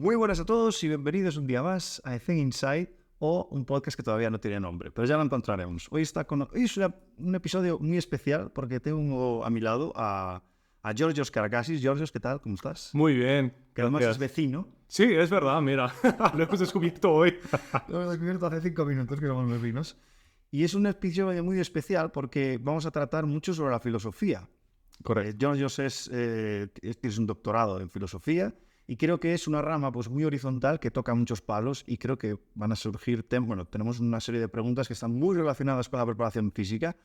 Muy buenas a todos y bienvenidos un día más a A Thing Inside, o un podcast que todavía no tiene nombre, pero ya lo encontraremos. Hoy es un episodio muy especial porque tengo a mi lado a Georgios Karakasis. Georgios, ¿qué tal? ¿Cómo estás? Muy bien, Que además es gracias. vecino. Sí, es verdad, mira, lo hemos descubierto hoy. Lo hemos descubierto hace 5 minutos que somos vecinos. Y es un episodio muy especial porque vamos a tratar mucho sobre la filosofía. Correcto. Georgios es un doctorado en filosofía y creo que es una rama pues, muy horizontal que toca muchos palos y creo que van a surgir tenemos una serie de preguntas que están muy relacionadas con la preparación física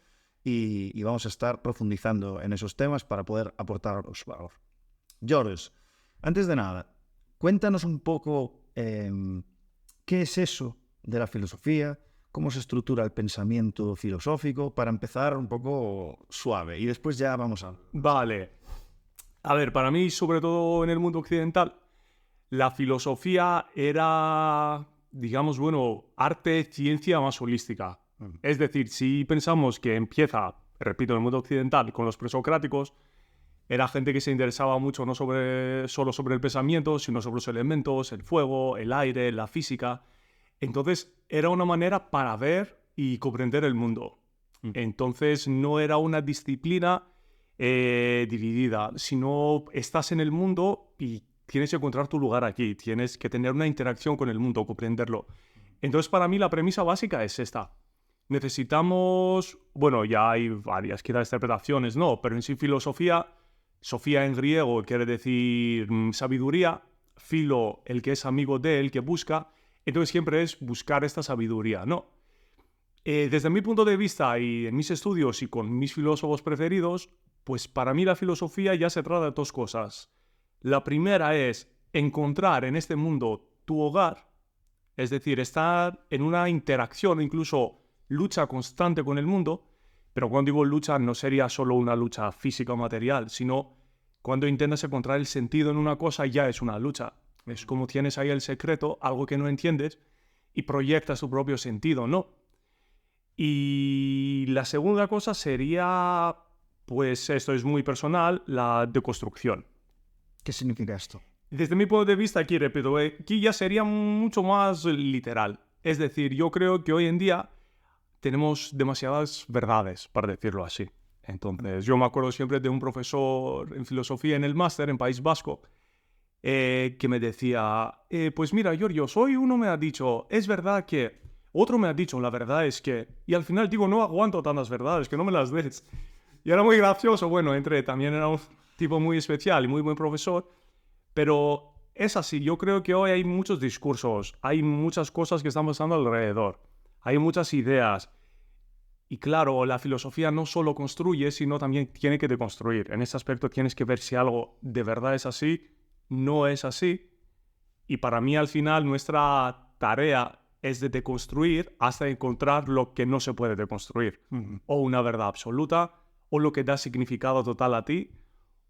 y vamos a estar profundizando en esos temas para poder aportaros valor. Georgios, antes de nada, cuéntanos un poco qué es eso de la filosofía, cómo se estructura el pensamiento filosófico, para empezar un poco suave y después ya vamos a... Vale. A ver, para mí, sobre todo en el mundo occidental, la filosofía era, digamos, arte, ciencia más holística. Es decir, si pensamos que empieza, repito, en el mundo occidental con los presocráticos, era gente que se interesaba mucho no solo sobre el pensamiento, sino sobre los elementos, el fuego, el aire, la física. Entonces, era una manera para ver y comprender el mundo. Entonces, no era una disciplina dividida, sino estás en el mundo y tienes que encontrar tu lugar aquí, tienes que tener una interacción con el mundo, comprenderlo. Entonces, para mí, la premisa básica es esta. Necesitamos, ya hay varias quizás interpretaciones, no, pero en sí filosofía, sofía en griego quiere decir sabiduría, filo, el que es amigo de, el que busca, entonces siempre es buscar esta sabiduría, ¿no? Desde mi punto de vista y en mis estudios y con mis filósofos preferidos, pues para mí la filosofía ya se trata de dos cosas. La primera es encontrar en este mundo tu hogar, es decir, estar en una interacción, incluso lucha constante con el mundo, pero cuando digo lucha no sería solo una lucha física o material, sino cuando intentas encontrar el sentido en una cosa ya es una lucha. Es como tienes ahí el secreto, algo que no entiendes, y proyectas tu propio sentido, ¿no? Y la segunda cosa sería, pues esto es muy personal, la deconstrucción. ¿Qué significa esto? Desde mi punto de vista, aquí repito, aquí ya sería mucho más literal. Es decir, yo creo que hoy en día tenemos demasiadas verdades, para decirlo así. Entonces, yo me acuerdo siempre de un profesor en filosofía en el máster en País Vasco, que me decía, pues mira, Georgios, hoy uno me ha dicho, es verdad que... Otro me ha dicho, la verdad es que... Y al final digo, no aguanto tantas verdades, que no me las des. Y era muy gracioso, también era un tipo muy especial y muy buen profesor. Pero es así, yo creo que hoy hay muchos discursos, hay muchas cosas que están pasando alrededor, hay muchas ideas. Y claro, la filosofía no solo construye, sino también tiene que deconstruir. En ese aspecto tienes que ver si algo de verdad es así, no es así. Y para mí al final nuestra tarea es de deconstruir hasta encontrar lo que no se puede deconstruir. O una verdad absoluta, o lo que da significado total a ti,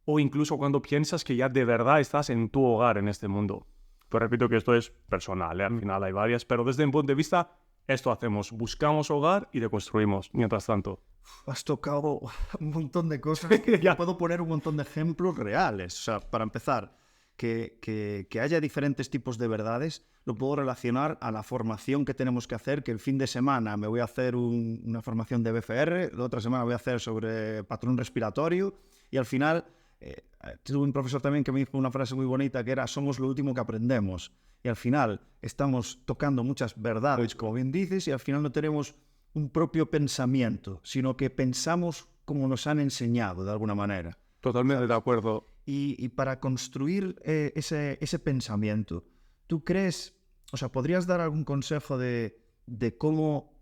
o incluso cuando piensas que ya de verdad estás en tu hogar en este mundo. Pues repito que esto es personal, al final hay varias, pero desde mi punto de vista, esto hacemos, buscamos hogar y deconstruimos, mientras tanto. Has tocado un montón de cosas. Ya. Puedo poner un montón de ejemplos reales. O sea, para empezar, que haya diferentes tipos de verdades, lo puedo relacionar a la formación que tenemos que hacer, que el fin de semana me voy a hacer una formación de BFR, la otra semana voy a hacer sobre patrón respiratorio, y al final tuve un profesor también que me dijo una frase muy bonita que era, somos lo último que aprendemos. Y al final estamos tocando muchas verdades, como bien dices, y al final no tenemos un propio pensamiento, sino que pensamos como nos han enseñado, de alguna manera. Totalmente ¿Sabes? de acuerdo. Y para construir ese pensamiento, ¿tú crees, o sea, podrías dar algún consejo de cómo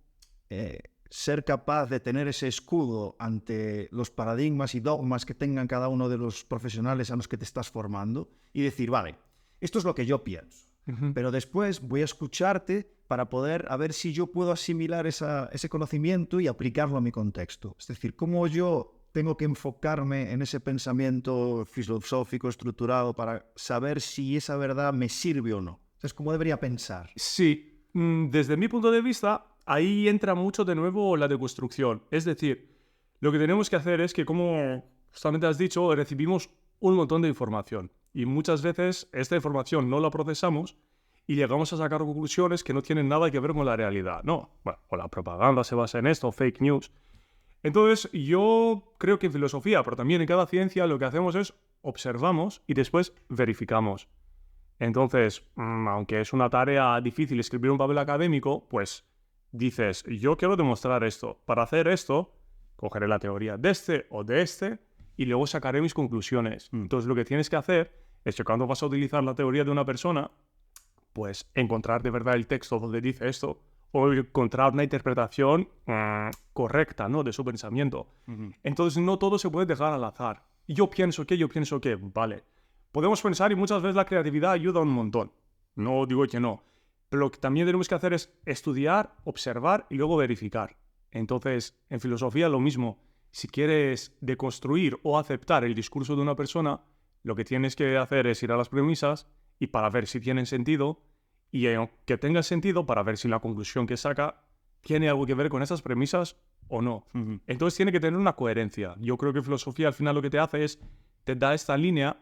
ser capaz de tener ese escudo ante los paradigmas y dogmas que tengan cada uno de los profesionales a los que te estás formando y decir, vale, esto es lo que yo pienso, pero después voy a escucharte para poder a ver si yo puedo asimilar ese conocimiento y aplicarlo a mi contexto? Es decir, cómo yo tengo que enfocarme en ese pensamiento filosófico estructurado para saber si esa verdad me sirve o no. Entonces, ¿cómo debería pensar? Sí, desde mi punto de vista, ahí entra mucho de nuevo la deconstrucción. Es decir, lo que tenemos que hacer es que, como justamente has dicho, recibimos un montón de información. Y muchas veces esta información no la procesamos y llegamos a sacar conclusiones que no tienen nada que ver con la realidad. No, bueno, o la propaganda se basa en esto, fake news. Entonces, yo creo que en filosofía, pero también en cada ciencia, lo que hacemos es observamos y después verificamos. Entonces, aunque es una tarea difícil escribir un papel académico, pues dices, yo quiero demostrar esto. Para hacer esto, cogeré la teoría de este o de este y luego sacaré mis conclusiones. Entonces, lo que tienes que hacer es que cuando vas a utilizar la teoría de una persona, pues encontrar de verdad el texto donde dice esto o encontrar una interpretación correcta, ¿no?, de su pensamiento. Entonces, no todo se puede dejar al azar. Yo pienso que, vale. Podemos pensar y muchas veces la creatividad ayuda un montón. No digo que no. Pero lo que también tenemos que hacer es estudiar, observar y luego verificar. Entonces, en filosofía lo mismo. Si quieres deconstruir o aceptar el discurso de una persona, lo que tienes que hacer es ir a las premisas y para ver si tienen sentido, y que tenga sentido para ver si la conclusión que saca tiene algo que ver con esas premisas o no. Entonces tiene que tener una coherencia. Yo creo que filosofía al final lo que te hace es, te da esta línea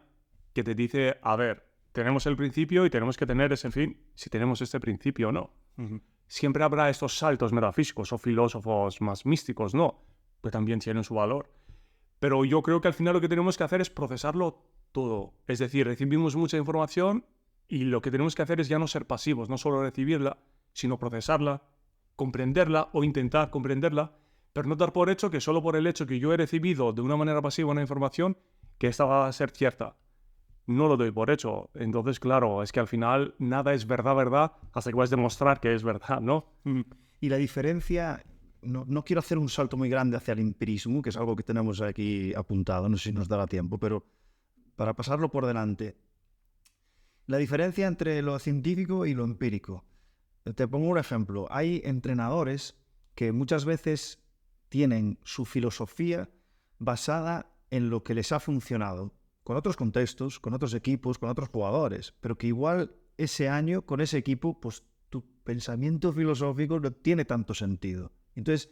que te dice, a ver, tenemos el principio y tenemos que tener ese fin, si tenemos este principio o no. Siempre habrá estos saltos metafísicos o filósofos más místicos, ¿no?, que también tienen su valor. Pero yo creo que al final lo que tenemos que hacer es procesarlo todo. Es decir, recibimos mucha información y lo que tenemos que hacer es ya no ser pasivos, no solo recibirla, sino procesarla, comprenderla o intentar comprenderla, pero no dar por hecho que solo por el hecho que yo he recibido de una manera pasiva una información, que esta va a ser cierta. No lo doy por hecho. Entonces, claro, es que al final nada es verdad, hasta que vas a demostrar que es verdad, ¿no? Y la diferencia, no quiero hacer un salto muy grande hacia el empirismo, que es algo que tenemos aquí apuntado, no sé si nos dará tiempo, pero para pasarlo por delante, la diferencia entre lo científico y lo empírico. Te pongo un ejemplo. Hay entrenadores que muchas veces tienen su filosofía basada en lo que les ha funcionado, con otros contextos, con otros equipos, con otros jugadores, pero que igual ese año con ese equipo, pues tu pensamiento filosófico no tiene tanto sentido. Entonces,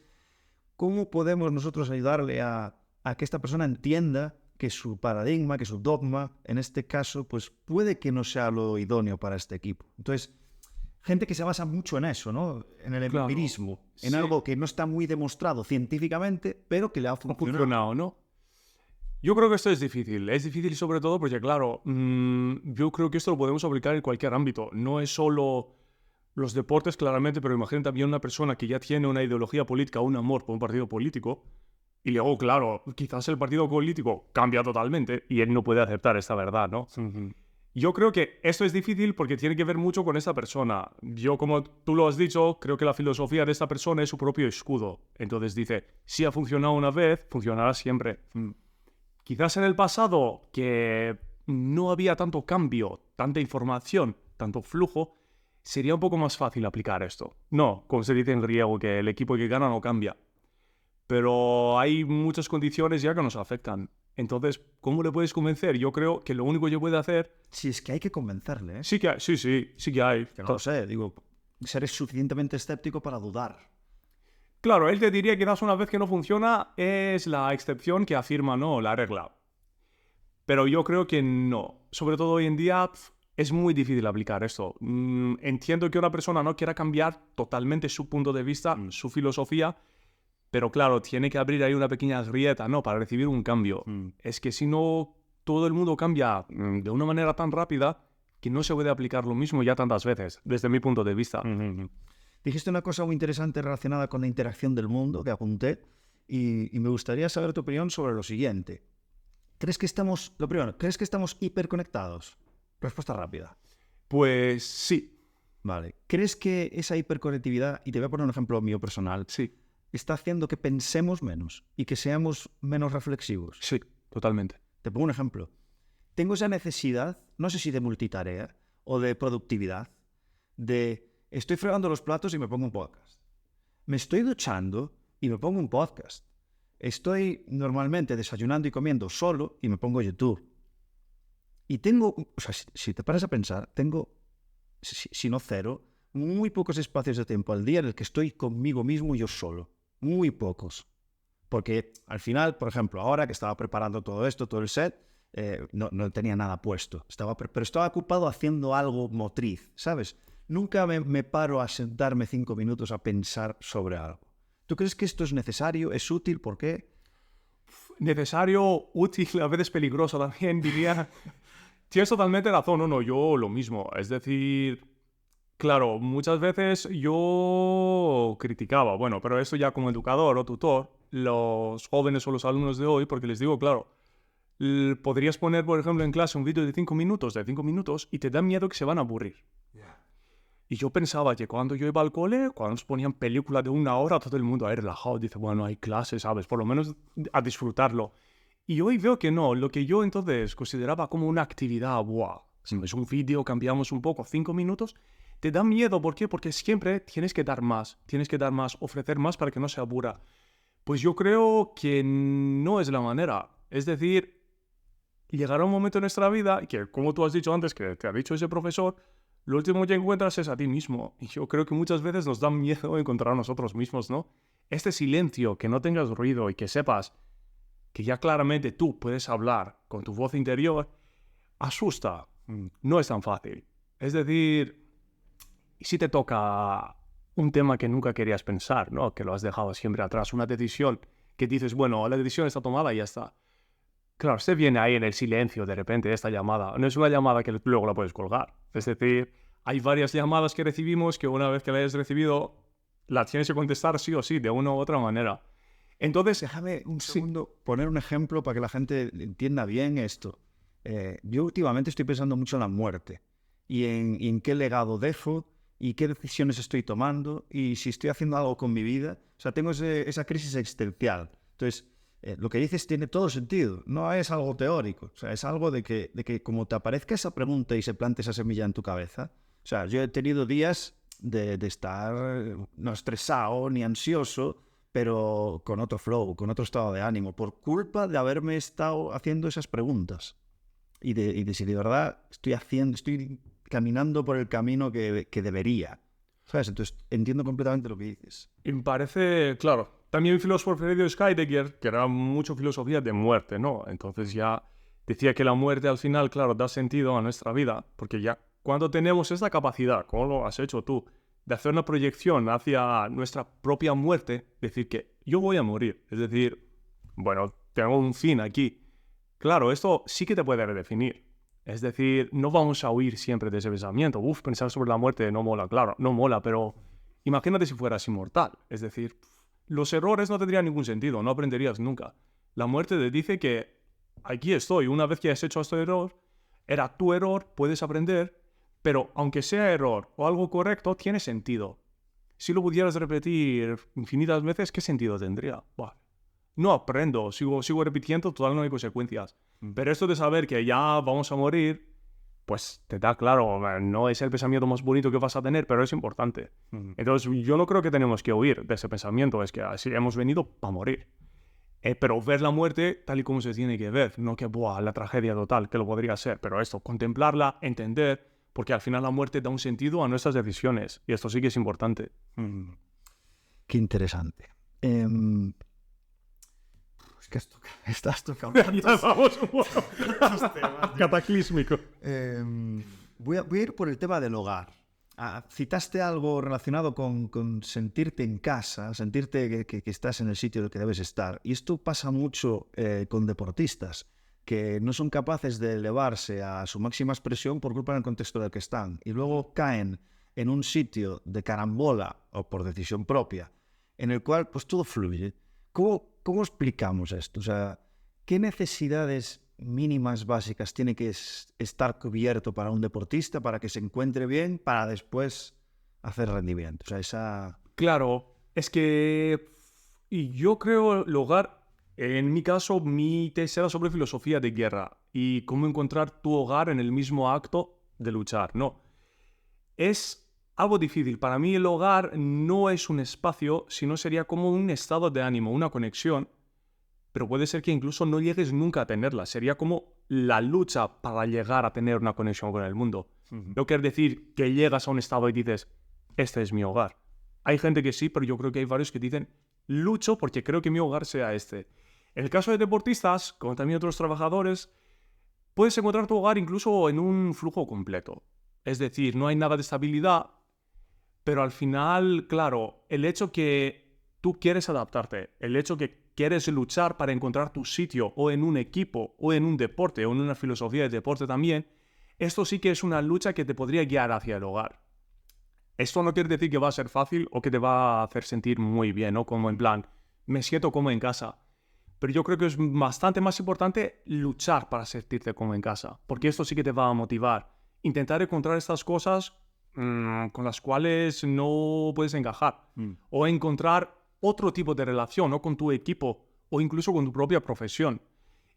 ¿cómo podemos nosotros ayudarle a que esta persona entienda que su paradigma, que su dogma, en este caso, pues puede que no sea lo idóneo para este equipo? Entonces, gente que se basa mucho en eso, ¿no? En el empirismo, en algo que no está muy demostrado científicamente, pero que le ha funcionado, ¿no? Yo creo que esto es difícil sobre todo porque, claro, yo creo que esto lo podemos aplicar en cualquier ámbito. No es solo los deportes, claramente, pero imaginen también una persona que ya tiene una ideología política, un amor por un partido político, y luego, claro, quizás el partido político cambia totalmente y él no puede aceptar esta verdad, ¿no? Yo creo que esto es difícil porque tiene que ver mucho con esta persona. Yo, como tú lo has dicho, creo que la filosofía de esta persona es su propio escudo. Entonces dice, si ha funcionado una vez, funcionará siempre. Quizás en el pasado, que no había tanto cambio, tanta información, tanto flujo, sería un poco más fácil aplicar esto. No, como se dice en griego, que el equipo que gana no cambia. Pero hay muchas condiciones ya que nos afectan. Entonces, ¿cómo le puedes convencer? Yo creo que lo único que puede hacer... Sí, es que hay que convencerle, ¿eh? Sí que hay. Que no lo sé, digo, ser suficientemente escéptico para dudar. Claro, él te diría que quizás una vez que no funciona es la excepción que afirma, no, la regla. Pero yo creo que no. Sobre todo hoy en día es muy difícil aplicar esto. Entiendo que una persona no quiera cambiar totalmente su punto de vista, su filosofía, pero claro, tiene que abrir ahí una pequeña grieta, ¿no?, para recibir un cambio. Es que si no, todo el mundo cambia de una manera tan rápida que no se puede aplicar lo mismo ya tantas veces, desde mi punto de vista. Dijiste una cosa muy interesante relacionada con la interacción del mundo, que apunté, y me gustaría saber tu opinión sobre lo siguiente. ¿Crees que estamos hiperconectados? Respuesta rápida. Pues sí. Vale. ¿Crees que esa hiperconectividad, y te voy a poner un ejemplo mío personal, Sí. está haciendo que pensemos menos y que seamos menos reflexivos? Sí, totalmente. Te pongo un ejemplo. Tengo esa necesidad, no sé si de multitarea o de productividad, de estoy fregando los platos y me pongo un podcast. Me estoy duchando y me pongo un podcast. Estoy normalmente desayunando y comiendo solo y me pongo YouTube. Y tengo, o sea, si te paras a pensar, tengo, si no cero, muy pocos espacios de tiempo al día en el que estoy conmigo mismo y yo solo. Muy pocos. Porque al final, por ejemplo, ahora que estaba preparando todo esto, todo el set, no tenía nada puesto. Pero estaba ocupado haciendo algo motriz, ¿sabes? Nunca me paro a sentarme 5 minutos a pensar sobre algo. ¿Tú crees que esto es necesario? ¿Es útil? ¿Por qué? Necesario, útil, a veces peligroso también, diría. Tienes totalmente razón, no, yo lo mismo. Es decir, claro, muchas veces yo criticaba, bueno, pero eso ya como educador o tutor, los jóvenes o los alumnos de hoy, porque les digo, claro, podrías poner, por ejemplo, en clase un vídeo de 5 minutos, y te da miedo que se van a aburrir. Y yo pensaba que cuando yo iba al cole, cuando nos ponían películas de 1 hora, todo el mundo ahí relajado, dice, bueno, hay clases, ¿sabes? Por lo menos a disfrutarlo. Y hoy veo que no, lo que yo entonces consideraba como una actividad, ¡buah! Si es un vídeo, cambiamos un poco, 5 minutos, te da miedo, ¿por qué? Porque siempre tienes que dar más, ofrecer más para que no se aburra. Pues yo creo que no es la manera. Es decir, llegará un momento en nuestra vida que, como tú has dicho antes, que te ha dicho ese profesor, lo último que encuentras es a ti mismo. Y yo creo que muchas veces nos da miedo encontrar a nosotros mismos, ¿no? Este silencio, que no tengas ruido y que sepas que ya claramente tú puedes hablar con tu voz interior, asusta. No es tan fácil. Es decir, y si te toca un tema que nunca querías pensar, ¿no? Que lo has dejado siempre atrás, una decisión que dices, bueno, la decisión está tomada y ya está. Claro, usted viene ahí en el silencio de repente esta llamada. No es una llamada que luego la puedes colgar. Es decir, hay varias llamadas que recibimos que una vez que la hayas recibido, la tienes que contestar sí o sí, de una u otra manera. Entonces, déjame un segundo poner un ejemplo para que la gente entienda bien esto. Yo últimamente estoy pensando mucho en la muerte y en qué legado dejo y qué decisiones estoy tomando y si estoy haciendo algo con mi vida. O sea, tengo esa crisis existencial. Entonces, lo que dices tiene todo sentido. No es algo teórico. O sea, es algo de que como te aparezca esa pregunta y se plante esa semilla en tu cabeza. O sea, yo he tenido días de estar no estresado ni ansioso, pero con otro flow, con otro estado de ánimo, por culpa de haberme estado haciendo esas preguntas. Y de si de verdad estoy caminando por el camino que debería. ¿Sabes? Entonces entiendo completamente lo que dices. y me parece, claro, también mi filósofo preferido es Heidegger, que era mucho filosofía de muerte, ¿no? Entonces ya decía que la muerte al final, claro, da sentido a nuestra vida, porque ya cuando tenemos esta capacidad, como lo has hecho tú, de hacer una proyección hacia nuestra propia muerte, decir que yo voy a morir, es decir, bueno, tengo un fin aquí. Claro, esto sí que te puede redefinir. Es decir, no vamos a huir siempre de ese pensamiento. Pensar sobre la muerte no mola, claro, no mola, pero imagínate si fueras inmortal. Es decir, los errores no tendrían ningún sentido, no aprenderías nunca. La muerte te dice que aquí estoy, una vez que has hecho este error, era tu error, puedes aprender, pero aunque sea error o algo correcto, tiene sentido. Si lo pudieras repetir infinitas veces, ¿qué sentido tendría? Buah, no aprendo, sigo repitiendo, total no hay consecuencias. Pero esto de saber que ya vamos a morir, pues te da claro, no es el pensamiento más bonito que vas a tener, pero es importante. Entonces yo no creo que tenemos que huir de ese pensamiento, es que así hemos venido para morir. Pero ver la muerte tal y como se tiene que ver, no que, buah, la tragedia total, que lo podría ser, pero esto, contemplarla, entender, porque al final la muerte da un sentido a nuestras decisiones, y esto sí que es importante. Qué interesante. Es que estás tocando Vamos un poco cataclísmico. Voy a ir por el tema del hogar. Citaste algo relacionado con sentirte en casa, sentirte que estás en el sitio en el que debes estar. Y esto pasa mucho con deportistas, que no son capaces de elevarse a su máxima expresión por culpa del contexto en el que están. Y luego caen en un sitio de carambola o por decisión propia, en el cual pues todo fluye. ¿Cómo explicamos esto? O sea, ¿qué necesidades mínimas básicas tiene que estar cubierto para un deportista para que se encuentre bien para después hacer rendimiento? O sea, esa... Claro, es que y yo creo el hogar, en mi caso, mi tesis era sobre filosofía de guerra y cómo encontrar tu hogar en el mismo acto de luchar, ¿no? Es algo difícil. Para mí el hogar no es un espacio, sino sería como un estado de ánimo, una conexión, pero puede ser que incluso no llegues nunca a tenerla. Sería como la lucha para llegar a tener una conexión con el mundo. No quiere decir que llegas a un estado y dices, este es mi hogar. Hay gente que sí, pero yo creo que hay varios que dicen, lucho porque creo que mi hogar sea este. En el caso de deportistas, como también otros trabajadores, puedes encontrar tu hogar incluso en un flujo completo. Es decir, no hay nada de estabilidad, pero al final, claro, el hecho que tú quieres adaptarte, el hecho que quieres luchar para encontrar tu sitio o en un equipo o en un deporte o en una filosofía de deporte también, esto sí que es una lucha que te podría guiar hacia el hogar. Esto no quiere decir que va a ser fácil o que te va a hacer sentir muy bien, ¿no? Como en plan, me siento como en casa. Pero yo creo que es bastante más importante luchar para sentirte como en casa, porque esto sí que te va a motivar. Intentar encontrar estas cosas con las cuales no puedes encajar. O encontrar otro tipo de relación, ¿no? Con tu equipo o incluso con tu propia profesión.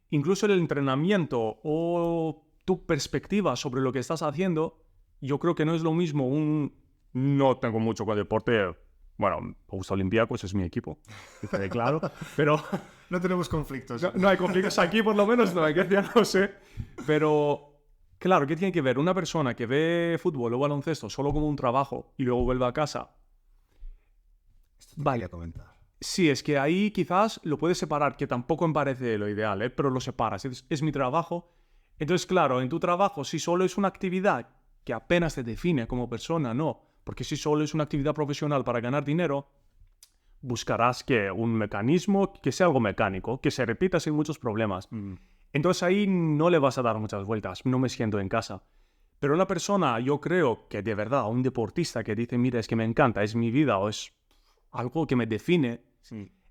Incluso el entrenamiento o tu perspectiva sobre lo que estás haciendo, yo creo que no es lo mismo no tengo mucho con deporte. Bueno, me gusta Olympiacos, es mi equipo, claro, pero No tenemos conflictos. no hay conflictos aquí, por lo menos no hay, que ya no sé. Pero, claro, ¿qué tiene que ver? Una persona que ve fútbol o baloncesto solo como un trabajo y luego vuelve a casa. Vale a comentar. Sí, es que ahí quizás lo puedes separar, que tampoco me parece lo ideal, ¿eh? Pero lo separas. Es mi trabajo. Entonces, claro, en tu trabajo, si solo es una actividad que apenas te define como persona, no. Porque si solo es una actividad profesional para ganar dinero, buscarás que un mecanismo, que sea algo mecánico, que se repita sin muchos problemas. Entonces ahí no le vas a dar muchas vueltas, no me siento en casa. Pero una persona, yo creo que de verdad, un deportista que dice, mira, es que me encanta, es mi vida o es algo que me define,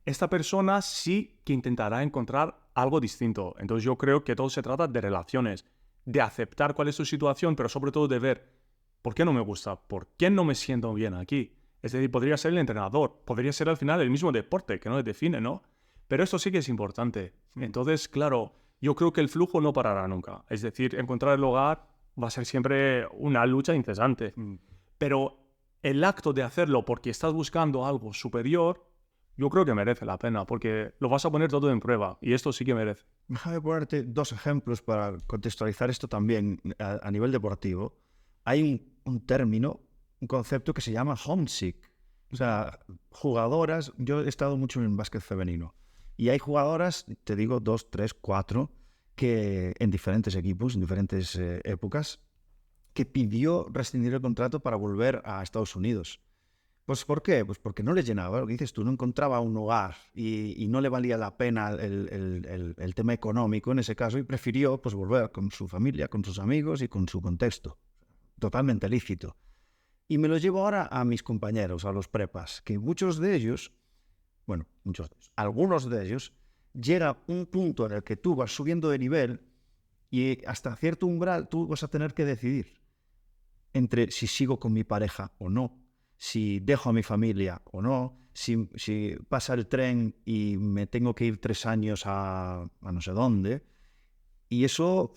esta persona sí que intentará encontrar algo distinto. Entonces yo creo que todo se trata de relaciones, de aceptar cuál es su situación, pero sobre todo de ver por qué no me gusta, por qué no me siento bien aquí. Es decir, podría ser el entrenador, podría ser al final el mismo deporte que no le define, ¿no? Pero esto sí que es importante. Entonces, claro, yo creo que el flujo no parará nunca. Es decir, encontrar el hogar va a ser siempre una lucha incesante. Pero el acto de hacerlo porque estás buscando algo superior, yo creo que merece la pena, porque lo vas a poner todo en prueba, y esto sí que merece. Déjame ponerte dos ejemplos para contextualizar esto también a nivel deportivo. Hay un término, un concepto que se llama homesick. O sea, jugadoras, yo he estado mucho en básquet femenino, y hay jugadoras, te digo, 2, 3, 4, que en diferentes equipos, en diferentes épocas, que pidió rescindir el contrato para volver a Estados Unidos. Pues ¿por qué? Pues porque no le llenaba, lo que dices tú, no encontraba un hogar y no le valía la pena el tema económico en ese caso y prefirió pues volver con su familia, con sus amigos y con su contexto. Totalmente lícito. Y me lo llevo ahora a mis compañeros, a los prepas, que muchos de ellos, bueno, algunos de ellos, llega un punto en el que tú vas subiendo de nivel y hasta cierto umbral tú vas a tener que decidir entre si sigo con mi pareja o no, si dejo a mi familia o no, si pasa el tren y me tengo que ir 3 años a no sé dónde. Y eso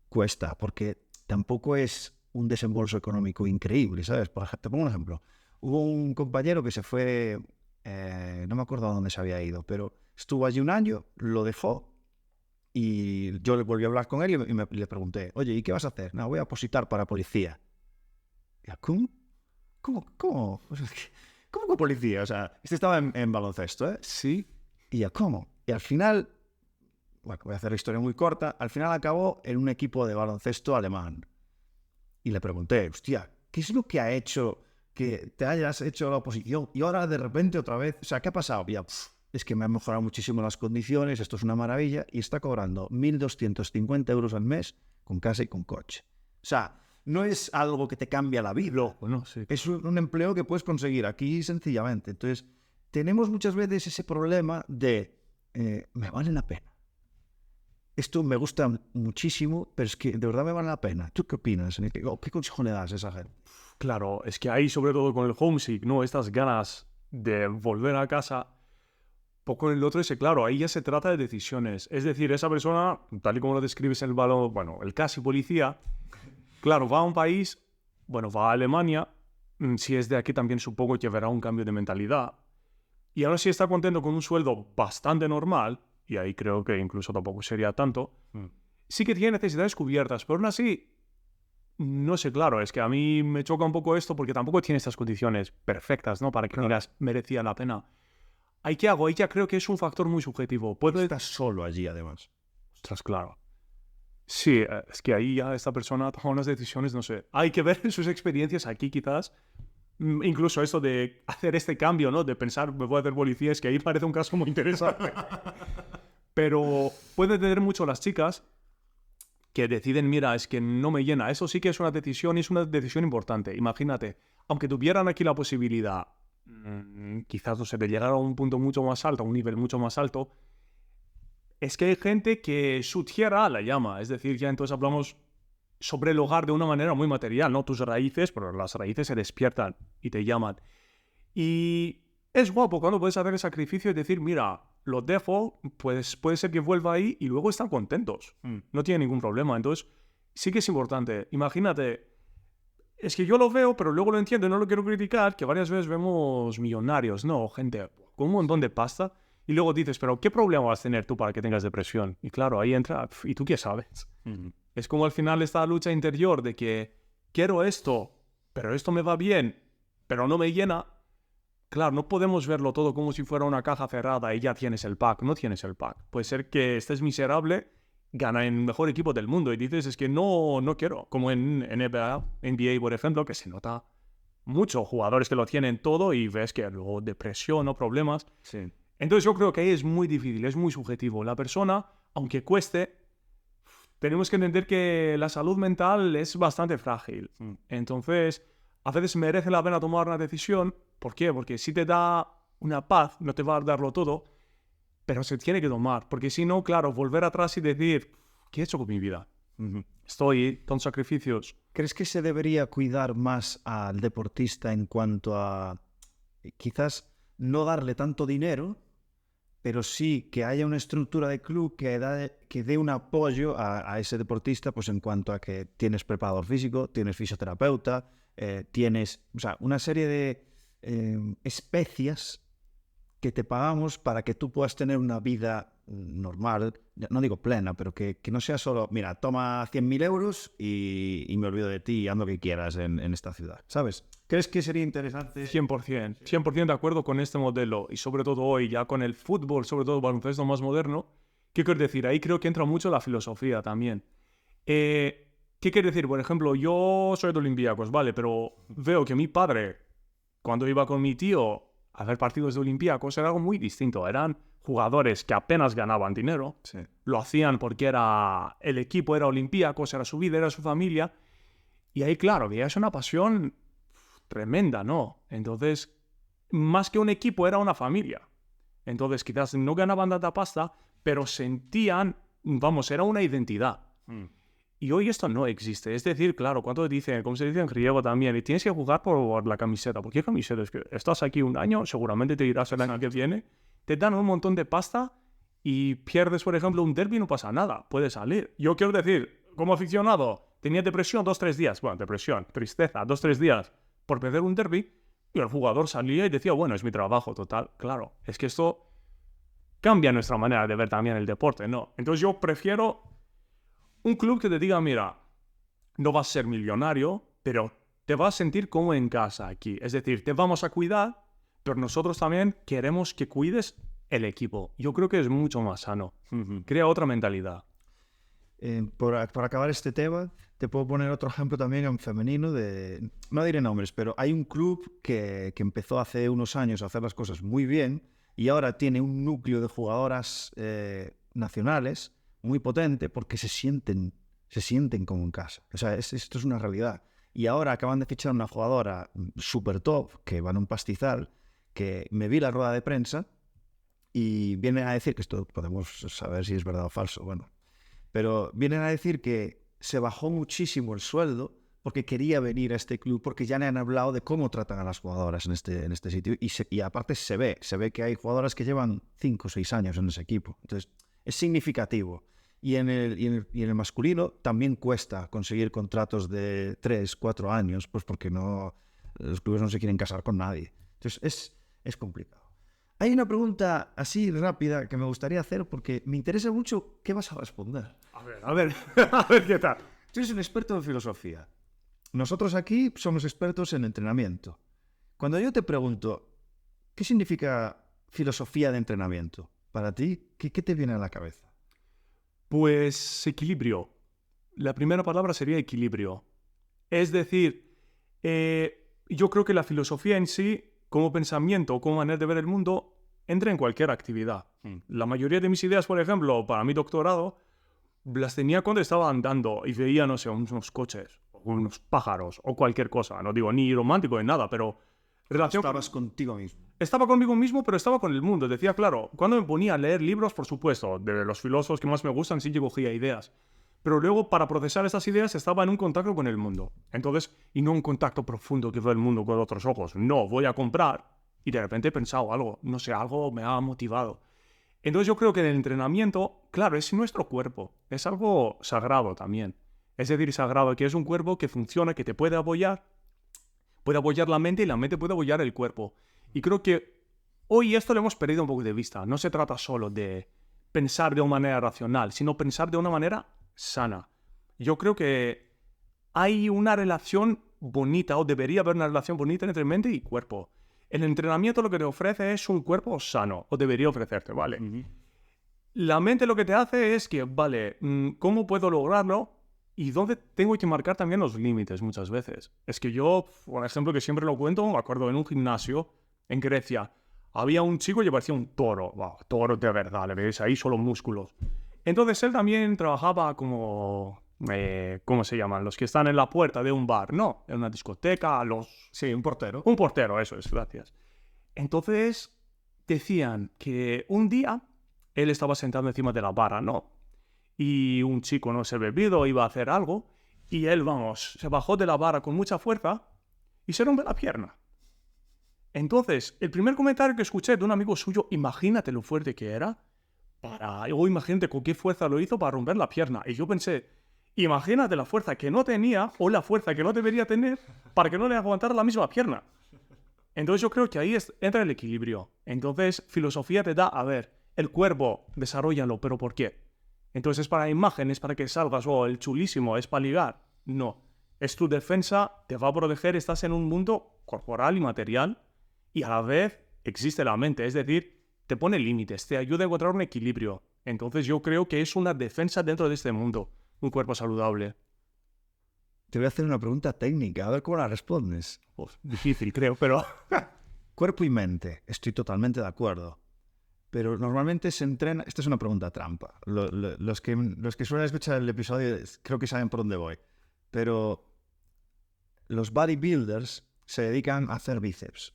cuesta, porque tampoco es un desembolso económico increíble, ¿sabes? Te pongo un ejemplo. Hubo un compañero que se fue, no me acuerdo a dónde se había ido, pero estuvo allí un año, lo dejó y yo le volví a hablar con él y le pregunté, oye, ¿y qué vas a hacer? No, voy a opositar para policía. ¿Cómo? ¿Cómo que policía? O sea, este estaba en baloncesto, ¿eh? Sí. Y ya, ¿cómo? Y al final, bueno, voy a hacer la historia muy corta, al final acabó en un equipo de baloncesto alemán. Y le pregunté, hostia, ¿qué es lo que ha hecho que te hayas hecho la oposición y ahora de repente otra vez? O sea, ¿qué ha pasado? Y ya, es que me han mejorado muchísimo las condiciones, esto es una maravilla, y está cobrando 1.250 euros al mes con casa y con coche. O sea, no es algo que te cambia la vida. Bueno, sí. Es un empleo que puedes conseguir aquí sencillamente. Entonces, tenemos muchas veces ese problema de me vale la pena. Esto me gusta muchísimo, pero es que de verdad me vale la pena. ¿Tú qué opinas? ¿Qué consejo le das a esa gente? Claro, es que ahí sobre todo con el homesick, ¿no? Estas ganas de volver a casa, poco en el otro ese, claro, ahí ya se trata de decisiones. Es decir, esa persona, tal y como lo describes en el balón, bueno, el casi policía, claro, va a un país, bueno, va a Alemania, si es de aquí también supongo que verá un cambio de mentalidad. Y ahora sí está contento con un sueldo bastante normal, y ahí creo que incluso tampoco sería tanto, sí que tiene necesidades cubiertas, pero aún así, no sé, claro, es que a mí me choca un poco esto porque tampoco tiene estas condiciones perfectas, ¿no? Para que digas, merecía la pena. ¿Ahí qué hago? Ahí ya creo que es un factor muy subjetivo. Estás solo allí, además. Ostras, claro. Sí, es que ahí ya esta persona toma unas decisiones, no sé. Hay que ver sus experiencias aquí quizás. Incluso esto de hacer este cambio, ¿no? De pensar, me voy a hacer policía, es que ahí parece un caso muy interesante. Pero puede tener mucho las chicas que deciden, mira, es que no me llena. Eso sí que es una decisión y es una decisión importante. Imagínate, aunque tuvieran aquí la posibilidad, quizás, no sé, de llegar a un punto mucho más alto, a un nivel mucho más alto, es que hay gente que su tierra la llama. Es decir, ya entonces hablamos sobre el hogar de una manera muy material, ¿no? Tus raíces, pero las raíces se despiertan y te llaman. Y es guapo cuando puedes hacer el sacrificio y decir, mira, lo dejo, pues puede ser que vuelva ahí y luego están contentos. No tiene ningún problema. Entonces, sí que es importante. Imagínate, es que yo lo veo, pero luego lo entiendo y no lo quiero criticar, que varias veces vemos millonarios, ¿no? Gente con un montón de pasta. Y luego dices, pero ¿qué problema vas a tener tú para que tengas depresión? Y claro, ahí entra, ¿y tú qué sabes? Es como al final esta lucha interior de que quiero esto, pero esto me va bien, pero no me llena. Claro, no podemos verlo todo como si fuera una caja cerrada y ya tienes el pack. No tienes el pack. Puede ser que estés miserable, gana en el mejor equipo del mundo y dices, es que no quiero. Como en NBA, por ejemplo, que se nota mucho jugadores que lo tienen todo y ves que luego depresión o problemas. Sí. Entonces yo creo que ahí es muy difícil, es muy subjetivo. La persona, aunque cueste, tenemos que entender que la salud mental es bastante frágil. Entonces, a veces merece la pena tomar una decisión. ¿Por qué? Porque si te da una paz, no te va a darlo todo, pero se tiene que tomar. Porque si no, claro, volver atrás y decir, ¿qué he hecho con mi vida? Estoy con sacrificios. ¿Crees que se debería cuidar más al deportista en cuanto a quizás no darle tanto dinero, pero sí que haya una estructura de club que dé un apoyo a ese deportista, pues en cuanto a que tienes preparador físico, tienes fisioterapeuta, tienes, o sea, una serie de especias que te pagamos para que tú puedas tener una vida normal, no digo plena, pero que no sea solo, mira, toma 100.000 euros y me olvido de ti y haz lo que quieras en esta ciudad, ¿sabes? ¿Crees que sería interesante? 100%, 100% de acuerdo con este modelo y sobre todo hoy ya con el fútbol, sobre todo el baloncesto más moderno. ¿Qué quiero decir? Ahí creo que entra mucho la filosofía también. ¿Qué quiere decir? Por ejemplo, yo soy de Olympiacos, ¿vale? Pero veo que mi padre, cuando iba con mi tío a ver partidos de Olympiacos, era algo muy distinto. Eran jugadores que apenas ganaban dinero. Sí. Lo hacían porque era el equipo, era Olympiacos, era su vida, era su familia. Y ahí, claro, que es una pasión tremenda, ¿no? Entonces, más que un equipo, era una familia. Entonces, quizás no ganaban tanta pasta, pero sentían, vamos, era una identidad. Y hoy esto no existe. Es decir, claro, cuando dicen, como se dice en griego también, y tienes que jugar por la camiseta. ¿Por qué camiseta? Es que estás aquí un año, seguramente te irás el año que viene, te dan un montón de pasta y pierdes, por ejemplo, un derbi, no pasa nada, puedes salir. Yo quiero decir, como aficionado, tenía depresión 2-3 días. Bueno, depresión, tristeza, 2-3 días por perder un derbi, y el jugador salía y decía, bueno, es mi trabajo, total. Claro, es que esto cambia nuestra manera de ver también el deporte, ¿no? Entonces yo prefiero un club que te diga, mira, no vas a ser millonario, pero te vas a sentir como en casa aquí. Es decir, te vamos a cuidar, pero nosotros también queremos que cuides el equipo. Yo creo que es mucho más sano. Crea otra mentalidad. Por acabar este tema, te puedo poner otro ejemplo también en femenino de, no diré nombres, pero hay un club que empezó hace unos años a hacer las cosas muy bien y ahora tiene un núcleo de jugadoras nacionales muy potente porque se sienten como en casa. O sea, esto es una realidad. Y ahora acaban de fichar una jugadora super top que va en un pastizal, que me vi la rueda de prensa y vienen a decir, que esto podemos saber si es verdad o falso, bueno, pero vienen a decir que se bajó muchísimo el sueldo porque quería venir a este club, porque ya le han hablado de cómo tratan a las jugadoras en este sitio. Y aparte se ve que hay jugadoras que llevan 5 o 6 años en ese equipo. Entonces, es significativo. Y en el masculino también cuesta conseguir contratos de 3, 4 años, pues porque los clubes no se quieren casar con nadie. Entonces, es complicado. Hay una pregunta así rápida que me gustaría hacer porque me interesa mucho qué vas a responder. A ver, a ver qué tal. Tú eres un experto en filosofía. Nosotros aquí somos expertos en entrenamiento. Cuando yo te pregunto, ¿qué significa filosofía de entrenamiento? Para ti, ¿qué te viene a la cabeza? Pues equilibrio. la primera palabra sería equilibrio. Es decir, yo creo que la filosofía en sí, como pensamiento, como manera de ver el mundo, entra en cualquier actividad. La mayoría de mis ideas, por ejemplo, para mi doctorado, las tenía cuando estaba andando y veía, no sé, unos coches, unos pájaros o cualquier cosa. No digo ni romántico ni nada, pero... Estabas contigo mismo. Estaba conmigo mismo, pero estaba con el mundo. Decía, claro, cuando me ponía a leer libros, por supuesto, de los filósofos que más me gustan, sí que cogía ideas. Pero luego, para procesar esas ideas, estaba en un contacto con el mundo. Entonces, y no un contacto profundo que ve el mundo con otros ojos. No, voy a comprar y de repente he pensado algo. No sé, algo me ha motivado. Entonces yo creo que el entrenamiento, claro, es nuestro cuerpo. Es algo sagrado también. Es decir, sagrado, que es un cuerpo que funciona, que te puede apoyar la mente y la mente puede apoyar el cuerpo. Y creo que hoy esto lo hemos perdido un poco de vista. No se trata solo de pensar de una manera racional, sino pensar de una manera sana. Yo creo que hay una relación bonita, o debería haber una relación bonita entre mente y cuerpo. El entrenamiento lo que te ofrece es un cuerpo sano, o debería ofrecerte, ¿vale? La mente lo que te hace es que, vale, ¿cómo puedo lograrlo? Y dónde tengo que marcar también los límites muchas veces. Es que yo, por ejemplo, que siempre lo cuento, me acuerdo en un gimnasio en Grecia, había un chico que parecía un toro. Wow, toro de verdad, le veis ahí solo músculos. Entonces él también trabajaba como... ¿cómo se llaman? Los que están en la puerta de un bar, ¿no? En una discoteca, los... Sí, un portero. Un portero, eso es, gracias. Entonces decían que un día él estaba sentado encima de la barra, ¿no? Y un chico, no sé, bebido, iba a hacer algo, y él, vamos, se bajó de la barra con mucha fuerza y se rompe la pierna. Entonces, el primer comentario que escuché de un amigo suyo, imagínate lo fuerte que era, o imagínate con qué fuerza lo hizo para romper la pierna. Y yo pensé, imagínate la fuerza que no tenía o la fuerza que no debería tener para que no le aguantara la misma pierna. Entonces yo creo que ahí entra el equilibrio. Entonces, filosofía te da, a ver, el cuerpo, desarrollalo, pero ¿por qué? Entonces es para imágenes, para que salgas, el chulísimo, es para ligar. No. Es tu defensa, te va a proteger, estás en un mundo corporal y material y a la vez existe la mente. Es decir, te pone límites, te ayuda a encontrar un equilibrio. Entonces yo creo que es una defensa dentro de este mundo, un cuerpo saludable. Te voy a hacer una pregunta técnica, a ver cómo la respondes. Difícil, creo, pero... Cuerpo y mente, estoy totalmente de acuerdo. Pero normalmente se entrena... Esta es una pregunta trampa. Los que suelen escuchar el episodio creo que saben por dónde voy. Pero los bodybuilders se dedican a hacer bíceps.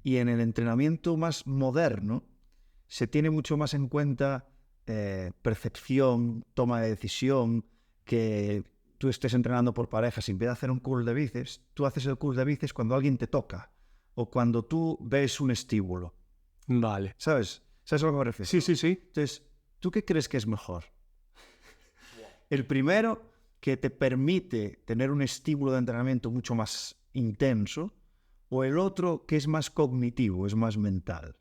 Y en el entrenamiento más moderno se tiene mucho más en cuenta percepción, toma de decisión, que tú estés entrenando por parejas y en vez de hacer un curl de bíceps, tú haces el curl de bíceps cuando alguien te toca o cuando tú ves un estímulo. Vale. ¿Sabes? ¿Sabes a lo que me refiero? Sí, sí, sí. Entonces, ¿tú qué crees que es mejor? El primero, que te permite tener un estímulo de entrenamiento mucho más intenso, o el otro, que es más cognitivo, es más mental.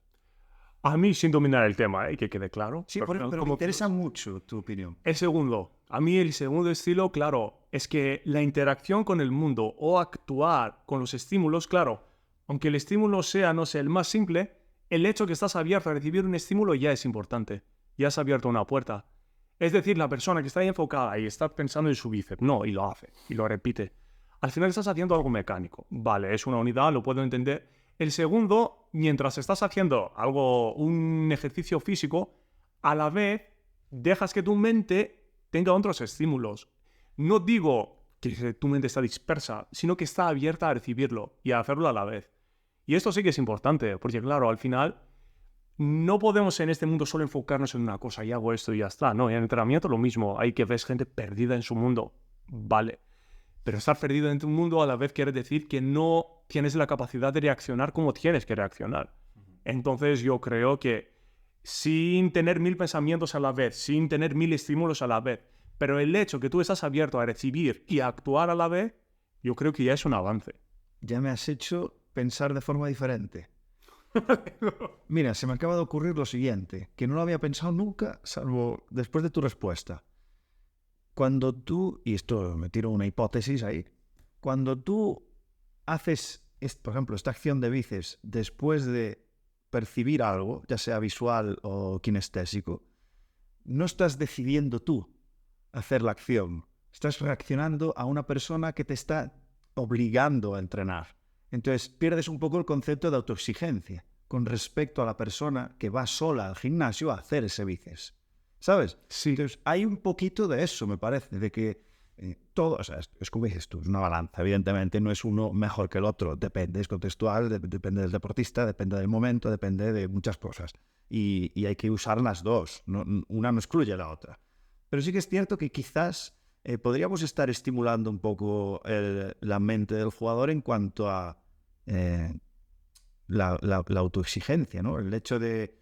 A mí, sin dominar el tema, que quede claro. Sí, pero me interesa mucho tu opinión. El segundo. A mí el segundo estilo, claro, es que la interacción con el mundo o actuar con los estímulos, claro, aunque el estímulo sea, no sé, el más simple, el hecho que estás abierto a recibir un estímulo ya es importante. Ya has abierto una puerta. Es decir, la persona que está ahí enfocada y está pensando en su bíceps, no, y lo hace, y lo repite. Al final estás haciendo algo mecánico. Vale, es una unidad, lo puedo entender. El segundo, mientras estás haciendo algo, un ejercicio físico, a la vez dejas que tu mente tenga otros estímulos. No digo que tu mente está dispersa, sino que está abierta a recibirlo y a hacerlo a la vez. Y esto sí que es importante, porque claro, al final no podemos en este mundo solo enfocarnos en una cosa y hago esto y ya está. No, en el entrenamiento lo mismo. Hay que ver gente perdida en su mundo. Vale. Pero estar perdido en tu mundo a la vez quiere decir que no tienes la capacidad de reaccionar como tienes que reaccionar. Entonces yo creo que sin tener 1000 pensamientos a la vez, sin tener 1000 estímulos a la vez, pero el hecho que tú estás abierto a recibir y a actuar a la vez, yo creo que ya es un avance. Ya me has hecho pensar de forma diferente. Mira, se me acaba de ocurrir lo siguiente, que no lo había pensado nunca, salvo después de tu respuesta. Cuando tú, y esto me tiro una hipótesis ahí, cuando tú haces, por ejemplo, esta acción de bíceps después de percibir algo, ya sea visual o kinestésico, no estás decidiendo tú hacer la acción. Estás reaccionando a una persona que te está obligando a entrenar. Entonces pierdes un poco el concepto de autoexigencia con respecto a la persona que va sola al gimnasio a hacer ese bíceps. ¿Sabes? Sí. Entonces hay un poquito de eso, me parece, de que todo, o sea, es como dices tú, es una balanza. Evidentemente no es uno mejor que el otro. Depende, es contextual, depende del deportista, depende del momento, depende de muchas cosas. Y hay que usar las dos. Una no excluye a la otra. Pero sí que es cierto que quizás podríamos estar estimulando un poco la mente del jugador en cuanto a la autoexigencia, ¿no? El hecho de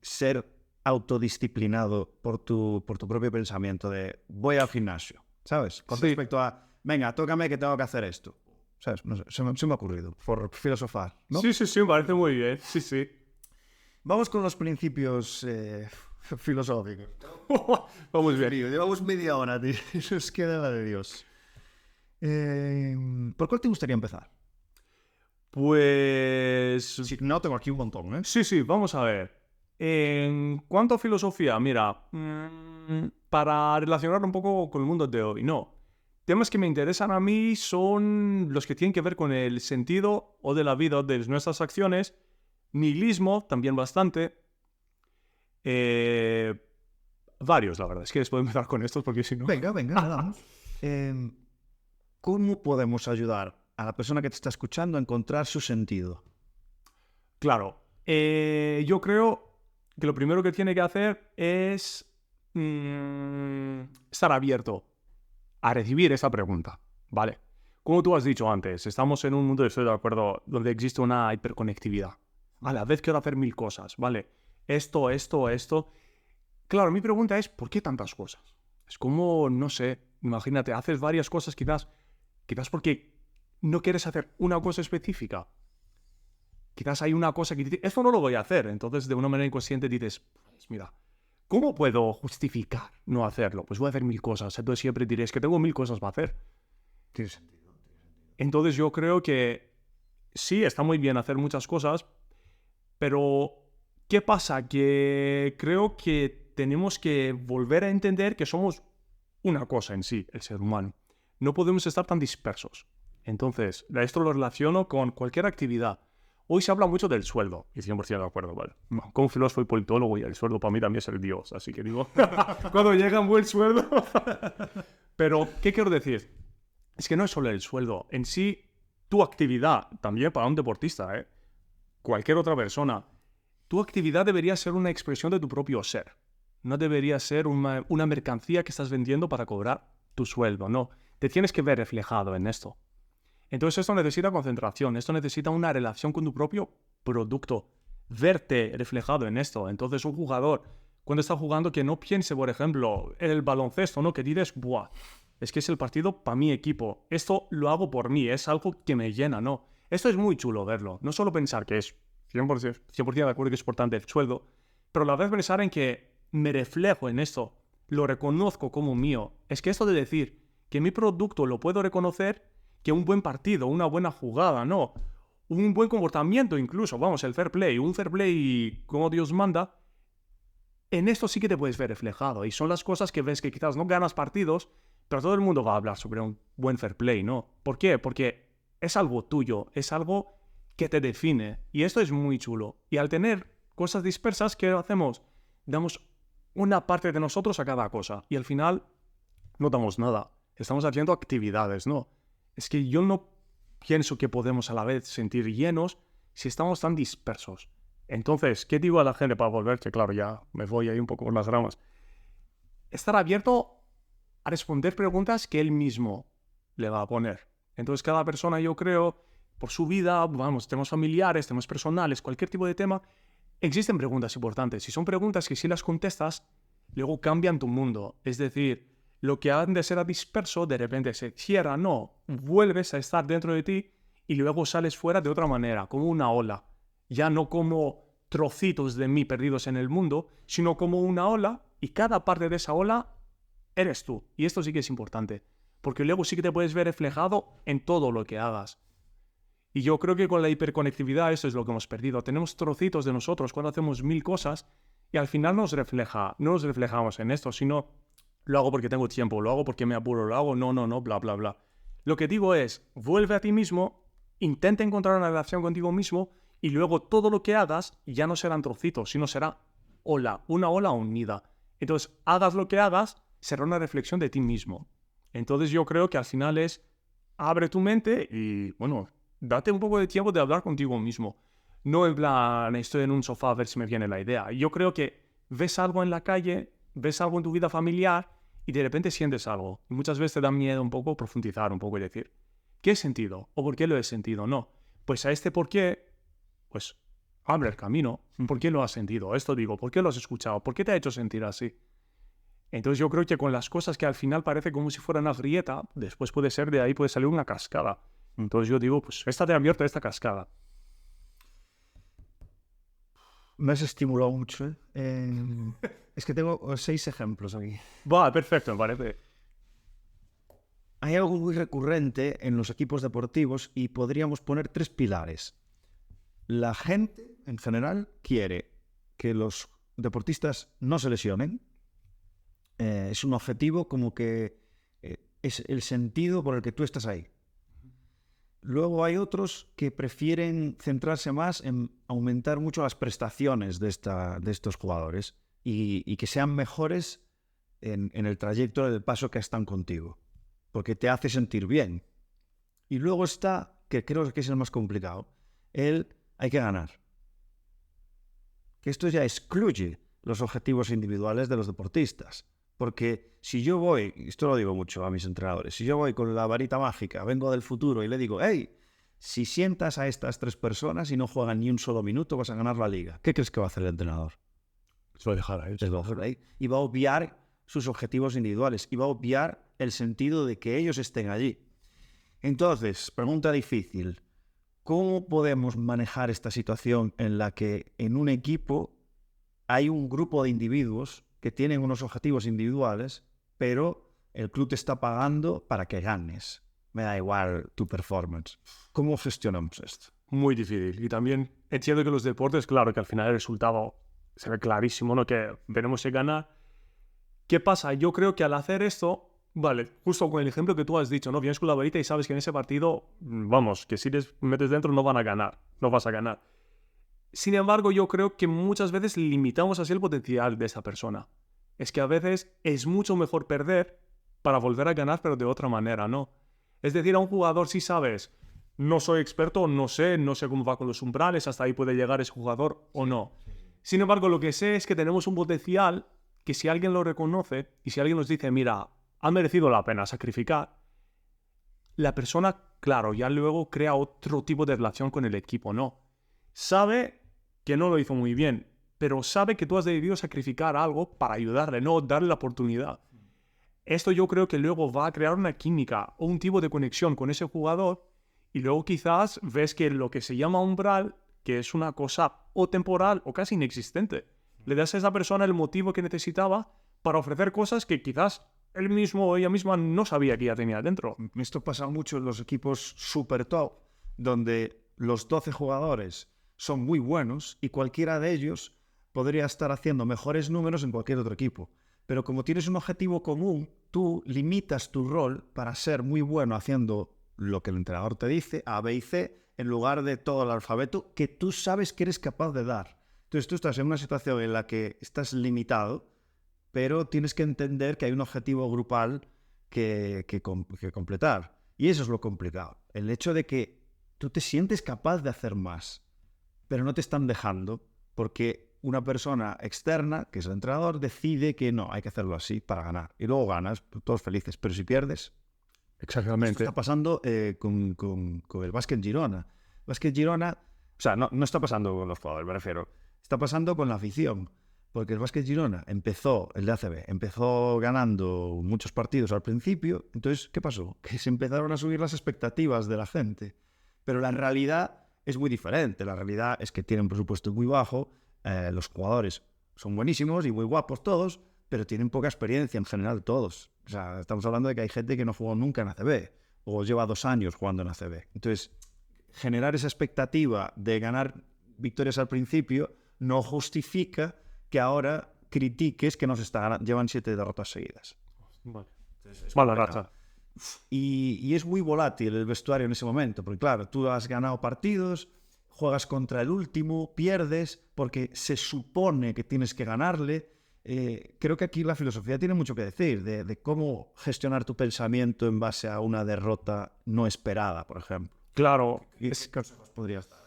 ser autodisciplinado por tu propio pensamiento de voy al gimnasio, ¿sabes? Con respecto a, venga, tócame que tengo que hacer esto. ¿Sabes? No sé, se me ha ocurrido, por filosofar, ¿no? Sí, me parece muy bien. Sí. Vamos con los principios filosóficos. Vamos bien. Llevamos media hora, tío. Nos queda la de Dios. ¿Por cuál te gustaría empezar? Pues... Si no, tengo aquí un montón, ¿eh? Sí, vamos a ver. En cuanto a filosofía, mira, para relacionar un poco con el mundo de hoy, no. Temas que me interesan a mí son los que tienen que ver con el sentido o de la vida de nuestras acciones, nihilismo, también bastante. Varios, la verdad. Es que después empezar con estos porque si no... Venga, vamos. ¿Cómo podemos ayudar a la persona que te está escuchando a encontrar su sentido? Claro. Yo creo que lo primero que tiene que hacer es estar abierto a recibir esa pregunta, ¿vale? Como tú has dicho antes, estamos en un mundo, estoy de acuerdo, donde existe una hiperconectividad. A la vez quiero hacer 1000 cosas, ¿vale? Esto. Claro, mi pregunta es, ¿por qué tantas cosas? Es como, no sé, imagínate, haces varias cosas quizás porque no quieres hacer una cosa específica. Quizás hay una cosa que dices, esto no lo voy a hacer. Entonces, de una manera inconsciente dices, pues mira, ¿cómo puedo justificar no hacerlo? Pues voy a hacer 1000 cosas. Entonces siempre diré, es que tengo 1000 cosas para hacer. Tiene sentido. Entonces yo creo que sí, está muy bien hacer muchas cosas, pero ¿qué pasa? Que creo que tenemos que volver a entender que somos una cosa en sí, el ser humano. No podemos estar tan dispersos. Entonces, esto lo relaciono con cualquier actividad. Hoy se habla mucho del sueldo, y 100% de acuerdo, ¿vale? Como filósofo y politólogo, y el sueldo para mí también es el Dios, así que digo, cuando llega un buen sueldo... Pero, ¿qué quiero decir? Es que no es solo el sueldo, en sí, tu actividad, también para un deportista, cualquier otra persona, tu actividad debería ser una expresión de tu propio ser. No debería ser una mercancía que estás vendiendo para cobrar tu sueldo, no. Te tienes que ver reflejado en esto. Entonces esto necesita concentración, esto necesita una relación con tu propio producto, verte reflejado en esto. Entonces un jugador, cuando está jugando, que no piense, por ejemplo, en el baloncesto, ¿no? Que dices, ¡buah! Es que es el partido para mi equipo. Esto lo hago por mí, es algo que me llena, ¿no? Esto es muy chulo verlo. No solo pensar que es 100% de acuerdo que es importante el sueldo, pero a la vez pensar en que me reflejo en esto, lo reconozco como mío. Es que esto de decir que mi producto lo puedo reconocer, que un buen partido, una buena jugada, ¿no? Un buen comportamiento incluso, vamos, el fair play, un fair play como Dios manda, en esto sí que te puedes ver reflejado. Y son las cosas que ves que quizás no ganas partidos, pero todo el mundo va a hablar sobre un buen fair play, ¿no? ¿Por qué? Porque es algo tuyo, es algo que te define. Y esto es muy chulo. Y al tener cosas dispersas, ¿qué hacemos? Damos una parte de nosotros a cada cosa. Y al final no damos nada. Estamos haciendo actividades, ¿no? Es que yo no pienso que podemos a la vez sentir llenos si estamos tan dispersos. Entonces, ¿qué digo a la gente para volver? Que claro, ya me voy ahí un poco por las ramas. Estar abierto a responder preguntas que él mismo le va a poner. Entonces, cada persona, yo creo, por su vida, vamos, temas familiares, temas personales, cualquier tipo de tema, existen preguntas importantes. Y son preguntas que si las contestas, luego cambian tu mundo. Es decir, lo que antes era disperso, de repente se cierra, no, vuelves a estar dentro de ti y luego sales fuera de otra manera, como una ola. Ya no como trocitos de mí perdidos en el mundo, sino como una ola y cada parte de esa ola eres tú. Y esto sí que es importante, porque luego sí que te puedes ver reflejado en todo lo que hagas. Y yo creo que con la hiperconectividad eso es lo que hemos perdido. Tenemos trocitos de nosotros cuando hacemos 1000 cosas y al final no nos reflejamos en esto, sino lo hago porque tengo tiempo, lo hago porque me apuro, lo hago, no, bla, bla, bla. Lo que digo es, vuelve a ti mismo, intenta encontrar una relación contigo mismo y luego todo lo que hagas ya no serán trocitos, sino será una ola unida. Entonces, hagas lo que hagas, será una reflexión de ti mismo. Entonces yo creo que al final es, abre tu mente y, bueno, date un poco de tiempo de hablar contigo mismo. No en plan, estoy en un sofá a ver si me viene la idea. Yo creo que ves algo en la calle, ves algo en tu vida familiar y de repente sientes algo. Y muchas veces te da miedo un poco profundizar un poco y decir, ¿qué he sentido? ¿O por qué lo he sentido? No. Pues a este por qué, pues abre el camino. ¿Por qué lo has sentido? Esto digo, ¿por qué lo has escuchado? ¿Por qué te ha hecho sentir así? Entonces yo creo que con las cosas que al final parece como si fuera una grieta, después puede ser de ahí, puede salir una cascada. Entonces yo digo, pues esta te ha abierto esta cascada. Me has estimulado mucho, ¿eh? Es que tengo 6 ejemplos aquí. Va, perfecto, me parece. Hay algo muy recurrente en los equipos deportivos y podríamos poner 3 pilares. La gente, en general, quiere que los deportistas no se lesionen. Es un objetivo como que es el sentido por el que tú estás ahí. Luego hay otros que prefieren centrarse más en aumentar mucho las prestaciones de estos jugadores y que sean mejores en el trayecto del paso que están contigo, porque te hace sentir bien. Y luego está, que creo que es el más complicado, hay que ganar. Que esto ya excluye los objetivos individuales de los deportistas. Porque si yo voy, esto lo digo mucho a mis entrenadores, si yo voy con la varita mágica, vengo del futuro y le digo, hey, si sientas a estas 3 personas y no juegan ni un solo minuto, vas a ganar la liga. ¿Qué crees que va a hacer el entrenador? Se va a dejar ahí. Les va a dejar ahí. Y va a obviar sus objetivos individuales y va a obviar el sentido de que ellos estén allí. Entonces, pregunta difícil, ¿cómo podemos manejar esta situación en la que en un equipo hay un grupo de individuos que tienen unos objetivos individuales, pero el club te está pagando para que ganes? Me da igual tu performance. ¿Cómo gestionamos esto? Muy difícil. Y también entiendo que los deportes, claro, que al final el resultado se ve clarísimo, ¿no? Que veremos si gana. ¿Qué pasa? Yo creo que al hacer esto, vale, justo con el ejemplo que tú has dicho, ¿no? Vienes con la varita y sabes que en ese partido, vamos, que si les metes dentro no van a ganar, no vas a ganar. Sin embargo, yo creo que muchas veces limitamos así el potencial de esa persona. Es que a veces es mucho mejor perder para volver a ganar, pero de otra manera, ¿no? Es decir, a un jugador si sabes, no soy experto, no sé cómo va con los umbrales, hasta ahí puede llegar ese jugador o no. Sin embargo, lo que sé es que tenemos un potencial que si alguien lo reconoce y si alguien nos dice, mira, ha merecido la pena sacrificar, la persona, claro, ya luego crea otro tipo de relación con el equipo, ¿no? Sabe que no lo hizo muy bien, pero sabe que tú has debido sacrificar algo para ayudarle, no darle la oportunidad. Esto yo creo que luego va a crear una química o un tipo de conexión con ese jugador y luego quizás ves que lo que se llama umbral, que es una cosa o temporal o casi inexistente, le das a esa persona el motivo que necesitaba para ofrecer cosas que quizás él mismo o ella misma no sabía que ya tenía dentro. Esto pasa mucho en los equipos super top, donde los 12 jugadores son muy buenos y cualquiera de ellos podría estar haciendo mejores números en cualquier otro equipo. Pero como tienes un objetivo común, tú limitas tu rol para ser muy bueno haciendo lo que el entrenador te dice, A, B y C, en lugar de todo el alfabeto que tú sabes que eres capaz de dar. Entonces tú estás en una situación en la que estás limitado, pero tienes que entender que hay un objetivo grupal que completar. Y eso es lo complicado. El hecho de que tú te sientes capaz de hacer más, pero no te están dejando porque una persona externa, que es el entrenador, decide que no, hay que hacerlo así para ganar. Y luego ganas, todos felices. Pero si pierdes... Exactamente. Esto está pasando con el Básquet Girona. Básquet Girona... O sea, no está pasando con los jugadores, me refiero. Está pasando con la afición. Porque el Básquet Girona el de ACB, empezó ganando muchos partidos al principio. Entonces, ¿qué pasó? Que se empezaron a subir las expectativas de la gente. Pero la realidad es muy diferente. La realidad es que tienen un presupuesto muy bajo. Los jugadores son buenísimos y muy guapos todos, pero tienen poca experiencia en general todos. O sea, estamos hablando de que hay gente que no jugó nunca en ACB o lleva 2 años jugando en ACB. Entonces, generar esa expectativa de ganar victorias al principio no justifica que ahora critiques que llevan 7 derrotas seguidas. Vale. Es Mala complicado. racha. Y es muy volátil el vestuario en ese momento, porque claro, tú has ganado partidos, juegas contra el último, pierdes, porque se supone que tienes que ganarle. Creo que aquí la filosofía tiene mucho que decir, de cómo gestionar tu pensamiento en base a una derrota no esperada, por ejemplo. Claro, ¿Qué consejos podrías dar?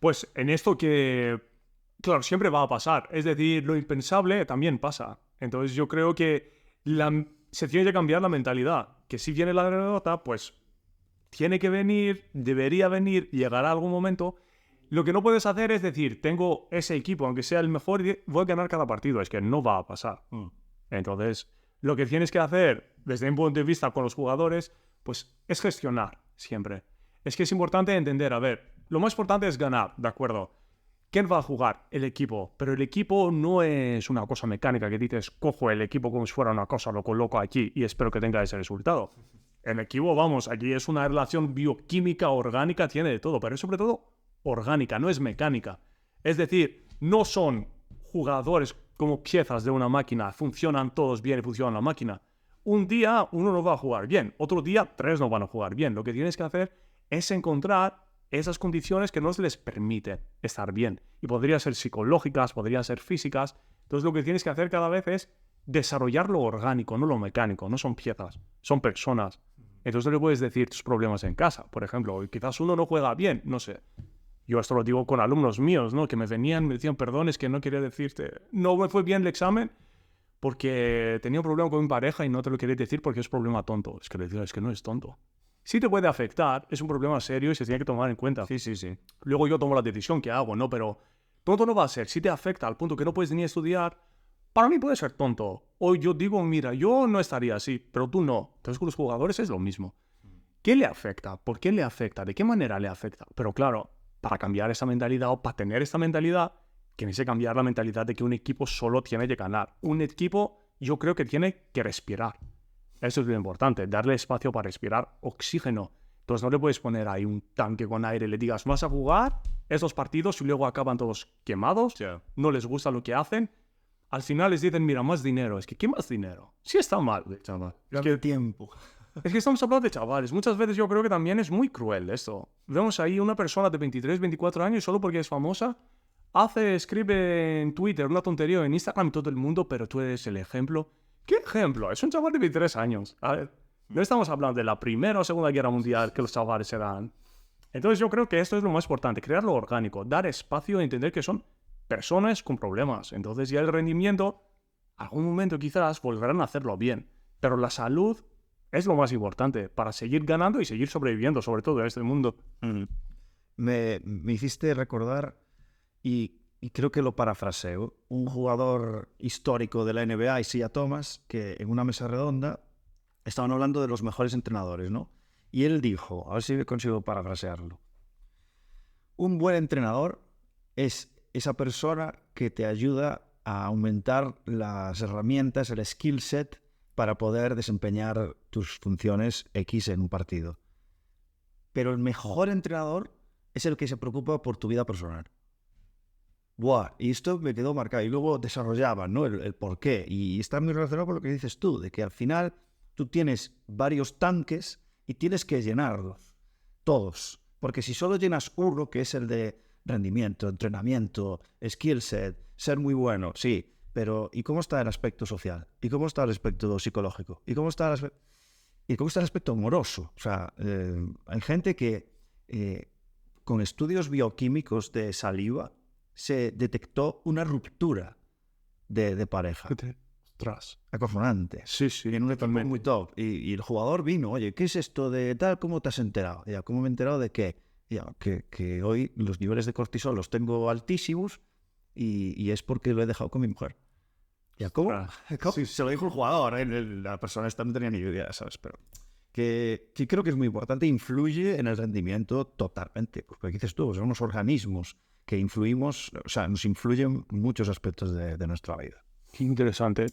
pues en esto que, claro, siempre va a pasar. Es decir, lo impensable también pasa. Entonces yo creo que se tiene que cambiar la mentalidad. Que si viene la derrota, pues tiene que venir, debería venir, llegará algún momento. Lo que no puedes hacer es decir, tengo ese equipo, aunque sea el mejor, y voy a ganar cada partido. Es que no va a pasar. Entonces, lo que tienes que hacer, desde mi punto de vista con los jugadores, pues es gestionar siempre. Es que es importante entender, a ver, lo más importante es ganar, ¿de acuerdo? ¿Quién va a jugar? El equipo. Pero el equipo no es una cosa mecánica que dices, cojo el equipo como si fuera una cosa, lo coloco aquí y espero que tenga ese resultado. El equipo, vamos, aquí es una relación bioquímica, orgánica, tiene de todo, pero es sobre todo orgánica, no es mecánica. Es decir, no son jugadores como piezas de una máquina, funcionan todos bien y funciona la máquina. Un día uno no va a jugar bien, otro día 3 no van a jugar bien. Lo que tienes que hacer es encontrar esas condiciones que no les permiten estar bien. Y podrían ser psicológicas, podrían ser físicas. Entonces lo que tienes que hacer cada vez es desarrollar lo orgánico, no lo mecánico. No son piezas, son personas. Entonces no le puedes decir tus problemas en casa, por ejemplo. Quizás uno no juega bien, no sé. Yo esto lo digo con alumnos míos, ¿no? Que me venían, me decían, perdón, es que no quería decirte. No me fue bien el examen porque tenía un problema con mi pareja y no te lo quería decir porque es problema tonto. Es que le digo, es que no es tonto. Sí te puede afectar, es un problema serio y se tiene que tomar en cuenta. Sí, sí, sí. Luego yo tomo la decisión que hago, ¿no? Pero tonto no va a ser. Si te afecta al punto que no puedes ni estudiar, para mí puede ser tonto. O yo digo, mira, yo no estaría así, pero tú no. Entonces con los jugadores es lo mismo. ¿Qué le afecta? ¿Por qué le afecta? ¿De qué manera le afecta? Pero claro, para cambiar esa mentalidad o para tener esta mentalidad, tienes que cambiar la mentalidad de que un equipo solo tiene que ganar. Un equipo yo creo que tiene que respirar. Eso es lo importante, darle espacio para respirar oxígeno. Entonces no le puedes poner ahí un tanque con aire y le digas, vas a jugar estos partidos y luego acaban todos quemados, no les gusta lo que hacen. Al final les dicen, mira, más dinero. Es que, ¿qué más dinero? Sí está mal, chaval. Es que tiempo. Es que estamos hablando de chavales. Muchas veces yo creo que también es muy cruel esto. Vemos ahí una persona de 23, 24 años solo porque es famosa, escribe en Twitter una tontería o en Instagram y todo el mundo, pero tú eres el ejemplo. ¿Qué ejemplo? Es un chaval de 23 años. A ver, no estamos hablando de la Primera o Segunda Guerra Mundial que los chavales eran. Entonces yo creo que esto es lo más importante, crear lo orgánico, dar espacio y entender que son personas con problemas. Entonces ya el rendimiento, algún momento quizás volverán a hacerlo bien. Pero la salud es lo más importante para seguir ganando y seguir sobreviviendo, sobre todo en este mundo. Me hiciste recordar, y creo que lo parafraseo, un jugador histórico de la NBA, Isaiah Thomas, que en una mesa redonda estaban hablando de los mejores entrenadores, ¿no? Y él dijo, a ver si consigo parafrasearlo, un buen entrenador es esa persona que te ayuda a aumentar las herramientas, el skill set para poder desempeñar tus funciones X en un partido. Pero el mejor entrenador es el que se preocupa por tu vida personal. Buah, y esto me quedó marcado. Y luego desarrollaban, ¿no? el por qué. Y está muy relacionado con lo que dices tú, de que al final tú tienes varios tanques y tienes que llenarlos, todos. Porque si solo llenas uno, que es el de rendimiento, entrenamiento, skill set, ser muy bueno, sí, pero ¿y cómo está el aspecto social? ¿Y cómo está el aspecto psicológico? ¿Y cómo está el aspecto amoroso? O sea, hay gente que con estudios bioquímicos de saliva se detectó una ruptura de pareja. Ostras. Acojonante. Sí, sí. En un equipo muy top. Y el jugador vino, oye, ¿qué es esto de tal? ¿Cómo te has enterado? Ya, ¿cómo me he enterado de qué? Ya, que hoy los niveles de cortisol los tengo altísimos y es porque lo he dejado con mi mujer. Ya, ¿cómo? ¿Cómo? Sí, se lo dijo el jugador, ¿eh? La persona esta no tenía ni idea, ¿sabes? Pero que creo que es muy importante, influye en el rendimiento totalmente. Porque dices tú, son unos organismos que influimos, o sea, nos influyen muchos aspectos de nuestra vida. Qué interesante.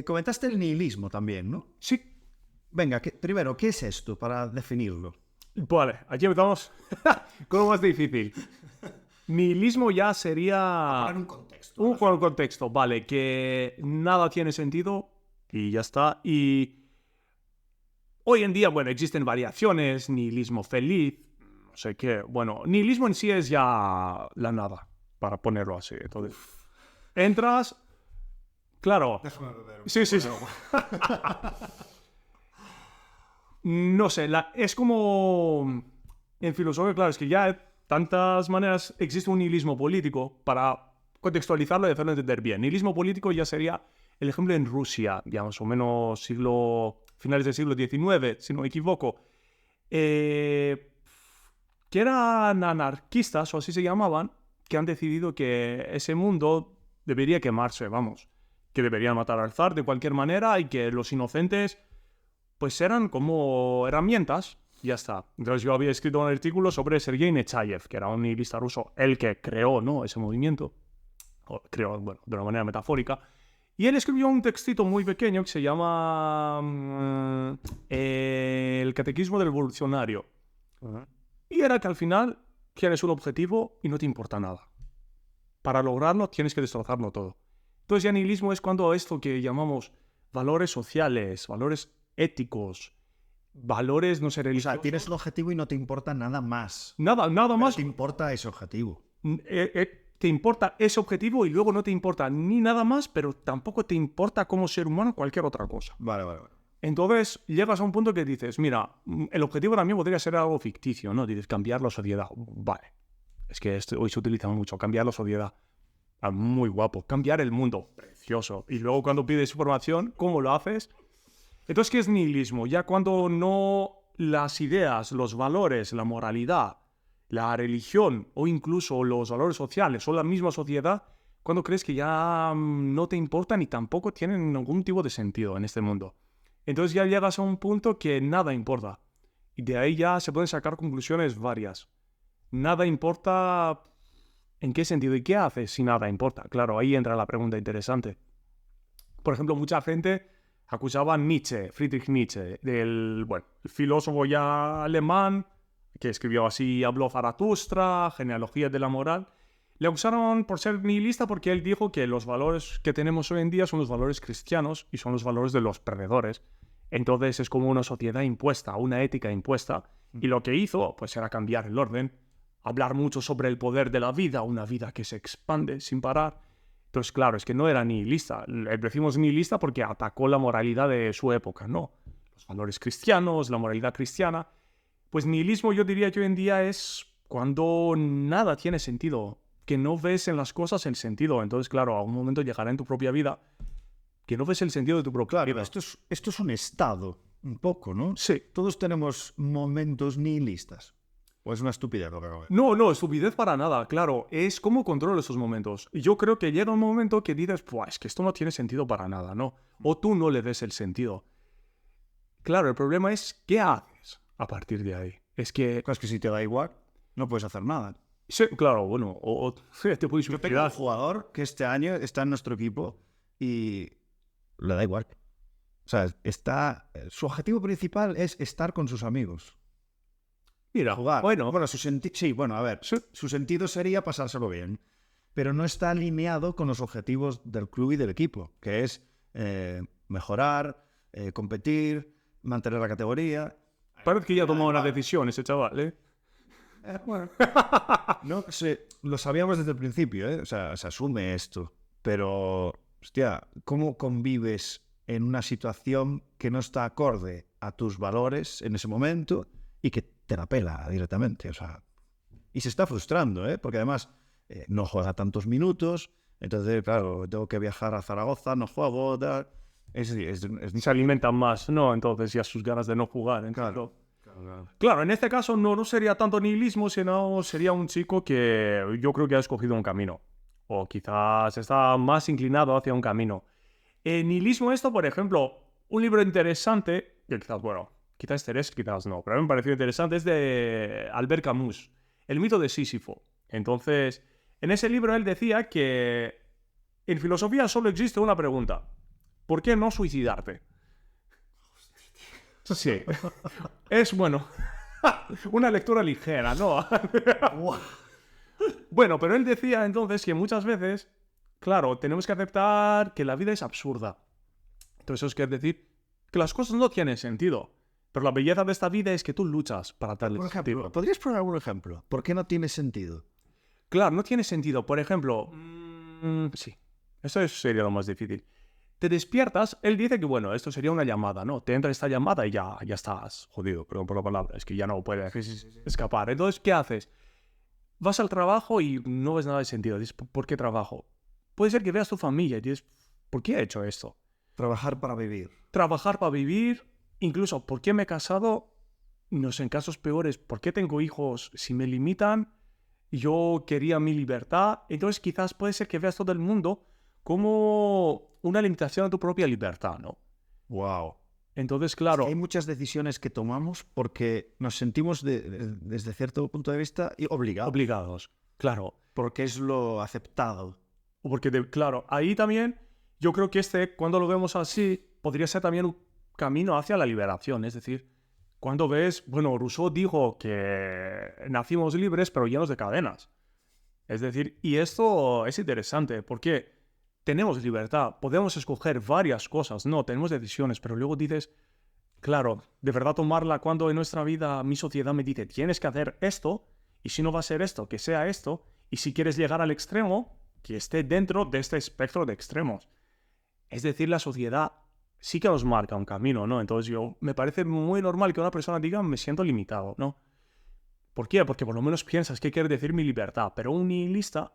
Comentaste el nihilismo también, ¿no? Sí. Venga, primero, ¿qué es esto para definirlo? Vale, aquí empezamos con lo más difícil. Nihilismo ya sería... un contexto. Un contexto, vale, que nada tiene sentido, Y ya está. Y hoy en día, bueno, existen variaciones, nihilismo feliz, no sé qué. Bueno, nihilismo en sí es ya la nada, para ponerlo así. Entonces, entras, claro. Déjame beber un Sí, sí, sí. No sé, es como en filosofía, claro, es que ya de tantas maneras existe un nihilismo político para contextualizarlo y hacerlo entender bien. Nihilismo político ya sería el ejemplo en Rusia, ya más o menos finales del siglo XIX, si no me equivoco, que eran anarquistas, o así se llamaban, que han decidido que ese mundo debería quemarse, vamos, que deberían matar al zar de cualquier manera y que los inocentes pues eran como herramientas. Ya está. Entonces yo había escrito un artículo sobre Sergei Nechayev, que era un nihilista ruso, el que creó, ¿no?, ese movimiento. O creó, bueno, de una manera metafórica. Y él escribió un textito muy pequeño que se llama El Catequismo del Evolucionario. Y era que al final tienes un objetivo y no te importa nada. Para lograrlo tienes que destrozarlo todo. Entonces ya nihilismo es cuando esto que llamamos valores sociales, valores éticos, valores, no sé, O religiosos. sea, tienes el objetivo y no te importa nada más. Nada Pero más. te importa ese objetivo. Te importa ese objetivo y luego no te importa ni nada más, pero tampoco te importa como ser humano cualquier otra cosa. Vale. Entonces llegas a un punto que dices, mira, el objetivo también podría ser algo ficticio, ¿no? Dices, cambiar la sociedad. Vale. Es que hoy se utiliza mucho, cambiar la sociedad. Muy guapo. Cambiar el mundo. Precioso. Y luego cuando pides información, ¿cómo lo haces? Entonces, ¿qué es nihilismo? Ya cuando no las ideas, los valores, la moralidad, la religión o incluso los valores sociales son la misma sociedad, cuando crees que ya no te importan y tampoco tienen ningún tipo de sentido en este mundo. Entonces ya llegas a un punto que nada importa. Y de ahí ya se pueden sacar conclusiones varias. Nada importa en qué sentido y qué haces si nada importa. Claro, ahí entra la pregunta interesante. Por ejemplo, mucha gente acusaba a Nietzsche, Friedrich Nietzsche, el filósofo ya alemán, que escribió así, habló Zaratustra, genealogía de la moral. Le acusaron por ser nihilista porque él dijo que los valores que tenemos hoy en día son los valores cristianos y son los valores de los perdedores. Entonces es como una sociedad impuesta, una ética impuesta. Y lo que hizo, pues, era cambiar el orden, hablar mucho sobre el poder de la vida, una vida que se expande sin parar. Entonces, claro, es que no era nihilista. Le decimos nihilista porque atacó la moralidad de su época, ¿no? Los valores cristianos, la moralidad cristiana. Pues nihilismo yo diría que hoy en día es cuando nada tiene sentido, que no ves en las cosas el sentido. Entonces, claro, a un momento llegará en tu propia vida que no ves el sentido de tu propia vida. Esto es un estado, un poco, ¿no? Sí. Todos tenemos momentos nihilistas. ¿O es una estupidez lo que acabo de decir? No, estupidez para nada, claro. Es cómo controlo esos momentos. Y yo creo que llega un momento que dices, pues es que esto no tiene sentido para nada, ¿no? O tú no le ves el sentido. Claro, el problema es, ¿qué haces a partir de ahí? Es que... Es que si te da igual, no puedes hacer nada. Sí, claro, bueno, o te puedes Yo tengo un jugador que este año está en nuestro equipo y le da igual. O sea, su objetivo principal es estar con sus amigos. Mira, Jugar. bueno, Sí, bueno, a ver. Sí. Su sentido sería pasárselo bien. Pero no está alineado con los objetivos del club y del equipo, que es mejorar, competir, mantener la categoría. parece que ya tomó una decisión ese chaval, ¿eh? Bueno, no sé, lo sabíamos desde el principio, ¿eh? O sea, se asume esto. Pero, hostia, ¿cómo convives en una situación que no está acorde a tus valores en ese momento y que te la pela directamente? O sea, y se está frustrando, ¿eh? Porque además no juega tantos minutos, entonces, claro, tengo que viajar a Zaragoza, no juego, tal. Se alimentan más, ¿no? Entonces ya sus ganas de no jugar, entiendo. Claro, en este caso no sería tanto nihilismo, sino sería un chico que yo creo que ha escogido un camino. O quizás está más inclinado hacia un camino. Nihilismo esto, por ejemplo, un libro interesante, que quizás, bueno, quizás interés, quizás no, pero a mí me pareció interesante, es de Albert Camus, El mito de Sísifo. Entonces, en ese libro él decía que en filosofía solo existe una pregunta. ¿Por qué no suicidarte? Sí. Es, bueno, una lectura ligera, ¿no? Bueno, pero él decía entonces que muchas veces, claro, tenemos que aceptar que la vida es absurda. Entonces eso quiere decir que las cosas no tienen sentido. Pero la belleza de esta vida es que tú luchas para darle Por sentido. ejemplo, ¿podrías poner algún ejemplo? ¿Por qué no tiene sentido? Claro, no tiene sentido. Por ejemplo, sí, eso sería lo más difícil. Te despiertas, él dice que, bueno, esto sería una llamada, ¿no? Te entra esta llamada y ya estás jodido, perdón por la palabra, es que ya no puedes escapar. Entonces, ¿qué haces? Vas al trabajo y no ves nada de sentido. Dices, ¿por qué trabajo? Puede ser que veas tu familia y dices, ¿por qué he hecho esto? Trabajar para vivir. Trabajar para vivir, incluso, ¿por qué me he casado? No sé, en casos peores, ¿por qué tengo hijos si me limitan? Yo quería mi libertad. Entonces quizás puede ser que veas todo el mundo como una limitación a tu propia libertad, ¿no? Wow. Entonces, claro, Hay muchas decisiones que tomamos porque nos sentimos desde cierto punto de vista obligados. obligados, claro. Porque es lo aceptado. Porque, claro, ahí también yo creo que cuando lo vemos así, podría ser también un camino hacia la liberación. Es decir, cuando ves, bueno, Rousseau dijo que nacimos libres pero llenos de cadenas. Es decir, y esto es interesante porque tenemos libertad, podemos escoger varias cosas, no, tenemos decisiones, pero luego dices, claro, de verdad tomarla cuando en nuestra vida mi sociedad me dice, tienes que hacer esto, y si no va a ser esto, que sea esto, y si quieres llegar al extremo, que esté dentro de este espectro de extremos. Es decir, la sociedad sí que nos marca un camino, ¿no? Entonces me parece muy normal que una persona diga, me siento limitado, ¿no? ¿Por qué? Porque por lo menos piensas qué quiere decir mi libertad. Pero un nihilista,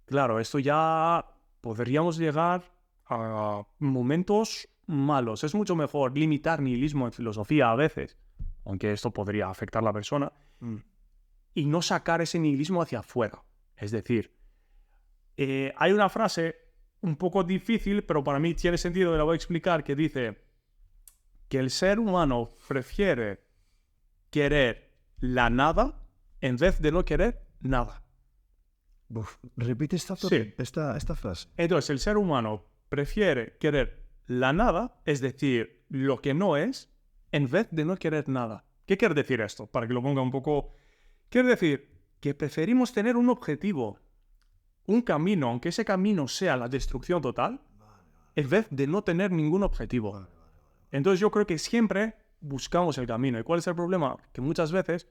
claro, esto ya podríamos llegar a momentos malos. Es mucho mejor limitar nihilismo en filosofía a veces, aunque esto podría afectar a la persona, y no sacar ese nihilismo hacia afuera. Es decir, hay una frase un poco difícil, pero para mí tiene sentido y la voy a explicar, que dice que el ser humano prefiere querer la nada en vez de no querer nada. Repite esta frase. Entonces, el ser humano prefiere querer la nada, es decir, lo que no es, en vez de no querer nada. ¿Qué quiere decir esto? Para que lo ponga un poco... Quiere decir que preferimos tener un objetivo, un camino, aunque ese camino sea la destrucción total, en vez de no tener ningún objetivo. Entonces yo creo que siempre buscamos el camino. ¿Y cuál es el problema? Que muchas veces,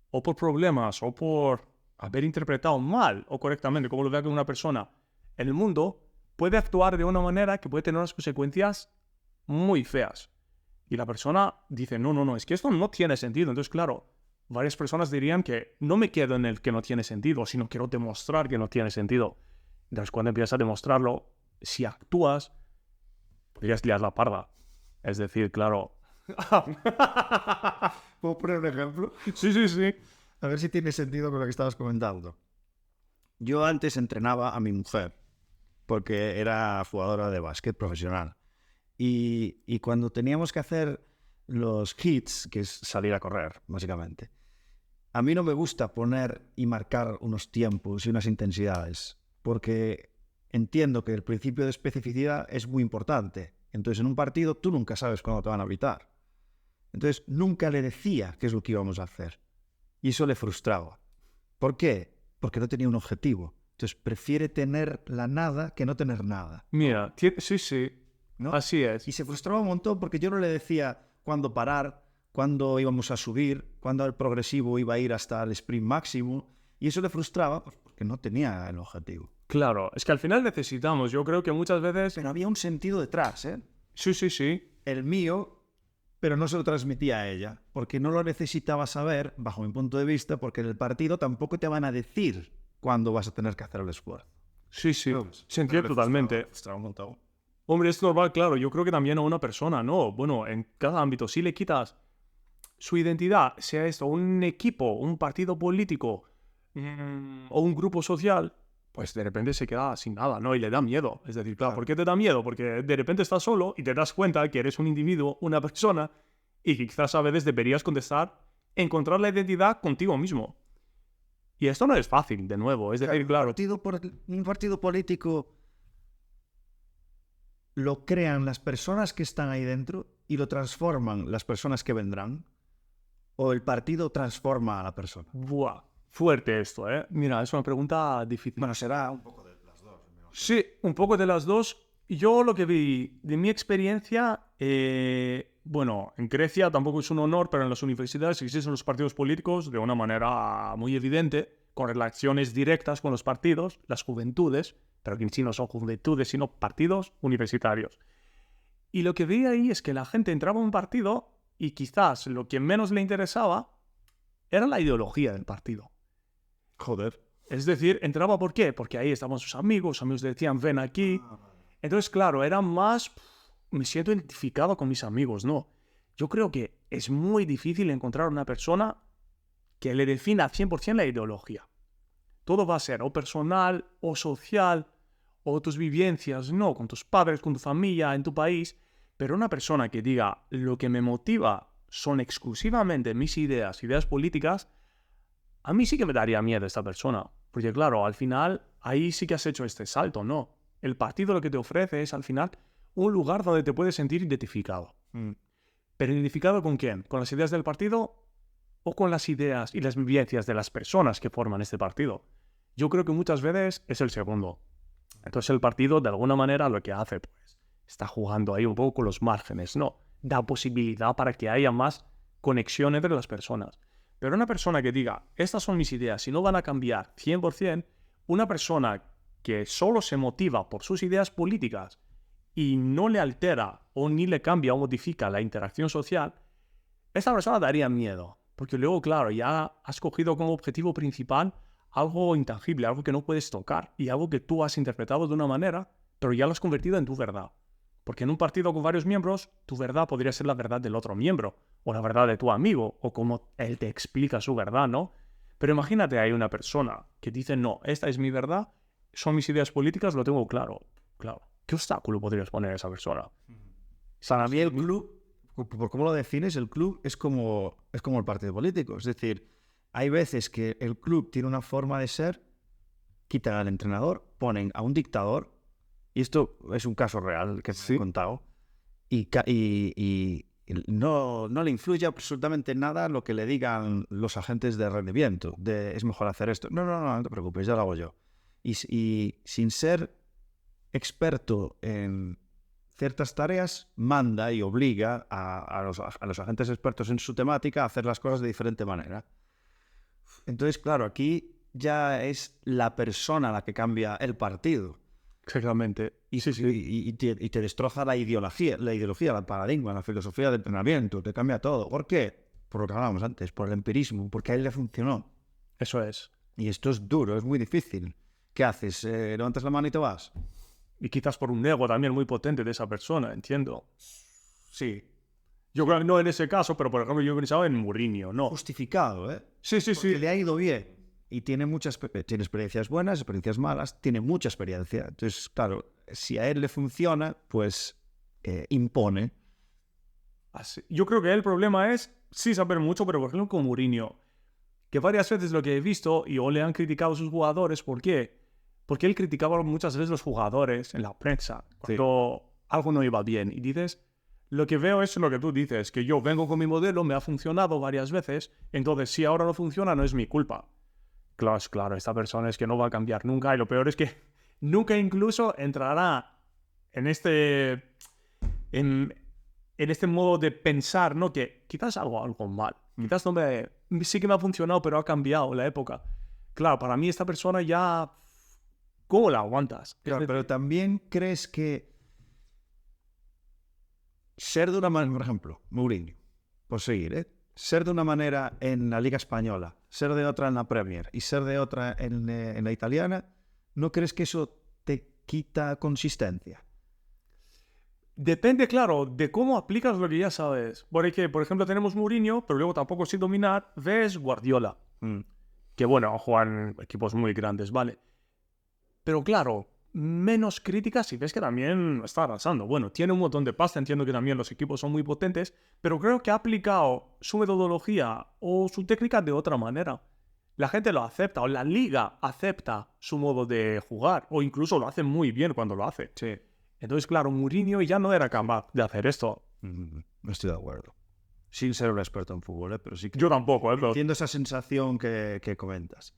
o por problemas, o por haber interpretado mal o correctamente, como lo vea que una persona en el mundo, puede actuar de una manera que puede tener unas consecuencias muy feas. Y la persona dice, no, es que esto no tiene sentido. Entonces, claro, varias personas dirían que no me quedo en el que no tiene sentido, sino quiero demostrar que no tiene sentido. Entonces, cuando empiezas a demostrarlo, si actúas, podrías liar la parda. Es decir, claro... ¿Puedo poner un ejemplo? Sí. A ver si tiene sentido con lo que estabas comentando. Yo antes entrenaba a mi mujer, porque era jugadora de básquet profesional. Y cuando teníamos que hacer los hits, que es salir a correr, básicamente, a mí no me gusta poner y marcar unos tiempos y unas intensidades, porque entiendo que el principio de especificidad es muy importante. Entonces, en un partido tú nunca sabes cuándo te van a gritar. Entonces, nunca le decía qué es lo que íbamos a hacer. Y eso le frustraba. ¿Por qué? Porque no tenía un objetivo. Entonces, prefiere tener la nada que no tener nada. Mira, sí, ¿no? Así es. Y se frustraba un montón porque yo no le decía cuándo parar, cuándo íbamos a subir, cuándo el progresivo iba a ir hasta el sprint máximo. Y eso le frustraba porque no tenía el objetivo. Claro, es que al final necesitamos, yo creo que muchas veces... Pero había un sentido detrás, ¿eh? Sí. El mío, pero no se lo transmitía a ella, porque no lo necesitaba saber, bajo mi punto de vista, porque en el partido tampoco te van a decir cuándo vas a tener que hacer el esfuerzo. Sí, se entiende totalmente. Hombre, es normal, claro, yo creo que también a una persona, ¿no? Bueno, en cada ámbito, si le quitas su identidad, sea esto un equipo, un partido político o un grupo social, pues de repente se queda sin nada, ¿no? Y le da miedo. Es decir, claro, ¿por qué te da miedo? Porque de repente estás solo y te das cuenta que eres un individuo, una persona, y que quizás a veces deberías encontrar la identidad contigo mismo. Y esto no es fácil, de nuevo. Es decir, claro. Un partido político lo crean las personas que están ahí dentro y lo transforman las personas que vendrán, o el partido transforma a la persona. Buah, fuerte esto, ¿eh? Mira, es una pregunta difícil. Bueno, será un poco de las dos. Sí, un poco de las dos. Yo lo que vi de mi experiencia, bueno, en Grecia tampoco es un honor, pero en las universidades existen los partidos políticos de una manera muy evidente, con relaciones directas con los partidos, las juventudes, pero que en sí no son juventudes, sino partidos universitarios. Y lo que vi ahí es que la gente entraba a un partido y quizás lo que menos le interesaba era la ideología del partido. Joder. Es decir, entraba ¿por qué? Porque ahí estaban sus amigos le decían, ven aquí. Entonces, claro, era más, me siento identificado con mis amigos, ¿no? Yo creo que es muy difícil encontrar una persona que le defina al 100% la ideología. Todo va a ser o personal, o social, o tus vivencias, no, con tus padres, con tu familia, en tu país, pero una persona que diga, lo que me motiva son exclusivamente mis ideas políticas, a mí sí que me daría miedo esta persona. Porque claro, al final, ahí sí que has hecho este salto, ¿no? El partido lo que te ofrece es, al final, un lugar donde te puedes sentir identificado. ¿Pero identificado con quién? ¿Con las ideas del partido o con las ideas y las vivencias de las personas que forman este partido? Yo creo que muchas veces es el segundo. Entonces el partido, de alguna manera, lo que hace, pues, está jugando ahí un poco con los márgenes, ¿no? Da posibilidad para que haya más conexión entre las personas. Pero una persona que diga, estas son mis ideas y no van a cambiar 100%, una persona que solo se motiva por sus ideas políticas y no le altera o ni le cambia o modifica la interacción social, esta persona daría miedo. Porque luego, claro, ya has cogido como objetivo principal algo intangible, algo que no puedes tocar y algo que tú has interpretado de una manera, pero ya lo has convertido en tu verdad. Porque en un partido con varios miembros, tu verdad podría ser la verdad del otro miembro, o la verdad de tu amigo, o como él te explica su verdad, ¿no? Pero imagínate, hay una persona que dice, no, esta es mi verdad, son mis ideas políticas, lo tengo claro. Claro. ¿Qué obstáculo podrías poner a esa persona? Para mí el club, por cómo lo defines, el club es como el partido político. Es decir, hay veces que el club tiene una forma de ser, quitan al entrenador, ponen a un dictador, y esto es un caso real que se he contado, y no le influye absolutamente nada lo que le digan los agentes de rendimiento, de es mejor hacer esto. No te preocupes, ya lo hago yo. Y sin ser experto en ciertas tareas, manda y obliga a los agentes expertos en su temática a hacer las cosas de diferente manera. Entonces, claro, aquí ya es la persona la que cambia el partido. Exactamente. Y te destroza la ideología, el paradigma, la filosofía del entrenamiento, te cambia todo. ¿Por qué? Por lo que hablábamos antes, por el empirismo, porque a él le funcionó. Eso es. Y esto es duro, es muy difícil. ¿Qué haces? ¿Levantas la mano y te vas? Y quizás por un ego también muy potente de esa persona, entiendo. Sí. Yo creo que no en ese caso, pero por ejemplo yo pensaba en Mourinho, ¿no? Justificado, ¿eh? Sí. Porque le ha ido bien. Y tiene experiencias buenas, experiencias malas, tiene mucha experiencia. Entonces, claro, si a él le funciona, pues impone. Así. Yo creo que el problema es sí saber mucho, pero por ejemplo con Mourinho, que varias veces lo que he visto, y o le han criticado a sus jugadores, ¿por qué? Porque él criticaba muchas veces a los jugadores en la prensa, cuando algo no iba bien. Y dices, lo que veo es lo que tú dices, que yo vengo con mi modelo, me ha funcionado varias veces, entonces si ahora no funciona no es mi culpa. Claro, esta persona es que no va a cambiar nunca, y lo peor es que nunca incluso entrará en este modo de pensar, ¿no? Que quizás hago algo mal, quizás sí que me ha funcionado, pero ha cambiado la época. Claro, para mí esta persona ya, ¿cómo la aguantas? Claro, pero también crees que ser de una manera, por ejemplo, Mourinho, por seguir, ser de una manera en la Liga Española, ser de otra en la Premier y ser de otra en la italiana, ¿no crees que eso te quita consistencia? Depende, claro, de cómo aplicas lo que ya sabes. Porque, por ejemplo, tenemos Mourinho, pero luego tampoco sin dominar, ves Guardiola. Que bueno, juegan equipos muy grandes, ¿vale? Pero claro, menos críticas y ves que también está arrasando. Bueno, tiene un montón de pasta, entiendo que también los equipos son muy potentes, pero creo que ha aplicado su metodología o su técnica de otra manera. La gente lo acepta, o la liga acepta su modo de jugar, o incluso lo hace muy bien cuando lo hace. Sí. Entonces, claro, Mourinho ya no era capaz de hacer esto. No estoy de acuerdo. Sin ser un experto en fútbol, pero sí que... Yo tampoco, pero... Entiendo esa sensación que comentas.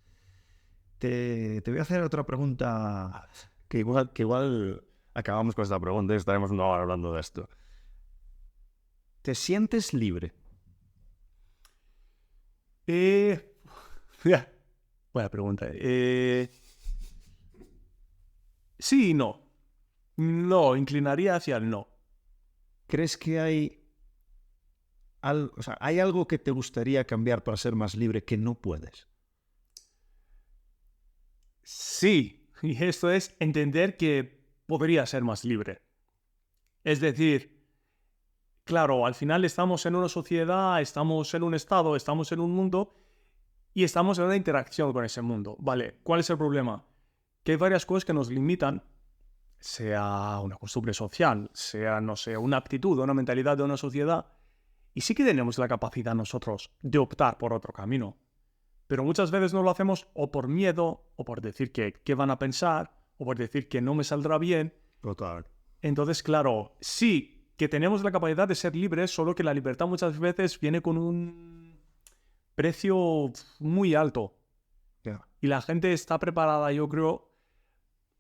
Te voy a hacer otra pregunta que igual acabamos con esta pregunta y estaremos una hora hablando de esto. ¿Te sientes libre? Buena pregunta. Sí y no. No, inclinaría hacia el no. ¿Crees que hay algo que te gustaría cambiar para ser más libre que no puedes? Sí, y esto es entender que podría ser más libre. Es decir, claro, al final estamos en una sociedad, estamos en un estado, estamos en un mundo y estamos en una interacción con ese mundo. Vale, ¿cuál es el problema? Que hay varias cosas que nos limitan, sea una costumbre social, sea, no sé, una aptitud, una mentalidad de una sociedad, y sí que tenemos la capacidad nosotros de optar por otro camino. Pero muchas veces no lo hacemos o por miedo, o por decir que qué van a pensar, o por decir que no me saldrá bien. Total. Entonces, claro, sí que tenemos la capacidad de ser libres, solo que la libertad muchas veces viene con un precio muy alto. Yeah. Y la gente está preparada, yo creo,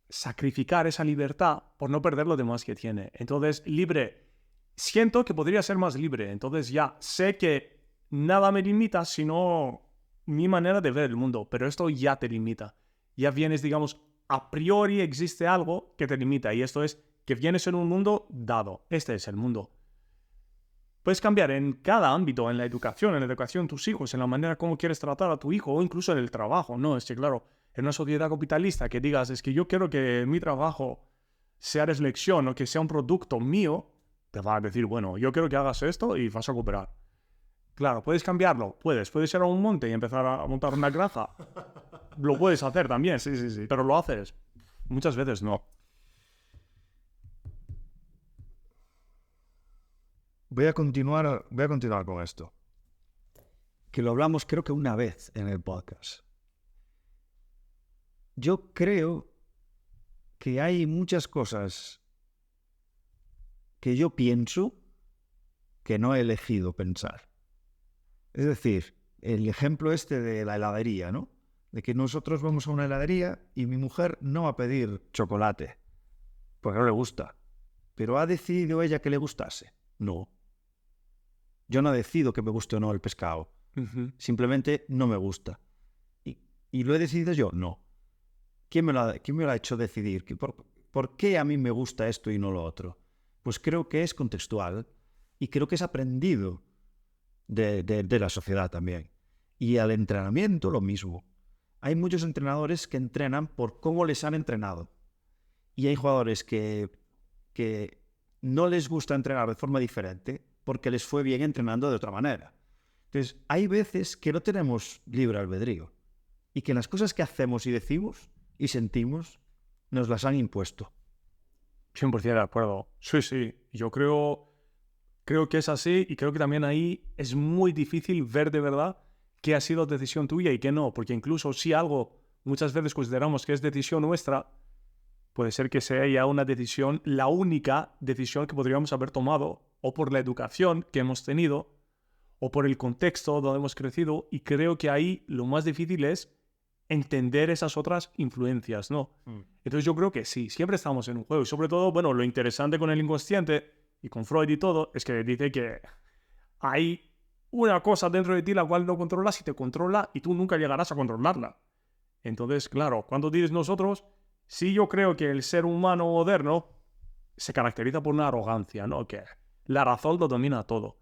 sacrificar esa libertad por no perder lo demás que tiene. Entonces, libre, siento que podría ser más libre. Entonces ya sé que nada me limita, sino mi manera de ver el mundo. Pero esto ya te limita. Ya vienes, digamos, a priori existe algo que te limita. Y esto es que vienes en un mundo dado. Este es el mundo. Puedes cambiar en cada ámbito, en la educación de tus hijos, en la manera como quieres tratar a tu hijo o incluso en el trabajo, ¿no? Es que, claro, en una sociedad capitalista que digas, es que yo quiero que mi trabajo sea reflexión o que sea un producto mío, te van a decir, bueno, yo quiero que hagas esto y vas a cooperar. Claro, ¿puedes cambiarlo? Puedes ir a un monte y empezar a montar una granja. Lo puedes hacer también, sí. Pero lo haces. Muchas veces no. Voy a continuar con esto. Que lo hablamos creo que una vez en el podcast. Yo creo que hay muchas cosas que yo pienso que no he elegido pensar. Es decir, el ejemplo este de la heladería, ¿no? De que nosotros vamos a una heladería y mi mujer no va a pedir chocolate, porque no le gusta. Pero ¿ha decidido ella que le gustase? No. Yo no decido que me guste o no el pescado. Simplemente no me gusta. ¿Y lo he decidido yo? No. ¿Quién me lo ha hecho decidir? ¿Por qué a mí me gusta esto y no lo otro? Pues creo que es contextual y creo que es aprendido de la sociedad también. Y al entrenamiento lo mismo. Hay muchos entrenadores que entrenan por cómo les han entrenado. Y hay jugadores que no les gusta entrenar de forma diferente porque les fue bien entrenando de otra manera. Entonces, hay veces que no tenemos libre albedrío y que las cosas que hacemos y decimos y sentimos nos las han impuesto. 100% de acuerdo. Sí. Yo creo que es así y creo que también ahí es muy difícil ver de verdad qué ha sido decisión tuya y qué no, porque incluso si algo muchas veces consideramos que es decisión nuestra, puede ser que sea ya una decisión, la única decisión que podríamos haber tomado, o por la educación que hemos tenido, o por el contexto donde hemos crecido, y creo que ahí lo más difícil es entender esas otras influencias, ¿no? Entonces yo creo que sí, siempre estamos en un juego, y sobre todo, bueno, lo interesante con el inconsciente, y con Freud y todo, es que dice que hay una cosa dentro de ti la cual no controlas y te controla, y tú nunca llegarás a controlarla. Entonces, claro, cuando dices nosotros, sí, yo creo que el ser humano moderno se caracteriza por una arrogancia, ¿no? Que la razón lo domina todo.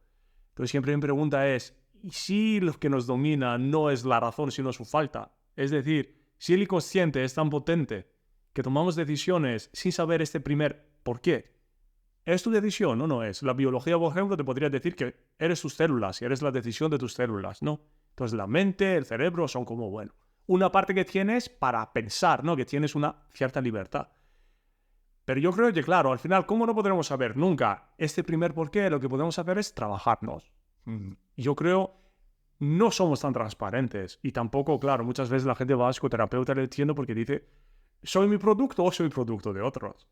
Entonces siempre mi pregunta es, ¿y si lo que nos domina no es la razón, sino su falta? Es decir, si el inconsciente es tan potente que tomamos decisiones sin saber este primer por qué, ¿es tu decisión o no es? La biología, por ejemplo, te podría decir que eres tus células y eres la decisión de tus células, ¿no? Entonces la mente, el cerebro son como, bueno, una parte que tienes para pensar, ¿no? Que tienes una cierta libertad. Pero yo creo que, claro, al final, ¿cómo no podremos saber nunca este primer porqué? Lo que podemos hacer es trabajarnos. Yo creo, no somos tan transparentes. Y tampoco, claro, muchas veces la gente va a psicoterapeuta, le entiendo, porque dice, ¿soy mi producto o soy producto de otros?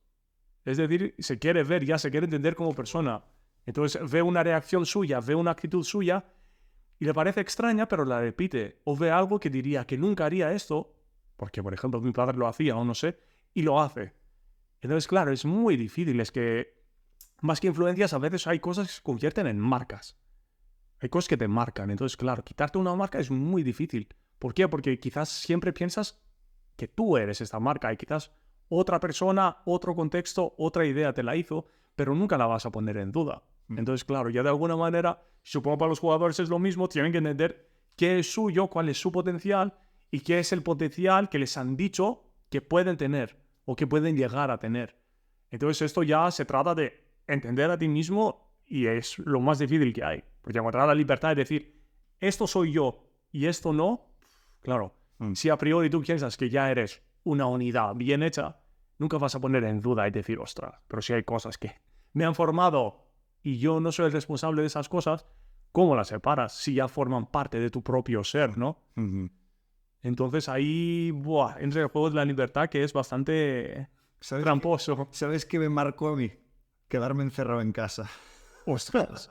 Es decir, se quiere ver, ya se quiere entender como persona. Entonces ve una reacción suya, ve una actitud suya y le parece extraña, pero la repite. O ve algo que diría que nunca haría esto, porque, por ejemplo, mi padre lo hacía o no sé, y lo hace. Entonces, claro, es muy difícil. Es que, más que influencias, a veces hay cosas que se convierten en marcas. Hay cosas que te marcan. Entonces, claro, quitarte una marca es muy difícil. ¿Por qué? Porque quizás siempre piensas que tú eres esta marca y quizás otra persona, otro contexto, otra idea te la hizo, pero nunca la vas a poner en duda. Entonces, claro, ya de alguna manera, supongo para los jugadores es lo mismo, tienen que entender qué es suyo, cuál es su potencial y qué es el potencial que les han dicho que pueden tener o que pueden llegar a tener. Entonces, esto ya se trata de entender a ti mismo y es lo más difícil que hay. Porque encontrar la libertad de decir, esto soy yo y esto no, claro, si a priori tú piensas que ya eres una unidad bien hecha, nunca vas a poner en duda y decir, ostras, pero si hay cosas que me han formado y yo no soy el responsable de esas cosas, ¿cómo las separas si ya forman parte de tu propio ser, no? Entonces ahí, entra el juego de la libertad que es bastante tramposo. ¿Sabes qué me marcó a mí? Quedarme encerrado en casa. Ostras.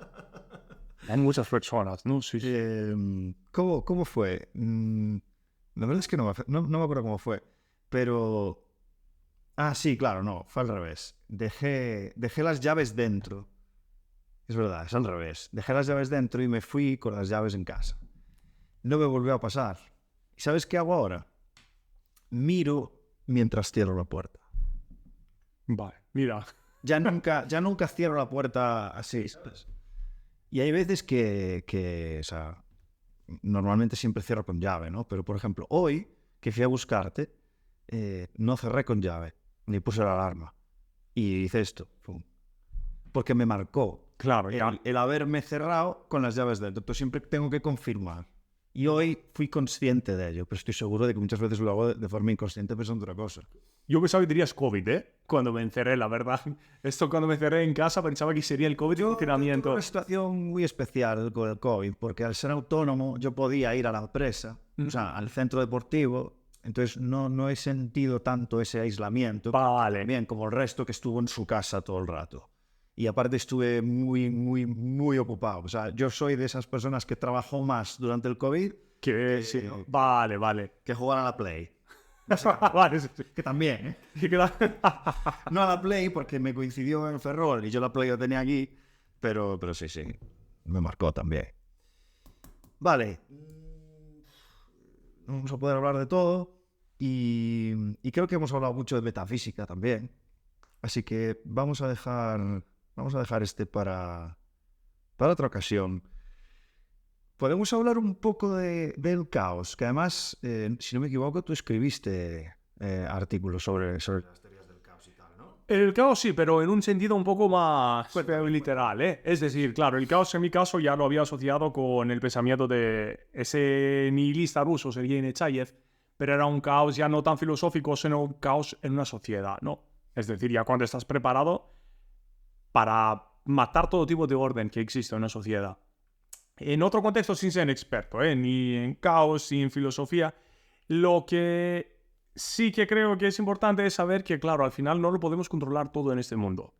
Hay muchas personas, ¿no? Sí, sí. ¿Cómo fue? La verdad es que no me acuerdo cómo fue, pero... Ah, sí, claro, no, fue al revés. Dejé las llaves dentro. Es verdad, es al revés. Dejé las llaves dentro y me fui con las llaves en casa. No me volvió a pasar. ¿Y sabes qué hago ahora? Miro mientras cierro la puerta. Vale, mira. Ya nunca cierro la puerta así, ¿sabes? Y hay veces que, o sea, normalmente siempre cierro con llave, ¿no? Pero, por ejemplo, hoy que fui a buscarte, no cerré con llave, ni puse la alarma. Y hice esto, pum. Porque me marcó Claro, el haberme cerrado con las llaves dentro. Entonces siempre tengo que confirmar. Y hoy fui consciente de ello, pero estoy seguro de que muchas veces lo hago de forma inconsciente pensando otra cosa. Yo pensaba que dirías COVID, ¿eh? Cuando me encerré, la verdad. Esto cuando me encerré en casa pensaba que sería el COVID y el confinamiento. Tuve una situación muy especial con el COVID, porque al ser autónomo yo podía ir a la empresa, o sea, al centro deportivo, entonces no he sentido tanto ese aislamiento, Vale. bien como el resto que estuvo en su casa todo el rato. Y aparte estuve muy ocupado. O sea, yo soy de esas personas que trabajó más durante el COVID Sí. Vale. que jugar a la Play. Vale, sí. Que también, ¿eh? Y claro. No a la Play porque me coincidió en Ferrol y yo la Play la tenía aquí, pero sí, me marcó también. Vale. Vamos a poder hablar de todo y creo que hemos hablado mucho de metafísica también. Así que vamos a dejar este para otra ocasión. Podemos hablar un poco del caos, que además, si no me equivoco, tú escribiste artículos sobre las teorías del caos y tal, ¿no? El caos sí, pero en un sentido un poco más literal, ¿eh? Es decir, claro, el caos en mi caso ya lo había asociado con el pensamiento de ese nihilista ruso, Sergei Nechayev, pero era un caos ya no tan filosófico, sino un caos en una sociedad, ¿no? Es decir, ya cuando estás preparado para matar todo tipo de orden que existe en una sociedad. En otro contexto, sin ser experto, ni en caos, ni en filosofía, lo que sí que creo que es importante es saber que, claro, al final no lo podemos controlar todo en este mundo.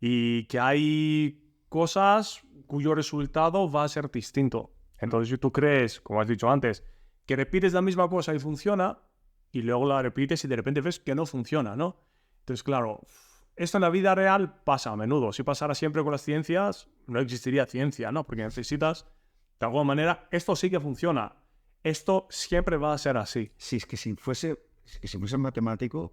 Y que hay cosas cuyo resultado va a ser distinto. Entonces, si tú crees, como has dicho antes, que repites la misma cosa y funciona, y luego la repites y de repente ves que no funciona, ¿no? Entonces, claro, esto en la vida real pasa a menudo. Si pasara siempre con las ciencias, no existiría ciencia, ¿no? Porque necesitas, de alguna manera, esto sí que funciona. Esto siempre va a ser así. Sí, es que si fuese matemático,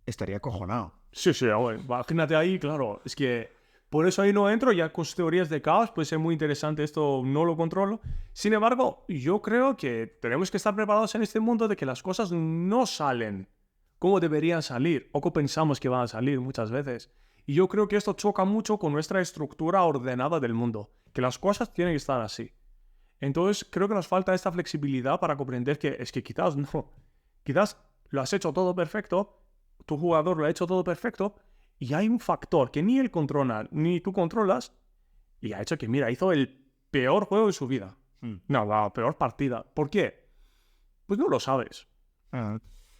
estaría acojonado. Sí, bueno, imagínate ahí, claro. Es que por eso ahí no entro, ya con sus teorías de caos, puede ser muy interesante, esto no lo controlo. Sin embargo, yo creo que tenemos que estar preparados en este mundo de que las cosas no salen como deberían salir, o como pensamos que van a salir muchas veces. Y yo creo que esto choca mucho con nuestra estructura ordenada del mundo, que las cosas tienen que estar así. Entonces creo que nos falta esta flexibilidad para comprender que es que quizás no, quizás lo has hecho todo perfecto, tu jugador lo ha hecho todo perfecto, y hay un factor que ni él controla, ni tú controlas, y ha hecho que, mira, hizo el peor juego de su vida. No, la peor partida. ¿Por qué? Pues no lo sabes.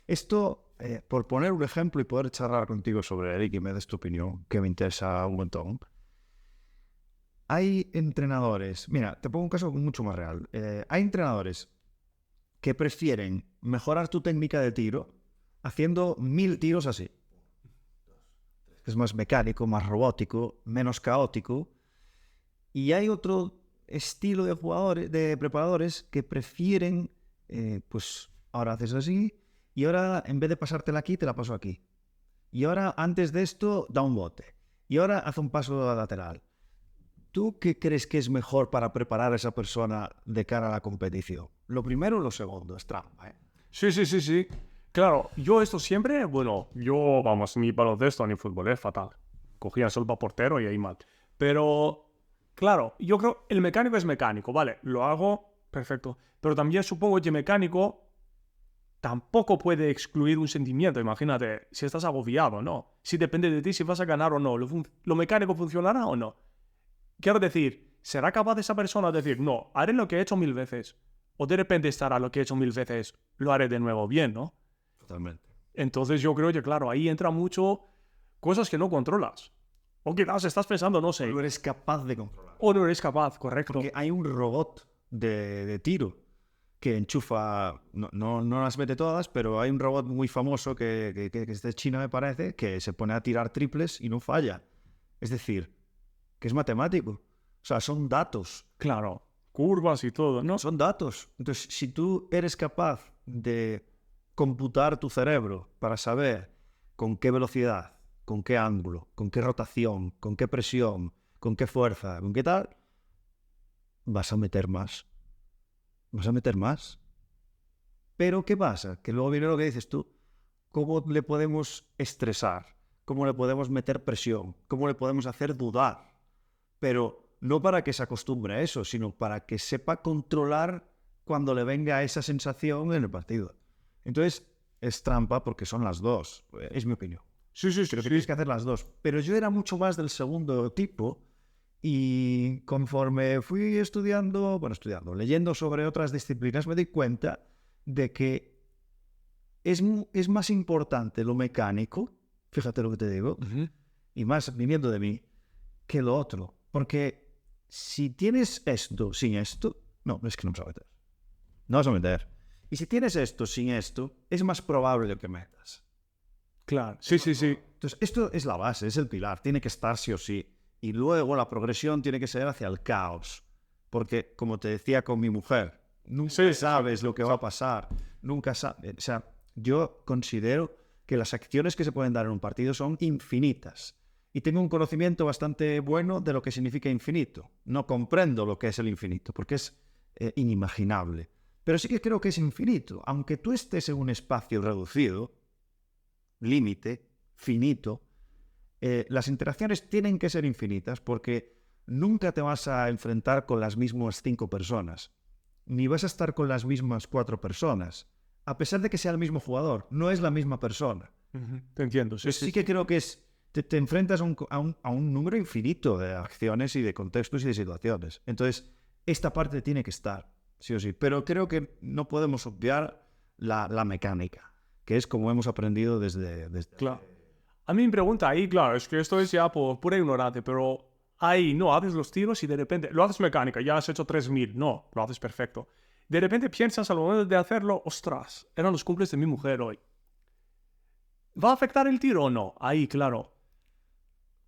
Esto, por poner un ejemplo y poder charlar contigo sobre él y que me des tu opinión, que me interesa un montón. Hay entrenadores, mira, te pongo un caso mucho más real. Hay entrenadores que prefieren mejorar tu técnica de tiro haciendo 1000 tiros así. que es más mecánico, más robótico, menos caótico. Y hay otro estilo de jugadores, de preparadores que prefieren, pues ahora haces así y ahora en vez de pasártela aquí, te la paso aquí. Y ahora antes de esto da un bote. Y ahora haz un paso lateral. ¿Tú qué crees que es mejor para preparar a esa persona de cara a la competición? ¿Lo primero o lo segundo? Es trampa, ¿eh? Sí, sí, sí, sí. Claro, yo esto siempre, bueno, yo, vamos, ni baloncesto ni fútbol, es fatal. Cogía solo para portero y ahí mal. Pero, claro, yo creo el mecánico es mecánico, vale, lo hago, perfecto. Pero también supongo que mecánico tampoco puede excluir un sentimiento. Imagínate, si estás agobiado, ¿no? Si depende de ti si vas a ganar o no. ¿Lo mecánico funcionará o no? Quiero decir, ¿será capaz esa persona de decir, no, haré lo que he hecho 1000 veces? O de repente estará lo que he hecho 1000 veces, lo haré de nuevo bien, ¿no? Totalmente. Entonces yo creo que, claro, ahí entra mucho cosas que no controlas. O quizás estás pensando, no sé. No eres capaz de controlar. O no eres capaz, correcto. Porque hay un robot de tiro que enchufa, no las mete todas, pero hay un robot muy famoso que es de China, me parece, que se pone a tirar triples y no falla. Es decir, que es matemático. O sea, son datos. Claro, curvas y todo, ¿no? Son datos. Entonces, si tú eres capaz de computar tu cerebro para saber con qué velocidad, con qué ángulo, con qué rotación, con qué presión, con qué fuerza, con qué tal, vas a meter más. Vas a meter más. Pero, ¿qué pasa? Que luego viene lo que dices tú. ¿Cómo le podemos estresar? ¿Cómo le podemos meter presión? ¿Cómo le podemos hacer dudar? Pero no para que se acostumbre a eso, sino para que sepa controlar cuando le venga esa sensación en el partido. Entonces, es trampa porque son las dos. Es mi opinión. Sí, sí, sí. Creo que sí. tienes que hacer las dos. Pero yo era mucho más del segundo tipo y conforme fui leyendo sobre otras disciplinas, me di cuenta de que es más importante lo mecánico, fíjate lo que te digo, y más viniendo de mí, que lo otro. Porque si tienes esto sin esto, no, es que no me vas a meter. No vas a meter. Y si tienes esto sin esto, es más probable que metas. Claro, sí, sí, sí. Entonces, esto es la base, es el pilar, tiene que estar sí o sí. Y luego la progresión tiene que ser hacia el caos. Porque, como te decía con mi mujer, nunca Sí, sabes lo que va a pasar. Nunca sabes. O sea, yo considero que las acciones que se pueden dar en un partido son infinitas. Y tengo un conocimiento bastante bueno de lo que significa infinito. No comprendo lo que es el infinito, porque es inimaginable. Pero sí que creo que es infinito. Aunque tú estés en un espacio reducido, límite, finito, las interacciones tienen que ser infinitas porque nunca te vas a enfrentar con las mismas 5 personas, ni vas a estar con las mismas 4 personas, a pesar de que sea el mismo jugador, no es la misma persona. Te entiendo, sí, Sí que creo que te enfrentas a un número infinito de acciones y de contextos y de situaciones. Entonces, esta parte tiene que estar, sí o sí. Pero creo que no podemos obviar la mecánica, que es como hemos aprendido desde Claro. A mí me pregunta ahí, claro, es que esto es ya por pura ignorancia, pero ahí no haces los tiros y de repente lo haces mecánica, ya has hecho 3000, no, lo haces perfecto. De repente piensas al momento de hacerlo, ostras, eran los cumples de mi mujer hoy. ¿Va a afectar el tiro o no? Ahí, claro.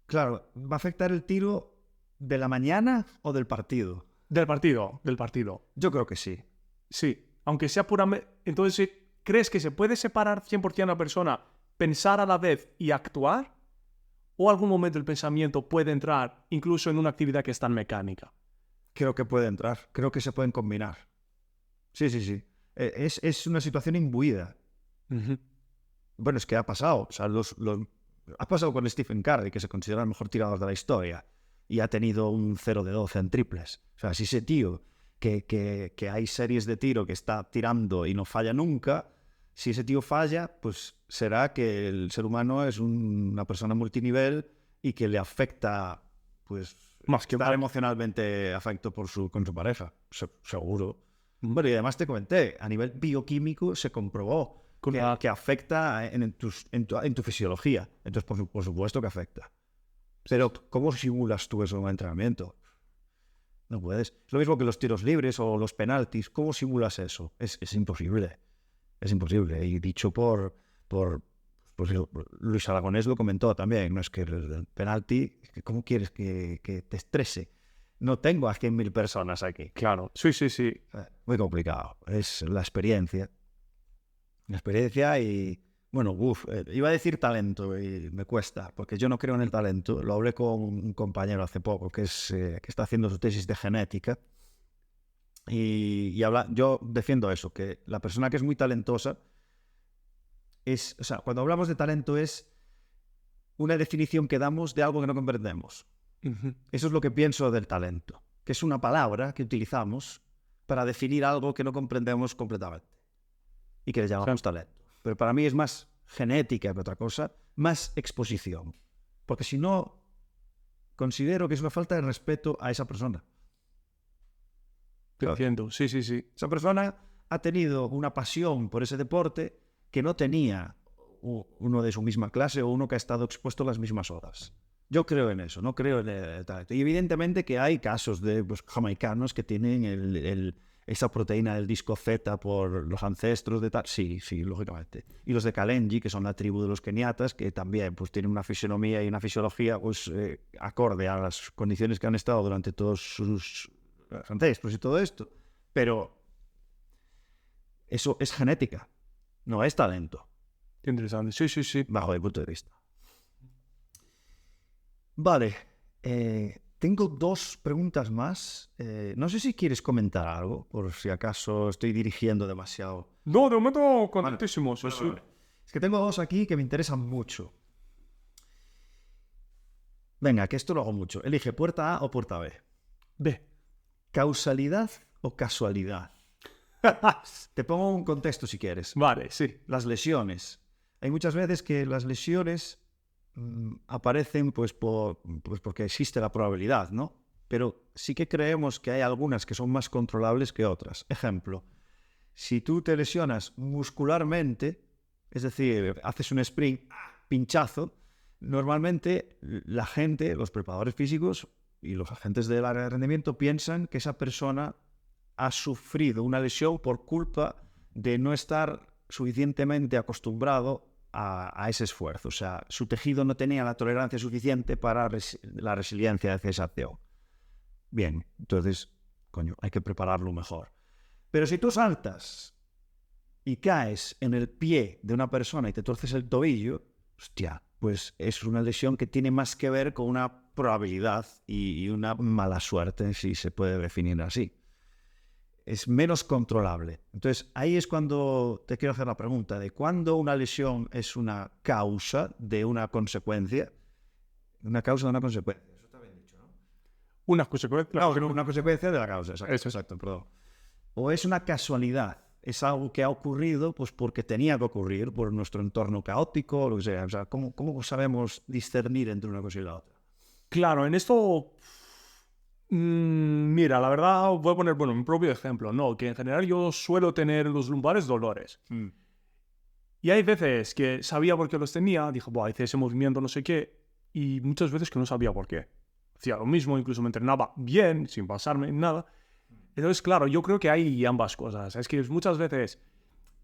Claro, ¿va a afectar el tiro de la mañana o del partido? Del partido, del partido. Yo creo que sí. Sí, aunque sea puramente... Entonces, ¿crees que se puede separar 100% a una persona, pensar a la vez y actuar? ¿O algún momento el pensamiento puede entrar incluso en una actividad que es tan mecánica? Creo que puede entrar, creo que se pueden combinar. Sí, sí, sí. Es una situación imbuida. Bueno, es que ha pasado. O sea, ha pasado con Stephen Curry, que se considera el mejor tirador de la historia, y ha tenido un 0 de 12 en triples. O sea, si ese tío, que hay series de tiro que está tirando y no falla nunca, si ese tío falla, pues será que el ser humano es una persona multinivel y que le afecta, pues, Más que estar emocionalmente afecto con su pareja. Seguro. Bueno, y además te comenté, a nivel bioquímico se comprobó que afecta en tu fisiología. Entonces, por supuesto que afecta. Pero, ¿cómo simulas tú eso en un entrenamiento? No puedes. Es lo mismo que los tiros libres o los penaltis. ¿Cómo simulas eso? Es imposible. Es imposible. Y dicho por pues Luis Aragonés lo comentó también, no es que el penalti, ¿cómo quieres que te estrese? No tengo a 100.000 personas aquí. Claro, sí, sí, sí. Muy complicado. Es la experiencia. La experiencia y, bueno, iba a decir talento y me cuesta, porque yo no creo en el talento. Lo hablé con un compañero hace poco que está haciendo su tesis de genética y yo defiendo eso, que la persona que es muy talentosa o sea, cuando hablamos de talento es una definición que damos de algo que no comprendemos. Eso es lo que pienso del talento, que es una palabra que utilizamos para definir algo que no comprendemos completamente y que le llamamos talento. Pero para mí es más genética que otra cosa, más exposición. Porque si no, considero que es una falta de respeto a esa persona. Te entiendo, sí, sí, sí. Esa persona ha tenido una pasión por ese deporte que no tenía uno de su misma clase o uno que ha estado expuesto las mismas horas. Yo creo en eso, no creo en el talento. Y evidentemente que hay casos de jamaicanos que tienen esa proteína del disco Z por los ancestros de tal. Sí, sí, lógicamente. Y los de Kalenji, que son la tribu de los keniatas, que también pues tienen una fisionomía y una fisiología pues acorde a las condiciones que han estado durante todos sus ancestros y todo esto. Pero eso es genética, no es talento. Qué interesante, sí, sí, sí. Bajo mi punto de vista. Vale, tengo 2 preguntas más. No sé si quieres comentar algo, por si acaso estoy dirigiendo demasiado. No, de momento contentísimo. Vale, sí. Es que tengo 2 aquí que me interesan mucho. Venga, que esto lo hago mucho. Elige puerta A o puerta B. B. ¿Causalidad o casualidad? Te pongo un contexto si quieres. Vale, sí. Las lesiones. Hay muchas veces que las lesiones aparecen pues porque existe la probabilidad, ¿no? Pero sí que creemos que hay algunas que son más controlables que otras. Ejemplo, si tú te lesionas muscularmente, es decir, haces un sprint, pinchazo, normalmente la gente, los preparadores físicos y los agentes del área de rendimiento piensan que esa persona ha sufrido una lesión por culpa de no estar suficientemente acostumbrado a ese esfuerzo. O sea, su tejido no tenía la tolerancia suficiente para la resiliencia de esa acción. Bien, entonces, hay que prepararlo mejor. Pero si tú saltas y caes en el pie de una persona y te torces el tobillo, hostia, pues es una lesión que tiene más que ver con una probabilidad y una mala suerte, si se puede definir así. Es menos controlable. Entonces, ahí es cuando te quiero hacer la pregunta de cuándo una lesión es una causa de una consecuencia. Una causa de una consecuencia. Eso está bien dicho, ¿no? Una consecuencia. No, una consecuencia de la causa. Exacto, perdón. O es una casualidad. Es algo que ha ocurrido pues porque tenía que ocurrir por nuestro entorno caótico, lo que sea. O sea, ¿cómo sabemos discernir entre una cosa y la otra? Claro, en esto... mira, la verdad voy a poner, mi propio ejemplo, ¿no? Que en general yo suelo tener en los lumbares dolores. Y hay veces que sabía por qué los tenía, dijo, hice ese movimiento no sé qué, y muchas veces que no sabía por qué. Hacía lo mismo, incluso me entrenaba bien, sin pasarme en nada. Entonces, claro, yo creo que hay ambas cosas. Es que muchas veces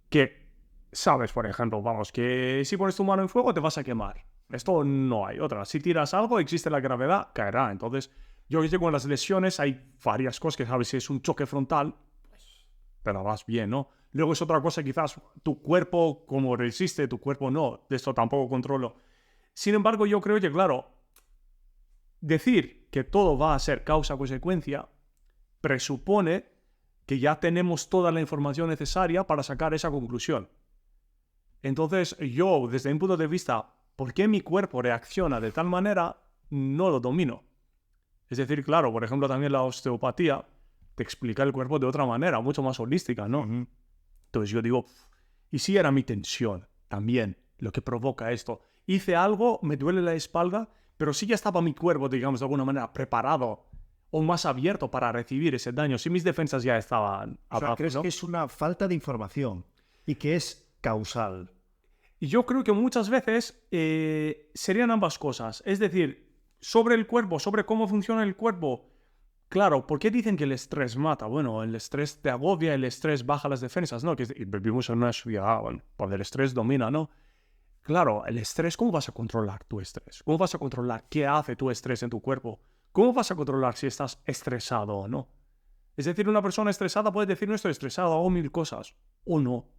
que sabes, por ejemplo, que si pones tu mano en fuego te vas a quemar. Esto no hay otra. Si tiras algo, existe la gravedad, caerá. Entonces... yo que sé, con las lesiones hay varias cosas que sabes, si es un choque frontal, pues, pero vas bien, ¿no? Luego es otra cosa, quizás tu cuerpo, como resiste, tu cuerpo no, de esto tampoco controlo. Sin embargo, yo creo que, claro, decir que todo va a ser causa-consecuencia presupone que ya tenemos toda la información necesaria para sacar esa conclusión. Entonces, yo, desde mi punto de vista, ¿por qué mi cuerpo reacciona de tal manera? No lo domino. Es decir, claro, por ejemplo, también la osteopatía te explica el cuerpo de otra manera, mucho más holística, ¿no? Entonces yo digo, ¿y si era mi tensión también lo que provoca esto? Hice algo, me duele la espalda, pero sí ya estaba mi cuerpo, digamos, de alguna manera preparado o más abierto para recibir ese daño. Si mis defensas ya estaban abajo, ¿crees ¿no? que es una falta de información y que es causal? Y yo creo que muchas veces serían ambas cosas. Es decir, sobre el cuerpo, sobre cómo funciona el cuerpo. Claro, ¿por qué dicen que el estrés mata? Bueno, el estrés te agobia, el estrés baja las defensas, ¿no? Que vivimos en una sociedad, donde el estrés domina, ¿no? Claro, el estrés, ¿cómo vas a controlar tu estrés? ¿Cómo vas a controlar qué hace tu estrés en tu cuerpo? ¿Cómo vas a controlar si estás estresado o no? Es decir, una persona estresada puede decir no estoy estresado, hago mil cosas, o no.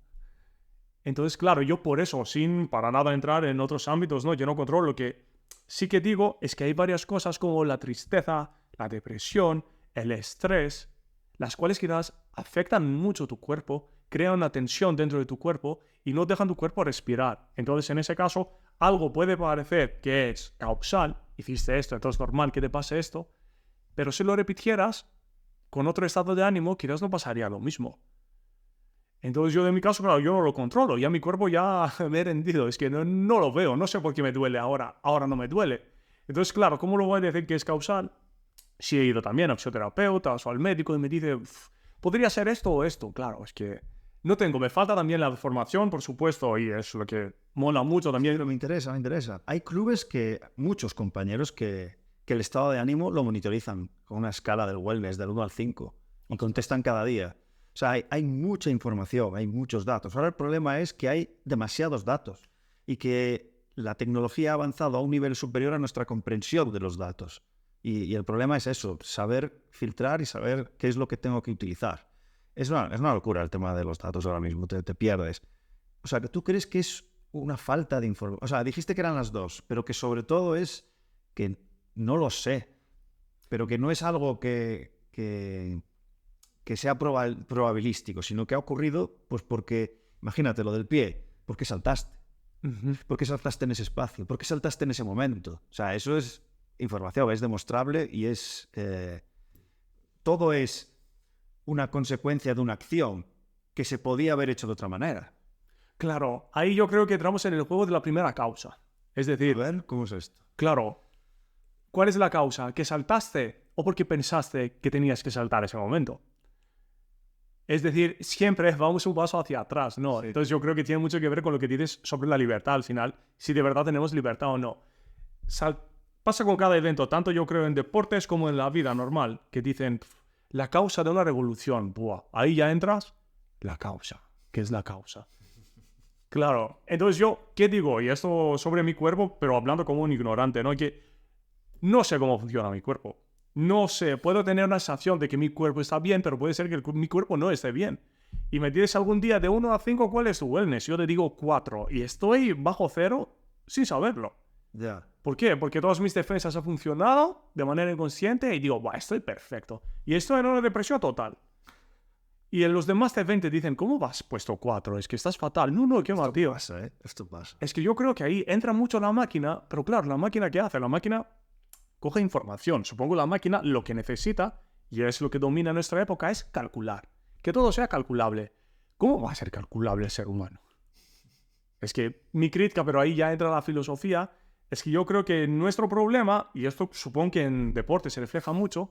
Entonces, claro, yo por eso, sin para nada entrar en otros ámbitos, ¿no? Yo no controlo. Lo que sí que digo es que hay varias cosas como la tristeza, la depresión, el estrés, las cuales quizás afectan mucho tu cuerpo, crean una tensión dentro de tu cuerpo y no dejan tu cuerpo respirar. Entonces, en ese caso, algo puede parecer que es causal, hiciste esto, entonces es normal que te pase esto, pero si lo repitieras con otro estado de ánimo, quizás no pasaría lo mismo. Entonces yo, en mi caso, claro, yo no lo controlo, ya mi cuerpo ya me he rendido, es que no lo veo, no sé por qué me duele ahora no me duele. Entonces, claro, ¿cómo lo voy a decir que es causal? Si he ido también a fisioterapeutas o al médico y me dice, podría ser esto o esto, claro, es que no tengo, me falta también la formación, por supuesto, y es lo que mola mucho también. Pero me interesa, me interesa. Hay clubes muchos compañeros que el estado de ánimo lo monitorizan con una escala del wellness del 1 al 5 y contestan cada día. O sea, hay mucha información, hay muchos datos. Ahora el problema es que hay demasiados datos y que la tecnología ha avanzado a un nivel superior a nuestra comprensión de los datos. Y el problema es eso, saber filtrar y saber qué es lo que tengo que utilizar. Es una locura el tema de los datos ahora mismo, te pierdes. O sea, que tú crees que es una falta de información. O sea, dijiste que eran las dos, pero que sobre todo es que no lo sé, pero que no es algo que sea probabilístico, sino que ha ocurrido pues porque, imagínate lo del pie, ¿por qué saltaste? ¿Por qué saltaste en ese espacio? ¿Por qué saltaste en ese momento? O sea, eso es información, es demostrable y es... todo es una consecuencia de una acción que se podía haber hecho de otra manera. Claro, ahí yo creo que entramos en el juego de la primera causa. Es decir, A ver, ¿cómo es esto? claro, ¿cuál es la causa? ¿Que saltaste o porque pensaste que tenías que saltar ese momento? Es decir, siempre vamos un paso hacia atrás, ¿no? Sí. Entonces yo creo que tiene mucho que ver con lo que dices sobre la libertad al final, si de verdad tenemos libertad o no. Pasa con cada evento, tanto yo creo en deportes como en la vida normal, que dicen, la causa de una revolución, ¡buah! Ahí ya entras, la causa. ¿Qué es la causa? Claro, entonces yo, ¿qué digo? Y esto sobre mi cuerpo, pero hablando como un ignorante, ¿no? Que no sé cómo funciona mi cuerpo. No sé, puedo tener una sensación de que mi cuerpo está bien, pero puede ser que mi cuerpo no esté bien. Y me dices algún día de 1 a 5, ¿cuál es tu wellness? Yo te digo 4. Y estoy bajo 0 sin saberlo. Ya. Yeah. ¿Por qué? Porque todas mis defensas han funcionado de manera inconsciente y digo, estoy perfecto. Y estoy en una depresión total. Y en los demás de 20 dicen, ¿cómo vas puesto 4? Es que estás fatal. No, qué mal, tío. Esto pasa. Es que yo creo que ahí entra mucho la máquina, pero claro, ¿la máquina qué hace? La máquina coge información. Supongo la máquina lo que necesita, y es lo que domina en nuestra época, es calcular. Que todo sea calculable. ¿Cómo va a ser calculable el ser humano? Es que mi crítica, pero ahí ya entra la filosofía, es que yo creo que nuestro problema, y esto supongo que en deporte se refleja mucho,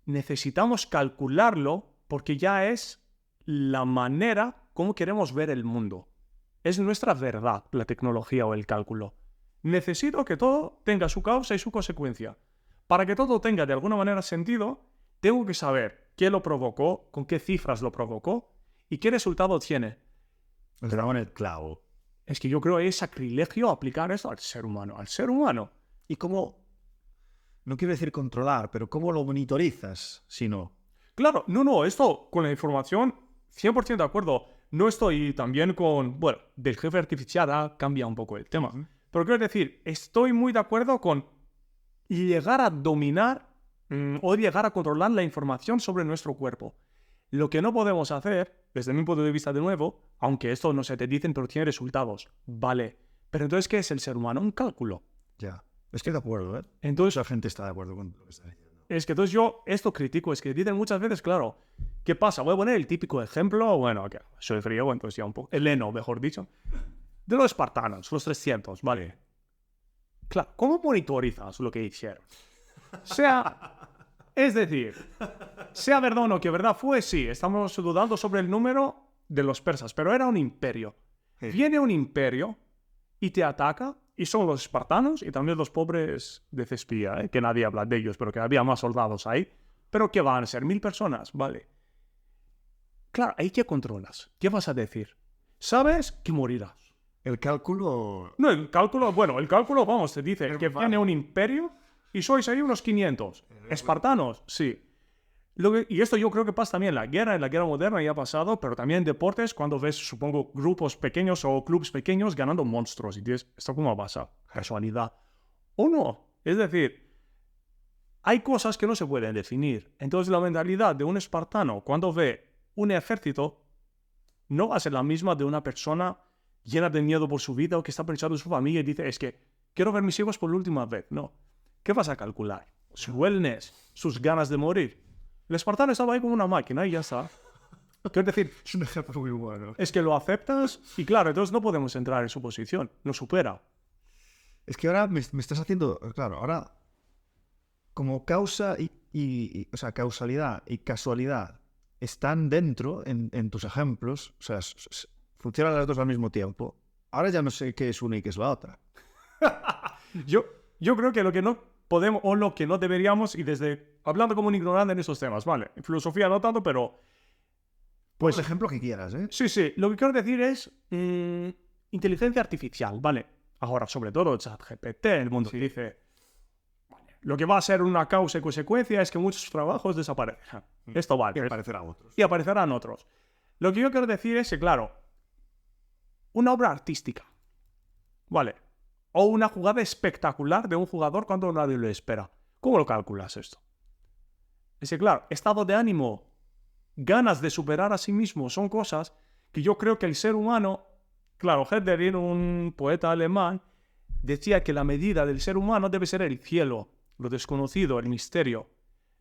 necesitamos calcularlo porque ya es la manera como queremos ver el mundo. Es nuestra verdad, la tecnología o el cálculo. Necesito que todo tenga su causa y su consecuencia. Para que todo tenga de alguna manera sentido, tengo que saber qué lo provocó, con qué cifras lo provocó y qué resultado tiene. El dragón el clavo. Es que yo creo que es sacrilegio aplicar eso al ser humano. Al ser humano. ¿Y cómo? No quiero decir controlar, pero ¿cómo lo monitorizas si no? Claro, no, esto con la información, 100% de acuerdo. No estoy también con... Bueno, del jefe artificial cambia un poco el tema. Pero quiero decir, estoy muy de acuerdo con llegar a dominar o llegar a controlar la información sobre nuestro cuerpo. Lo que no podemos hacer, desde mi punto de vista de nuevo, aunque esto no se te dicen, pero tiene resultados, vale. Pero entonces, ¿qué es el ser humano? Un cálculo. Ya, estoy de acuerdo, ¿eh? Entonces, la gente está de acuerdo con lo que está diciendo. Es que entonces yo esto critico, es que dicen muchas veces, claro, ¿qué pasa? Voy a poner el típico ejemplo, bueno, que soy griego, entonces ya un poco, heleno, mejor dicho, de los espartanos, los 300, ¿vale? Claro, ¿cómo monitorizas lo que hicieron? Es decir, sea verdad o no que verdad fue, sí, estamos dudando sobre el número de los persas, pero era un imperio. Sí. Viene un imperio y te ataca, y son los espartanos y también los pobres de Cespía, que nadie habla de ellos, pero que había más soldados ahí. ¿Pero qué van a ser? 1000 personas, vale. Claro, ¿ahí qué controlas? ¿Qué vas a decir? Sabes que morirás. El cálculo... No, el cálculo, vamos, te dice que viene un imperio y sois ahí unos 500. ¿Espartanos? Sí. Y esto yo creo que pasa también en la guerra moderna ya ha pasado, pero también en deportes, cuando ves, supongo, grupos pequeños o clubes pequeños ganando monstruos y dices, ¿esto cómo pasa? ¿Casualidad? ¿O no? Es decir, hay cosas que no se pueden definir. Entonces la mentalidad de un espartano cuando ve un ejército no va a ser la misma de una persona llena de miedo por su vida o que está pensando en su familia y dice, es que quiero ver mis hijos por la última vez. No. ¿Qué vas a calcular? Su wellness, sus ganas de morir. El espartano estaba ahí como una máquina y ya está. Quiero decir, Es un ejemplo muy bueno. es que lo aceptas y claro, entonces no podemos entrar en su posición. No supera. Es que ahora me estás haciendo... Claro, ahora... Como causa o sea, causalidad y casualidad están dentro en tus ejemplos, o sea, funcionan las dos al mismo tiempo. Ahora ya no sé qué es una y qué es la otra. Yo creo que lo que no podemos o lo que no deberíamos, y desde hablando como un ignorante en esos temas, ¿vale? En filosofía no tanto, pero... Pues el ejemplo que quieras, ¿eh? Sí, lo que quiero decir es inteligencia artificial, ¿vale? Ahora, sobre todo, ChatGPT, el mundo dice... Lo que va a ser una causa y consecuencia es que muchos trabajos desaparecerán. Esto vale. Y aparecerán otros. Y aparecerán otros. Lo que yo quiero decir es que, claro, una obra artística, ¿vale? O una jugada espectacular de un jugador cuando nadie lo espera. ¿Cómo lo calculas esto? Es que, claro, estado de ánimo, ganas de superar a sí mismo, son cosas que yo creo que el ser humano... Claro, Herder, un poeta alemán, decía que la medida del ser humano debe ser el cielo, lo desconocido, el misterio.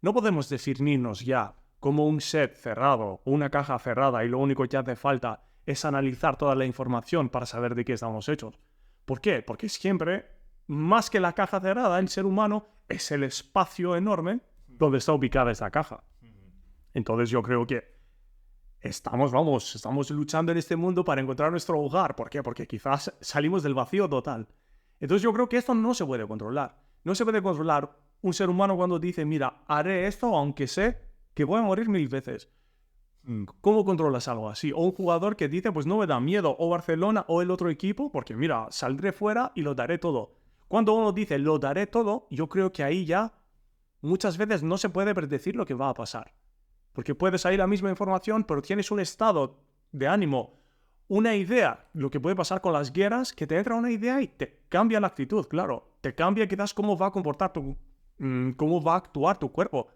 No podemos definirnos ya como un set cerrado, una caja cerrada y lo único que hace falta es analizar toda la información para saber de qué estamos hechos. ¿Por qué? Porque siempre, más que la caja cerrada, el ser humano es el espacio enorme donde está ubicada esa caja. Entonces yo creo que estamos luchando en este mundo para encontrar nuestro hogar. ¿Por qué? Porque quizás salimos del vacío total. Entonces yo creo que esto no se puede controlar. No se puede controlar un ser humano cuando dice, mira, haré esto aunque sé que voy a morir 1000 veces. ¿Cómo controlas algo así? O un jugador que dice, pues no me da miedo, o Barcelona o el otro equipo, porque mira, saldré fuera y lo daré todo. Cuando uno dice, lo daré todo, yo creo que ahí ya muchas veces no se puede predecir lo que va a pasar. Porque puede salir la misma información, pero tienes un estado de ánimo, una idea, lo que puede pasar con las guerras, que te entra una idea y te cambia la actitud, claro. Te cambia quizás cómo va a comportar cómo va a actuar tu cuerpo.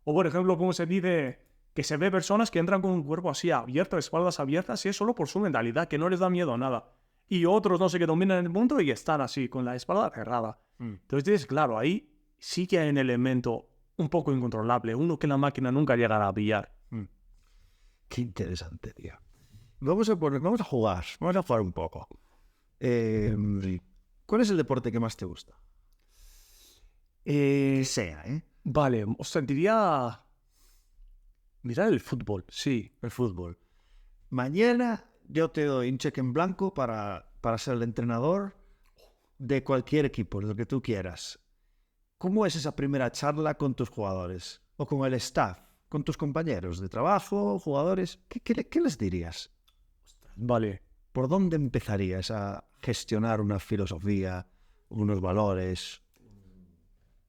O por ejemplo, como se dice, que se ve personas que entran con un cuerpo así abierto, espaldas abiertas, y es solo por su mentalidad, que no les da miedo a nada. Y otros, no sé, que dominan el mundo y están así, con la espalda cerrada. Entonces dices, claro, ahí sí que hay un elemento un poco incontrolable, uno que la máquina nunca llegará a pillar. Qué interesante, tío. Vamos a jugar un poco. ¿Cuál es el deporte que más te gusta? Sea, ¿eh? Vale, os sentiría... Mirar el fútbol, sí. El fútbol. Mañana yo te doy un cheque en blanco para ser el entrenador de cualquier equipo, de lo que tú quieras. ¿Cómo es esa primera charla con tus jugadores? O con el staff, con tus compañeros de trabajo, jugadores. ¿Qué les dirías? Vale. ¿Por dónde empezarías a gestionar una filosofía, unos valores?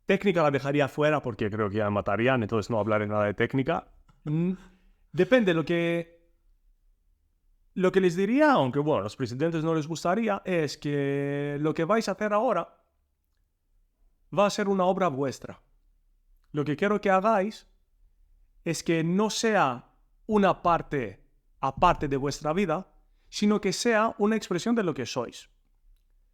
Técnica la dejaría fuera porque creo que ya me matarían, entonces no hablaré nada de técnica. Depende, lo que les diría, aunque bueno, a los presidentes no les gustaría, es que lo que vais a hacer ahora va a ser una obra vuestra. Lo que quiero que hagáis es que no sea una parte aparte de vuestra vida, sino que sea una expresión de lo que sois.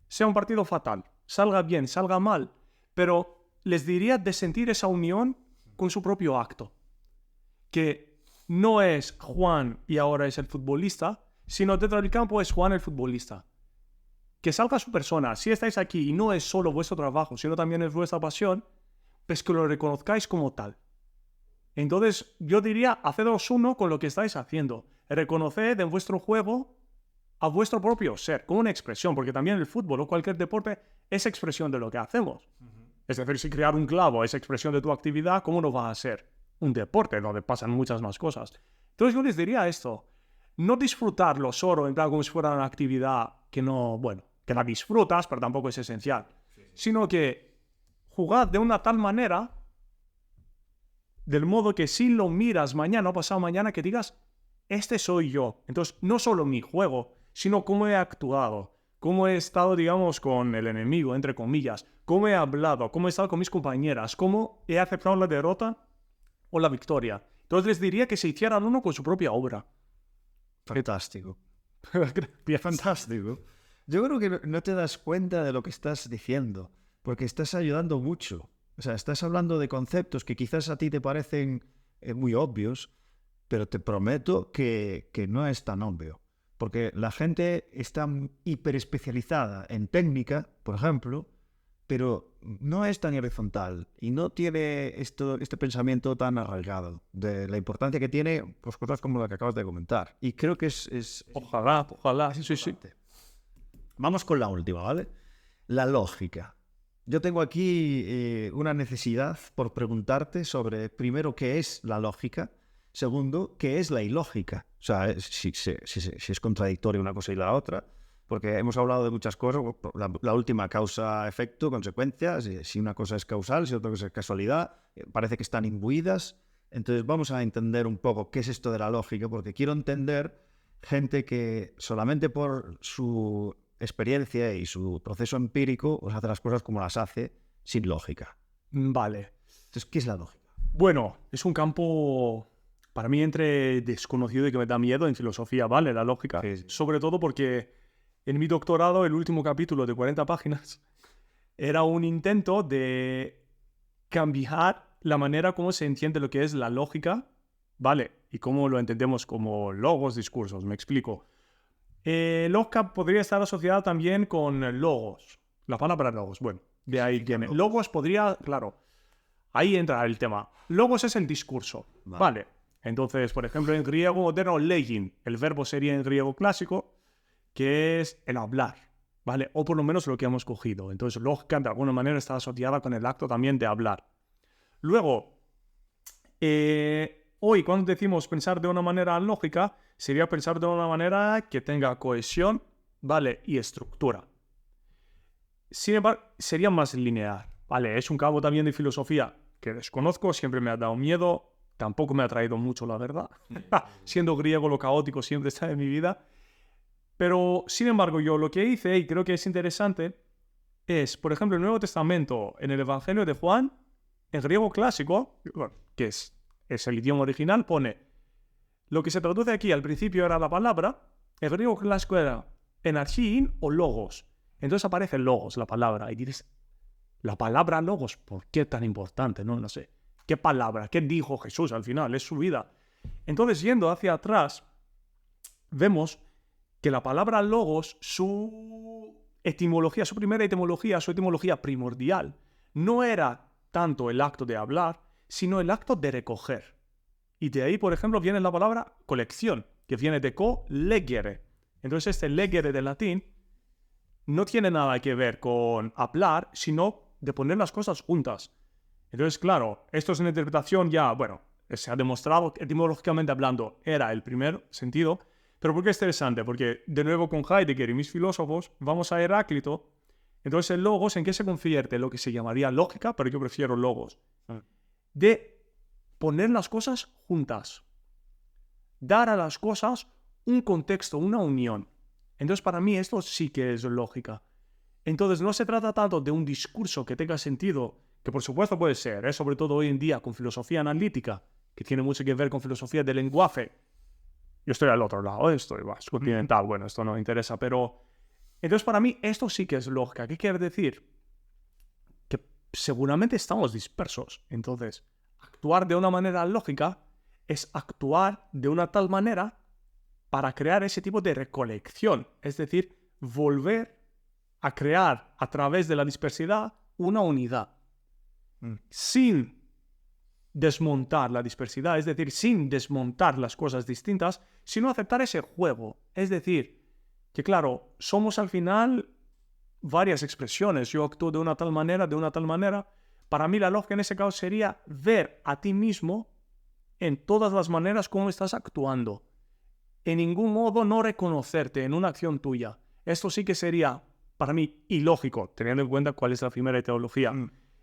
Sea un partido fatal, salga bien, salga mal, pero les diría de sentir esa unión con su propio acto. Que no es Juan y ahora es el futbolista, sino dentro del campo es Juan el futbolista. Que salga su persona. Si estáis aquí y no es solo vuestro trabajo, sino también es vuestra pasión, pues que lo reconozcáis como tal. Entonces, yo diría, hacedos uno con lo que estáis haciendo. Reconoced en vuestro juego a vuestro propio ser, como una expresión, porque también el fútbol o cualquier deporte es expresión de lo que hacemos. Es decir, si crear un clavo es expresión de tu actividad, ¿cómo no va a ser un deporte donde pasan muchas más cosas? Entonces yo les diría esto, no disfrutarlo solo en plan como si fuera una actividad que no, bueno, que la disfrutas, pero tampoco es esencial. Sino que jugad de una tal manera, del modo que si lo miras mañana o pasado mañana, que digas, este soy yo. Entonces, no solo mi juego, sino cómo he actuado, cómo he estado, digamos, con el enemigo, entre comillas, cómo he hablado, cómo he estado con mis compañeras, cómo he aceptado la derrota o la victoria. Entonces les diría que se hicieran uno con su propia obra. Fantástico. Gracias. Fantástico. Yo creo que no te das cuenta de lo que estás diciendo, porque estás ayudando mucho. O sea, estás hablando de conceptos que quizás a ti te parecen muy obvios, pero te prometo que no es tan obvio. Porque la gente está hiperespecializada en técnica, por ejemplo, pero no es tan horizontal y no tiene este pensamiento tan arraigado de la importancia que tiene pues, cosas como la que acabas de comentar. Y creo que es Ojalá, sí. Vamos con la última, ¿vale? La lógica. Yo tengo aquí una necesidad por preguntarte sobre, primero, ¿qué es la lógica? Segundo, ¿qué es la ilógica? O sea, si es contradictoria una cosa y la otra, porque hemos hablado de muchas cosas, la última causa-efecto, consecuencias, si una cosa es causal, si otra cosa es casualidad, parece que están imbuidas. Entonces vamos a entender un poco qué es esto de la lógica, porque quiero entender gente que solamente por su experiencia y su proceso empírico os hace las cosas como las hace, sin lógica. Vale. Entonces, ¿qué es la lógica? Bueno, es un campo para mí entre desconocido y que me da miedo en filosofía, ¿vale? La lógica. Sí. Sobre todo porque en mi doctorado, el último capítulo de 40 páginas, era un intento de cambiar la manera como se entiende lo que es la lógica, ¿vale? Y cómo lo entendemos como logos, discursos, me explico. Lógica podría estar asociada también con logos. La palabra logos, bueno, de ahí viene. Logos podría, claro, ahí entra el tema. Logos es el discurso, ¿vale? Entonces, por ejemplo, en griego moderno, legin, el verbo sería en griego clásico, que es el hablar, ¿vale? O por lo menos lo que hemos cogido. Entonces, lógica, de alguna manera, está asociada con el acto también de hablar. Luego, hoy, cuando decimos pensar de una manera lógica, sería pensar de una manera que tenga cohesión, ¿vale? Y estructura. Sin embargo, sería más lineal, ¿vale? Es un campo también de filosofía que desconozco, siempre me ha dado miedo, tampoco me ha traído mucho, la verdad. Siendo griego, lo caótico siempre está en mi vida. Pero, sin embargo, yo lo que hice, y creo que es interesante, es, por ejemplo, el Nuevo Testamento, en el Evangelio de Juan, en griego clásico, bueno, que es el idioma original, pone, lo que se traduce aquí al principio era la palabra, el griego clásico era enarchein o logos. Entonces aparece logos, la palabra, y dices, la palabra logos, ¿por qué tan importante? No sé. ¿Qué palabra? ¿Qué dijo Jesús al final? Es su vida. Entonces, yendo hacia atrás, vemos que la palabra logos, su etimología, su primera etimología, su etimología primordial, no era tanto el acto de hablar, sino el acto de recoger. Y de ahí, por ejemplo, viene la palabra colección, que viene de co-legere. Entonces, este legere de latín no tiene nada que ver con hablar, sino de poner las cosas juntas. Entonces, claro, esto es una interpretación ya, bueno, se ha demostrado que etimológicamente hablando era el primer sentido, pero ¿por qué es interesante? Porque, de nuevo, con Heidegger y mis filósofos, vamos a Heráclito. Entonces, el logos, ¿en qué se convierte? Lo que se llamaría lógica, pero yo prefiero logos. De poner las cosas juntas. Dar a las cosas un contexto, una unión. Entonces, para mí, esto sí que es lógica. Entonces, no se trata tanto de un discurso que tenga sentido, que por supuesto puede ser, sobre todo hoy en día con filosofía analítica, que tiene mucho que ver con filosofía del lenguaje. Yo estoy al otro lado, estoy más continental, bueno, esto no me interesa, pero... Entonces, para mí, esto sí que es lógica. ¿Qué quiere decir? Que seguramente estamos dispersos. Entonces, actuar de una manera lógica es actuar de una tal manera para crear ese tipo de recolección. Es decir, volver a crear a través de la dispersidad una unidad. Sin desmontar la dispersidad, es decir, sin desmontar las cosas distintas, sino aceptar ese juego. Es decir, que claro, somos al final varias expresiones. Yo actúo de una tal manera, de una tal manera. Para mí la lógica en ese caso sería ver a ti mismo en todas las maneras como estás actuando. En ningún modo no reconocerte en una acción tuya. Esto sí que sería, para mí, ilógico, teniendo en cuenta cuál es la primera teología.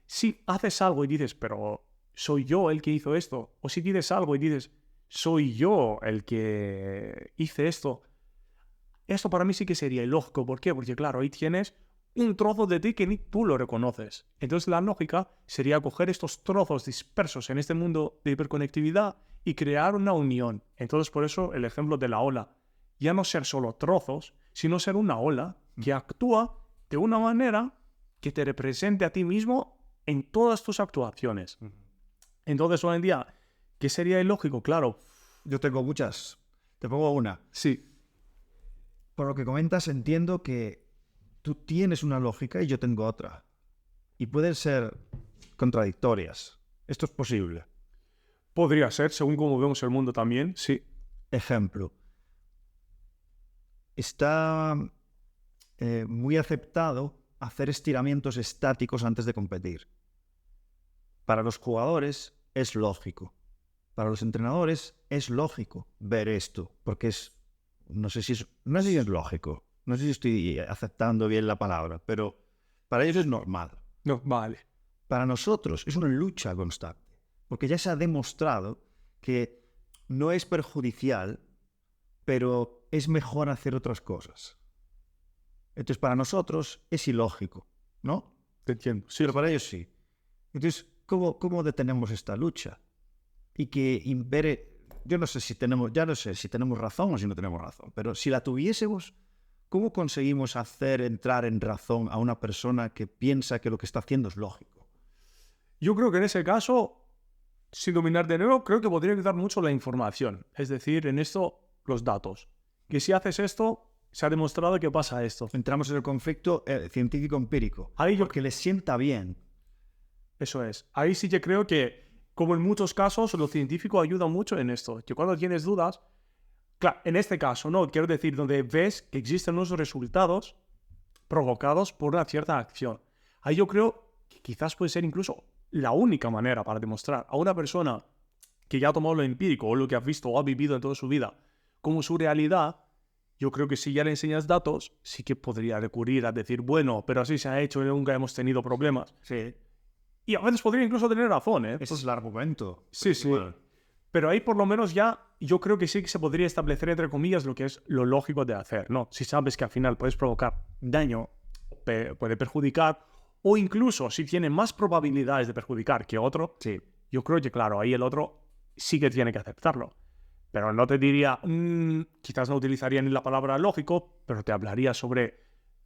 Si haces algo y dices, pero soy yo el que hizo esto, o si dices algo y dices, soy yo el que hice esto para mí sí que sería ilógico. ¿Por qué? Porque claro, ahí tienes un trozo de ti que ni tú lo reconoces. Entonces la lógica sería coger estos trozos dispersos en este mundo de hiperconectividad y crear una unión. Entonces por eso el ejemplo de la ola. Ya no ser solo trozos, sino ser una ola que actúa de una manera que te represente a ti mismo en todas tus actuaciones. Entonces hoy en día, ¿qué sería ilógico? Claro. Yo tengo muchas. Te pongo una. Sí. Por lo que comentas, entiendo que tú tienes una lógica y yo tengo otra. Y pueden ser contradictorias. Esto es posible. Podría ser, según cómo vemos el mundo también, sí. Ejemplo. Está muy aceptado hacer estiramientos estáticos antes de competir. Para los jugadores es lógico. Para los entrenadores es lógico ver esto, porque no sé si es lógico, no sé si estoy aceptando bien la palabra, pero para ellos es normal. No, vale. Para nosotros es una lucha constante, porque ya se ha demostrado que no es perjudicial, pero es mejor hacer otras cosas. Entonces para nosotros es ilógico, ¿no? Te entiendo. Sí. Pero para ellos sí. Entonces, ¿cómo detenemos esta lucha? Y que impere... ya no sé si tenemos razón o si no tenemos razón, pero si la tuviésemos, ¿cómo conseguimos hacer entrar en razón a una persona que piensa que lo que está haciendo es lógico? Yo creo que en ese caso, sin dominar de nuevo, creo que podría ayudar mucho la información. Es decir, en esto, los datos. Que si haces esto, se ha demostrado que pasa esto. Entramos en el conflicto científico-empírico. Ahí porque les sienta bien. Eso es. Ahí sí que creo que, como en muchos casos, lo científico ayuda mucho en esto. Que cuando tienes dudas, claro, en este caso, ¿no? Quiero decir, donde ves que existen unos resultados provocados por una cierta acción. Ahí yo creo que quizás puede ser incluso la única manera para demostrar a una persona que ya ha tomado lo empírico o lo que ha visto o ha vivido en toda su vida como su realidad. Yo creo que si ya le enseñas datos, sí que podría recurrir a decir, bueno, pero así se ha hecho y nunca hemos tenido problemas. Sí. Y a veces podría incluso tener razón, ¿eh? Ese es el argumento. Sí, sí. Bueno. Pero ahí por lo menos ya yo creo que sí que se podría establecer, entre comillas, lo que es lo lógico de hacer, ¿no? Si sabes que al final puedes provocar daño, puede perjudicar, o incluso si tiene más probabilidades de perjudicar que otro, Sí. yo creo que, claro, ahí el otro sí que tiene que aceptarlo. Pero no te diría, quizás no utilizaría ni la palabra lógico, pero te hablaría sobre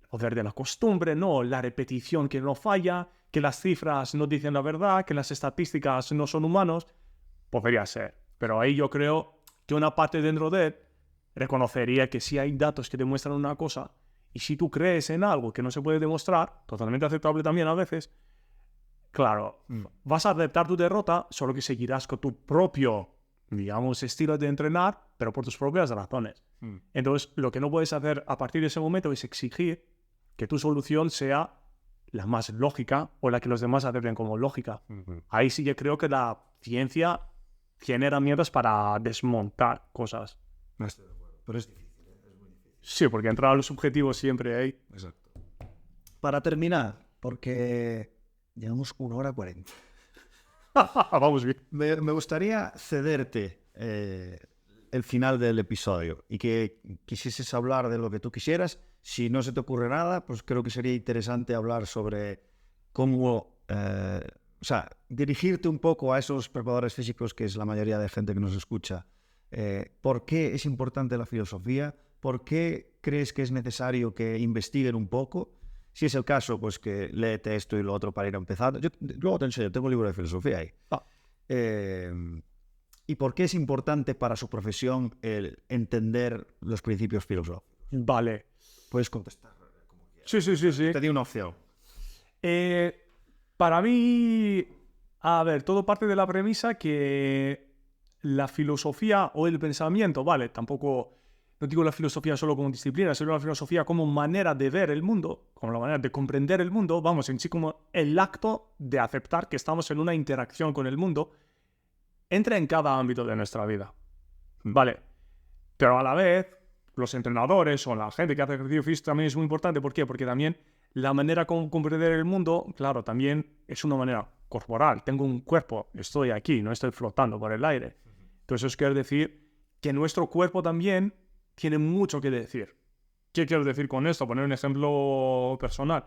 el poder de la costumbre, ¿no? La repetición que no falla, que las cifras no dicen la verdad, que las estadísticas no son humanos. Podría ser. Pero ahí yo creo que una parte dentro de él reconocería que si hay datos que demuestran una cosa, y si tú crees en algo que no se puede demostrar, totalmente aceptable también a veces, claro, vas a aceptar tu derrota, solo que seguirás con tu propio, digamos, estilo de entrenar, pero por tus propias razones. Entonces, lo que no puedes hacer a partir de ese momento es exigir que tu solución sea la más lógica o la que los demás acepten como lógica. Ahí sí que creo que la ciencia tiene herramientas para desmontar cosas. No estoy de acuerdo, pero es difícil, es muy difícil. Sí, porque entrar a los objetivos siempre hay. Exacto. Para terminar, porque llevamos 1 hora 40. Vamos bien. Me gustaría cederte el final del episodio y que quisieses hablar de lo que tú quisieras. Si no se te ocurre nada, pues creo que sería interesante hablar sobre cómo, dirigirte un poco a esos preparadores físicos, que es la mayoría de gente que nos escucha. ¿Por qué es importante la filosofía? ¿Por qué crees que es necesario que investiguen un poco? Si es el caso, pues que léete esto y lo otro para ir empezando. Yo luego te enseño, tengo un libro de filosofía ahí. ¿Y por qué es importante para su profesión el entender los principios filosóficos? Vale. Puedes contestar como quieras. Sí. Te di una opción. Para mí, a ver, todo parte de la premisa que la filosofía o el pensamiento, vale, tampoco, no digo la filosofía solo como disciplina, sino la filosofía como manera de ver el mundo, como la manera de comprender el mundo, vamos, en sí como el acto de aceptar que estamos en una interacción con el mundo, entra en cada ámbito de nuestra vida. Vale, pero a la vez, los entrenadores o la gente que hace ejercicio físico también es muy importante. ¿Por qué? Porque también la manera como comprender el mundo, claro, también es una manera corporal. Tengo un cuerpo, estoy aquí, no estoy flotando por el aire. Entonces eso quiere decir que nuestro cuerpo también tiene mucho que decir. ¿Qué quiero decir con esto? Poner un ejemplo personal.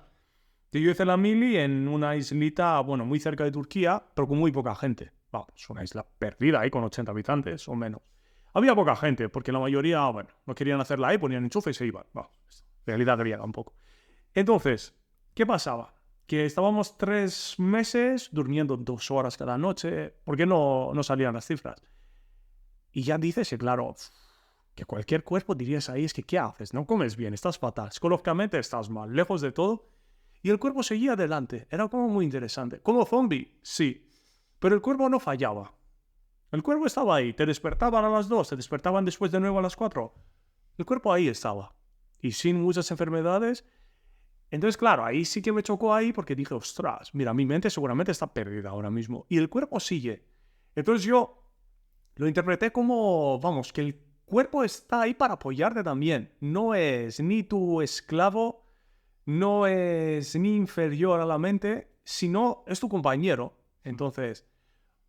Yo hice la mili en una islita, bueno, muy cerca de Turquía, pero con muy poca gente. Es una isla perdida ahí con 80 habitantes o menos. Había poca gente, porque la mayoría, bueno, no querían hacerla ahí, ponían enchufe y se iban. Realidad griega un poco. Entonces, ¿qué pasaba? Que estábamos 3 meses durmiendo 2 horas cada noche, porque no salían las cifras. Y ya dices que, claro, que cualquier cuerpo dirías ahí, es que ¿qué haces? No comes bien, estás fatal, psicológicamente estás mal, lejos de todo. Y el cuerpo seguía adelante, era como muy interesante. Como zombie, sí, pero el cuerpo no fallaba. El cuerpo estaba ahí, te despertaban a las 2, te despertaban después de nuevo a las 4. El cuerpo ahí estaba, y sin muchas enfermedades. Entonces, claro, ahí sí que me chocó ahí porque dije, ostras, mira, mi mente seguramente está perdida ahora mismo. Y el cuerpo sigue. Entonces yo lo interpreté como, vamos, que el cuerpo está ahí para apoyarte también. No es ni tu esclavo, no es ni inferior a la mente, sino es tu compañero. Entonces,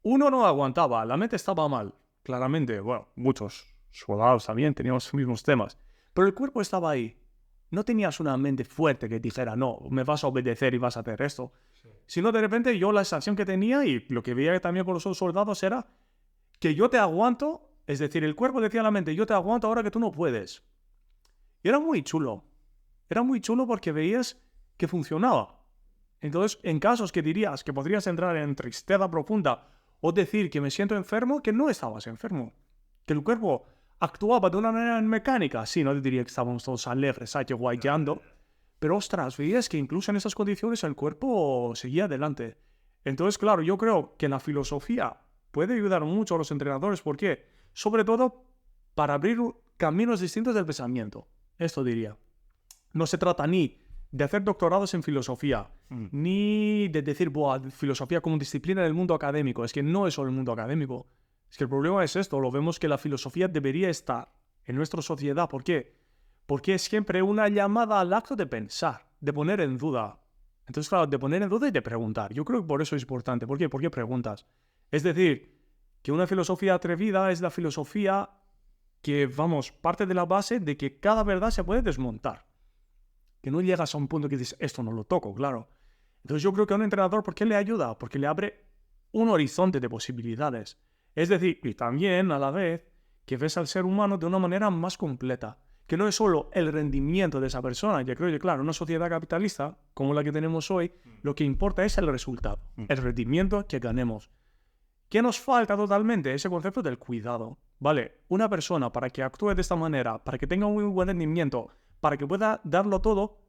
uno no aguantaba, la mente estaba mal. Claramente, bueno, muchos soldados también teníamos los mismos temas. Pero el cuerpo estaba ahí. No tenías una mente fuerte que dijera, no, me vas a obedecer y vas a hacer esto. Sí. Sino de repente yo la sensación que tenía y lo que veía también con los otros soldados era que yo te aguanto, es decir, el cuerpo decía a la mente, yo te aguanto ahora que tú no puedes. Y era muy chulo. Era muy chulo porque veías que funcionaba. Entonces, en casos que dirías que podrías entrar en tristeza profunda o decir que me siento enfermo, que no estabas enfermo. Que el cuerpo actuaba de una manera mecánica. Sí, no te diría que estábamos todos alegres, guayando. Pero, ostras, veías que incluso en esas condiciones el cuerpo seguía adelante. Entonces, claro, yo creo que la filosofía puede ayudar mucho a los entrenadores. ¿Por qué? Sobre todo para abrir caminos distintos del pensamiento. Esto diría. No se trata ni de hacer doctorados en filosofía, ni de decir, filosofía como disciplina del mundo académico. Es que no es solo el mundo académico. Es que el problema es esto, lo vemos que la filosofía debería estar en nuestra sociedad. ¿Por qué? Porque es siempre una llamada al acto de pensar, de poner en duda. Entonces, claro, de poner en duda y de preguntar. Yo creo que por eso es importante. ¿Por qué? ¿Por qué preguntas? Es decir, que una filosofía atrevida es la filosofía que, vamos, parte de la base de que cada verdad se puede desmontar. Que no llegas a un punto que dices, esto no lo toco, claro. Entonces yo creo que a un entrenador, ¿por qué le ayuda? Porque le abre un horizonte de posibilidades. Es decir, y también a la vez que ves al ser humano de una manera más completa. Que no es solo el rendimiento de esa persona. Yo creo que, claro, en una sociedad capitalista como la que tenemos hoy, lo que importa es el resultado, el rendimiento que ganemos. ¿Qué nos falta totalmente? Ese concepto del cuidado. Vale, una persona para que actúe de esta manera, para que tenga un muy buen rendimiento, para que pueda darlo todo,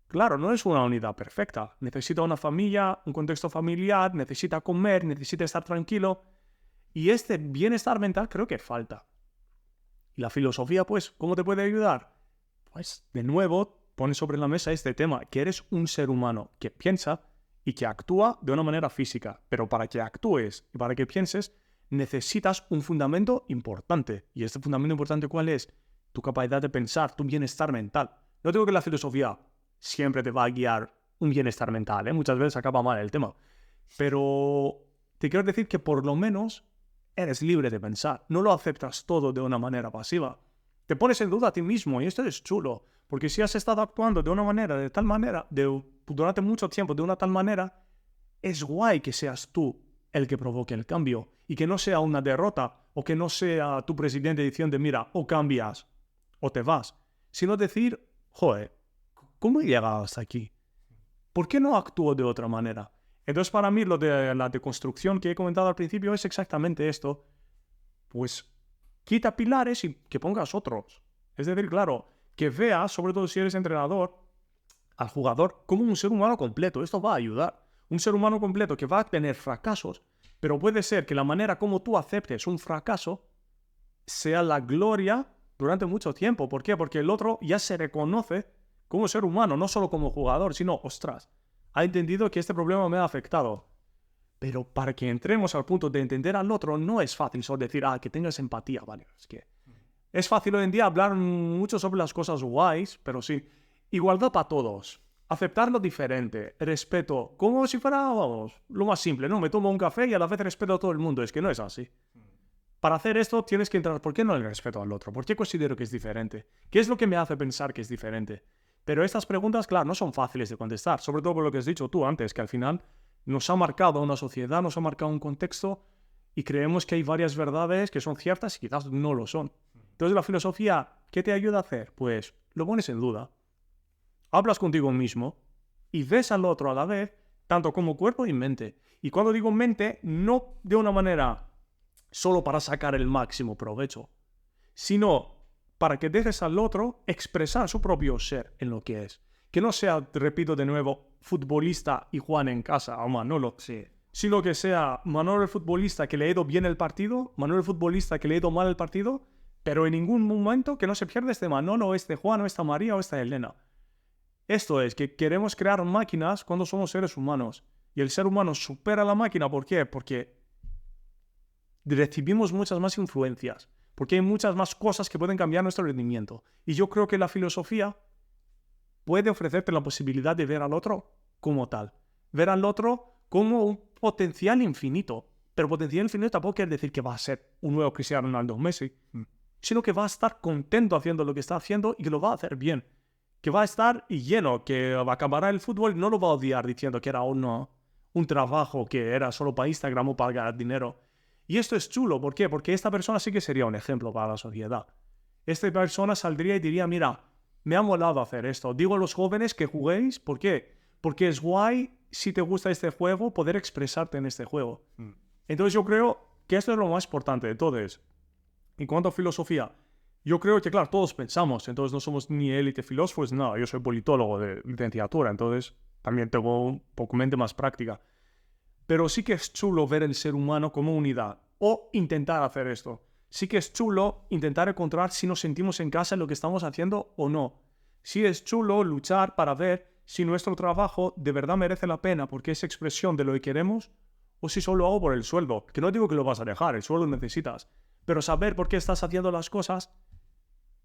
claro, no es una unidad perfecta. Necesita una familia, un contexto familiar, necesita comer, necesita estar tranquilo. Y este bienestar mental creo que falta. Y la filosofía, pues, ¿cómo te puede ayudar? Pues, de nuevo, pone sobre la mesa este tema, que eres un ser humano que piensa y que actúa de una manera física. Pero para que actúes y para que pienses, necesitas un fundamento importante. ¿Y este fundamento importante cuál es? Tu capacidad de pensar, tu bienestar mental. No digo que la filosofía siempre te va a guiar un bienestar mental, ¿eh? Muchas veces acaba mal el tema. Pero te quiero decir que por lo menos eres libre de pensar. No lo aceptas todo de una manera pasiva. Te pones en duda a ti mismo y esto es chulo. Porque si has estado actuando de una manera, de tal manera, durante mucho tiempo, de una tal manera, es guay que seas tú el que provoque el cambio. Y que no sea una derrota o que no sea tu presidente diciendo, mira, o cambias o te vas, sino decir, joder, ¿cómo he llegado hasta aquí? ¿Por qué no actúo de otra manera? Entonces, para mí, lo de la deconstrucción que he comentado al principio es exactamente esto. Pues, quita pilares y que pongas otros. Es decir, claro, que veas, sobre todo si eres entrenador, al jugador como un ser humano completo. Esto va a ayudar. Un ser humano completo que va a tener fracasos, pero puede ser que la manera como tú aceptes un fracaso sea la gloria durante mucho tiempo. ¿Por qué? Porque el otro ya se reconoce como ser humano, no solo como jugador, sino, ostras, ha entendido que este problema me ha afectado. Pero para que entremos al punto de entender al otro, no es fácil solo decir, que tengas empatía, ¿vale? Es que Es fácil hoy en día hablar mucho sobre las cosas guays, pero sí. Igualdad para todos. Aceptar lo diferente. Respeto. Como si fuera, vamos, lo más simple, ¿no? Me tomo un café y a la vez respeto a todo el mundo. Es que no es así. Para hacer esto tienes que entrar. ¿Por qué no le respeto al otro? ¿Por qué considero que es diferente? ¿Qué es lo que me hace pensar que es diferente? Pero estas preguntas, claro, no son fáciles de contestar. Sobre todo por lo que has dicho tú antes, que al final nos ha marcado una sociedad, nos ha marcado un contexto y creemos que hay varias verdades que son ciertas y quizás no lo son. Entonces la filosofía, ¿qué te ayuda a hacer? Pues lo pones en duda. Hablas contigo mismo y ves al otro a la vez, tanto como cuerpo y mente. Y cuando digo mente, no de una manera solo para sacar el máximo provecho, sino para que dejes al otro expresar su propio ser en lo que es. Que no sea, repito de nuevo, futbolista y Juan en casa, o Manolo, Sí. sino que sea Manolo el futbolista que le ha ido bien el partido, Manolo el futbolista que le ha ido mal el partido, pero en ningún momento que no se pierda este Manolo, o este Juan, o esta María, o esta Elena. Esto es, que queremos crear máquinas cuando somos seres humanos. Y el ser humano supera a la máquina, ¿por qué? Porque recibimos muchas más influencias, porque hay muchas más cosas que pueden cambiar nuestro rendimiento. Y yo creo que la filosofía puede ofrecerte la posibilidad de ver al otro como tal. Ver al otro como un potencial infinito. Pero potencial infinito tampoco quiere decir que va a ser un nuevo Cristiano Ronaldo Messi, sino que va a estar contento haciendo lo que está haciendo y que lo va a hacer bien. Que va a estar lleno, que va a acabar el fútbol y no lo va a odiar diciendo que era un trabajo que era solo para Instagram o para ganar dinero. Y esto es chulo, ¿por qué? Porque esta persona sí que sería un ejemplo para la sociedad. Esta persona saldría y diría, mira, me ha molado hacer esto. Digo a los jóvenes que juguéis, ¿por qué? Porque es guay, si te gusta este juego, poder expresarte en este juego. Entonces yo creo que esto es lo más importante. Entonces, en cuanto a filosofía, yo creo que, claro, todos pensamos, entonces no somos ni élite filósofos, no, yo soy politólogo de licenciatura, entonces también tengo un poco mente más práctica. Pero sí que es chulo ver el ser humano como unidad, o intentar hacer esto. Sí que es chulo intentar encontrar si nos sentimos en casa en lo que estamos haciendo o no. Sí es chulo luchar para ver si nuestro trabajo de verdad merece la pena porque es expresión de lo que queremos, o si solo hago por el sueldo. Que no digo que lo vas a dejar, el sueldo lo necesitas. Pero saber por qué estás haciendo las cosas,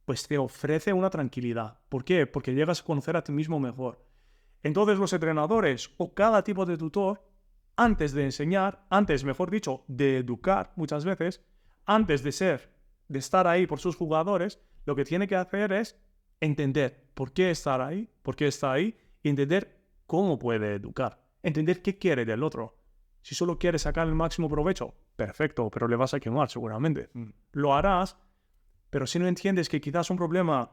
pues te ofrece una tranquilidad. ¿Por qué? Porque llegas a conocer a ti mismo mejor. Entonces los entrenadores o cada tipo de tutor, antes de enseñar, antes, mejor dicho, de educar muchas veces, antes de estar ahí por sus jugadores, lo que tiene que hacer es entender por qué estar ahí, por qué está ahí, y entender cómo puede educar, entender qué quiere del otro. Si solo quiere sacar el máximo provecho, perfecto, pero le vas a quemar seguramente. Lo harás, pero si no entiendes que quizás un problema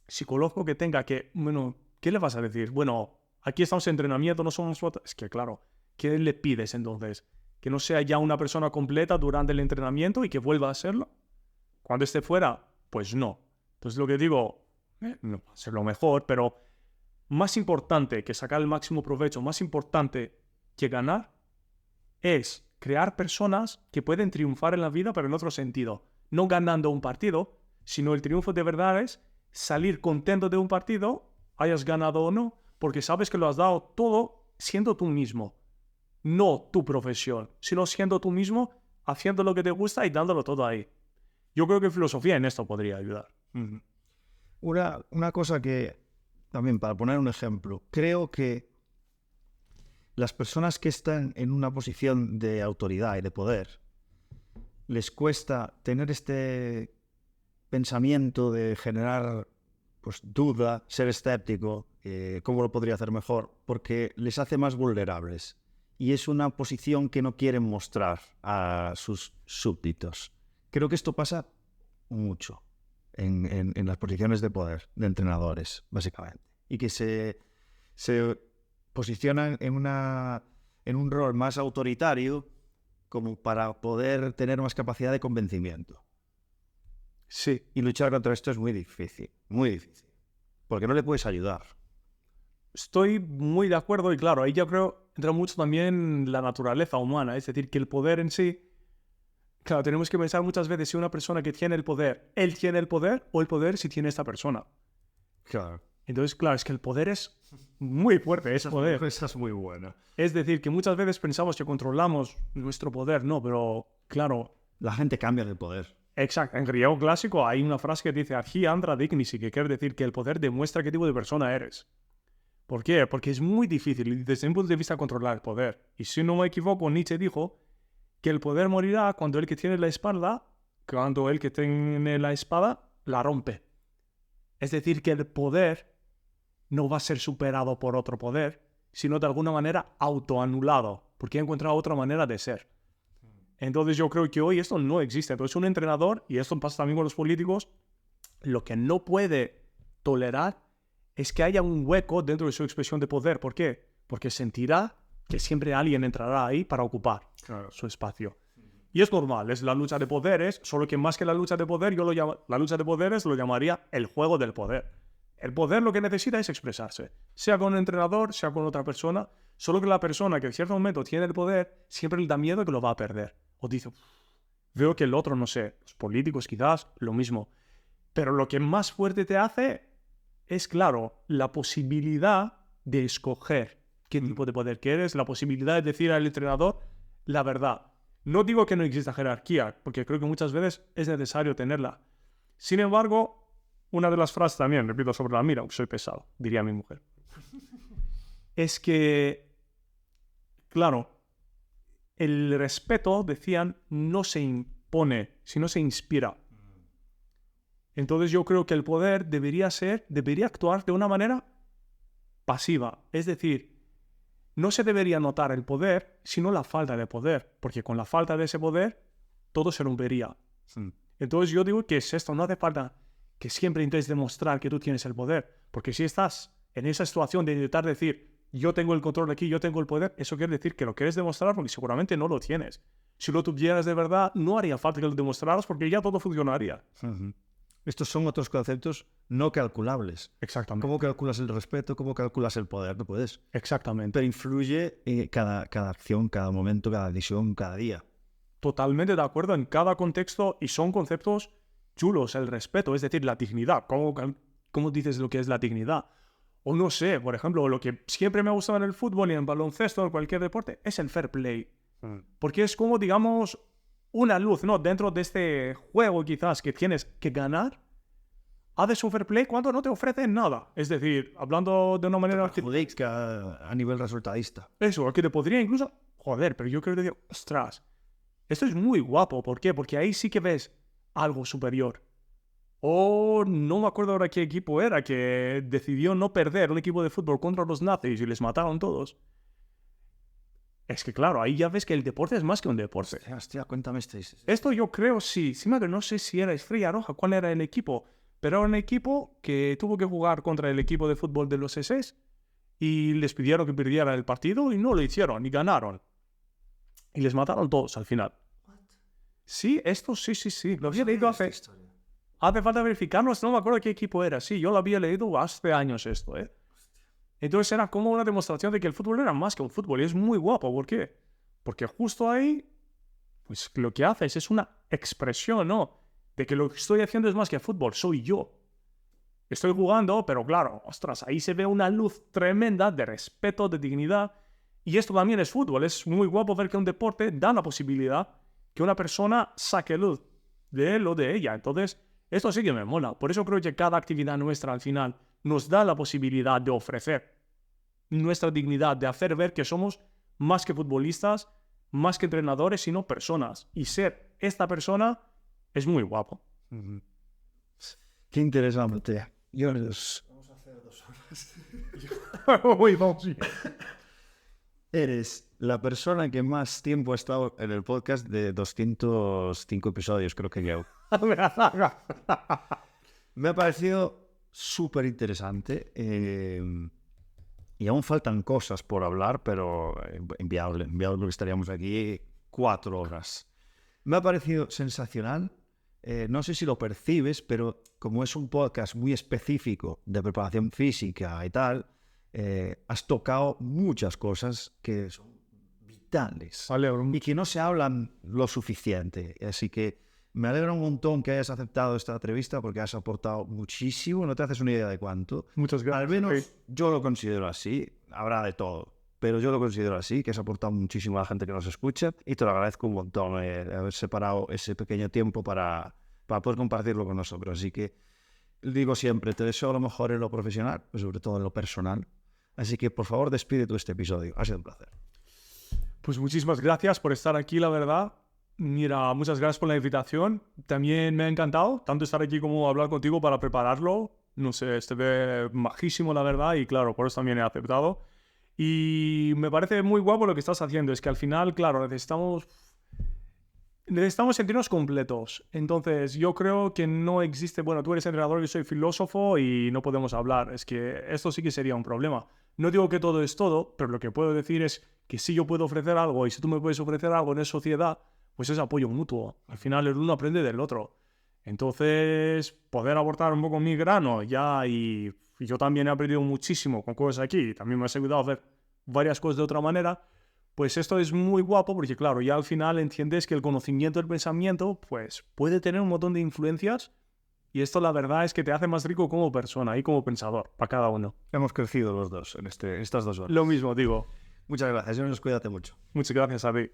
psicológico que tenga, que, bueno, ¿qué le vas a decir? Bueno, aquí estamos en entrenamiento, no somos... Es que claro, ¿qué le pides entonces? ¿Que no sea ya una persona completa durante el entrenamiento y que vuelva a serlo? Cuando esté fuera, pues no. Entonces lo que digo, no va a ser lo mejor, pero más importante que sacar el máximo provecho, más importante que ganar, es crear personas que pueden triunfar en la vida, pero en otro sentido. No ganando un partido, sino el triunfo de verdad es salir contento de un partido, hayas ganado o no, porque sabes que lo has dado todo siendo tú mismo. No tu profesión, sino siendo tú mismo, haciendo lo que te gusta y dándolo todo ahí. Yo creo que filosofía en esto podría ayudar. Una cosa que, también para poner un ejemplo, creo que las personas que están en una posición de autoridad y de poder, les cuesta tener este pensamiento de generar pues, duda, ser escéptico, cómo lo podría hacer mejor, porque les hace más vulnerables. Y es una posición que no quieren mostrar a sus súbditos. Creo que esto pasa mucho en las posiciones de poder de entrenadores, básicamente. Y que se posicionan en un rol más autoritario como para poder tener más capacidad de convencimiento. Sí. Y luchar contra esto es muy difícil, porque no le puedes ayudar. Estoy muy de acuerdo y claro, ahí yo creo entra mucho también la naturaleza humana, es decir, que el poder en sí, claro, tenemos que pensar muchas veces si una persona que tiene el poder, él tiene el poder o el poder si tiene esta persona. Claro. Entonces, claro, es que el poder es muy fuerte, es poder. Esa es muy buena. Es decir, que muchas veces pensamos que controlamos nuestro poder, no, pero claro, La gente cambia de poder. Exacto. En griego clásico hay una frase que dice archi andra dignisi, que quiere decir que el poder demuestra qué tipo de persona eres. ¿Por qué? Porque es muy difícil desde un punto de vista controlar el poder. Y si no me equivoco, Nietzsche dijo que el poder morirá cuando el que tiene la espada la rompe. Es decir, que el poder no va a ser superado por otro poder, sino de alguna manera autoanulado, porque ha encontrado otra manera de ser. Entonces yo creo que hoy esto no existe. Entonces un entrenador, y esto pasa también con los políticos, lo que no puede tolerar es que haya un hueco dentro de su expresión de poder. ¿Por qué? Porque sentirá que siempre alguien entrará ahí para ocupar su espacio. Y es normal, es la lucha de poderes, solo que más que la lucha de poder, la lucha de poderes lo llamaría el juego del poder. El poder lo que necesita es expresarse, sea con un entrenador, sea con otra persona, solo que la persona que en cierto momento tiene el poder siempre le da miedo que lo va a perder. O dice, veo que el otro, no sé, los políticos quizás, lo mismo. Pero lo que más fuerte te hace es, claro, la posibilidad de escoger qué tipo de poder quieres, la posibilidad de decir al entrenador la verdad. No digo que no exista jerarquía, porque creo que muchas veces es necesario tenerla. Sin embargo, una de las frases también, repito sobre la mira, aunque soy pesado, diría mi mujer, es que, claro, el respeto, decían, no se impone, sino se inspira. Entonces yo creo que el poder debería actuar de una manera pasiva. Es decir, no se debería notar el poder, sino la falta de poder. Porque con la falta de ese poder, todo se rompería. Sí. Entonces yo digo que es esto, no hace falta que siempre intentes demostrar que tú tienes el poder. Porque si estás en esa situación de intentar decir, yo tengo el control aquí, yo tengo el poder, eso quiere decir que lo quieres demostrar porque seguramente no lo tienes. Si lo tuvieras de verdad, no haría falta que lo demostraras porque ya todo funcionaría. Uh-huh. Estos son otros conceptos no calculables. Exactamente. ¿Cómo calculas el respeto? ¿Cómo calculas el poder? No puedes. Exactamente. Pero influye cada acción, cada momento, cada decisión, cada día. Totalmente de acuerdo en cada contexto y son conceptos chulos. El respeto, es decir, la dignidad. ¿Cómo dices lo que es la dignidad? O no sé, por ejemplo, lo que siempre me ha gustado en el fútbol y en el baloncesto, en cualquier deporte, es el fair play. Porque es como, digamos, una luz, ¿no? Dentro de este juego quizás que tienes que ganar, haces un fair play cuando no te ofrecen nada. Es decir, hablando de una manera... Que a nivel resultadista. Eso, que te podría incluso... Joder, pero yo creo que digo, ostras, esto es muy guapo. ¿Por qué? Porque ahí sí que ves algo superior. O no me acuerdo ahora qué equipo era que decidió no perder un equipo de fútbol contra los nazis y les mataron todos. Es que claro, ahí ya ves que el deporte es más que un deporte. Hostia, cuéntame este. Esto yo creo sí, madre, no sé si era Estrella Roja, cuál era el equipo, pero era un equipo que tuvo que jugar contra el equipo de fútbol de los SS y les pidieron que perdieran el partido y no lo hicieron, y ganaron. Y les mataron todos al final. What? Sí, esto sí. Lo había leído hace falta verificarlo, no me acuerdo qué equipo era. Sí, yo lo había leído hace años esto, ¿eh? Entonces era como una demostración de que el fútbol era más que un fútbol y es muy guapo. ¿Por qué? Porque justo ahí, pues lo que haces es una expresión, ¿no? De que lo que estoy haciendo es más que fútbol, soy yo. Estoy jugando, pero claro, ostras, ahí se ve una luz tremenda de respeto, de dignidad. Y esto también es fútbol. Es muy guapo ver que un deporte da la posibilidad que una persona saque luz de él o de ella. Entonces, esto sí que me mola. Por eso creo que cada actividad nuestra al final nos da la posibilidad de ofrecer nuestra dignidad, de hacer ver que somos más que futbolistas, más que entrenadores, sino personas. Y ser esta persona es muy guapo. Uh-huh. Qué interesante. Vamos a hacer 2 horas. Uy, vamos. Eres la persona que más tiempo ha estado en el podcast de 205 episodios, creo que llevo. Me ha parecido súper interesante. Y aún faltan cosas por hablar, pero enviable que estaríamos aquí 4 horas. Me ha parecido sensacional. No sé si lo percibes, pero como es un podcast muy específico de preparación física y tal, has tocado muchas cosas que son vitales y que no se hablan lo suficiente. Así que me alegra un montón que hayas aceptado esta entrevista porque has aportado muchísimo, no te haces una idea de cuánto. Muchas gracias. Al menos yo lo considero así, habrá de todo, pero yo lo considero así, que has aportado muchísimo a la gente que nos escucha y te lo agradezco un montón haber separado ese pequeño tiempo para para poder compartirlo con nosotros. Así que digo siempre, te deseo lo mejor en lo profesional, pero sobre todo en lo personal. Así que, por favor, despide tú este episodio. Ha sido un placer. Pues muchísimas gracias por estar aquí, la verdad. Mira, muchas gracias por la invitación. También me ha encantado tanto estar aquí como hablar contigo para prepararlo. No sé, se ve majísimo, la verdad, y claro, por eso también he aceptado. Y me parece muy guapo lo que estás haciendo. Es que al final, claro, necesitamos sentirnos completos. Entonces, yo creo que no existe... Bueno, tú eres entrenador, yo soy filósofo y no podemos hablar. Es que esto sí que sería un problema. No digo que todo es todo, pero lo que puedo decir es que si yo puedo ofrecer algo y si tú me puedes ofrecer algo en esa sociedad, pues es apoyo mutuo. Al final el uno aprende del otro. Entonces, poder aportar un poco mi grano ya, y yo también he aprendido muchísimo con cosas aquí. También me has ayudado a ver varias cosas de otra manera. Pues esto es muy guapo porque, claro, ya al final entiendes que el conocimiento del pensamiento pues puede tener un montón de influencias, y esto la verdad es que te hace más rico como persona y como pensador, para cada uno. Hemos crecido los dos en estas 2 horas. Lo mismo digo. Muchas gracias, Jonas, cuídate mucho. Muchas gracias a ti.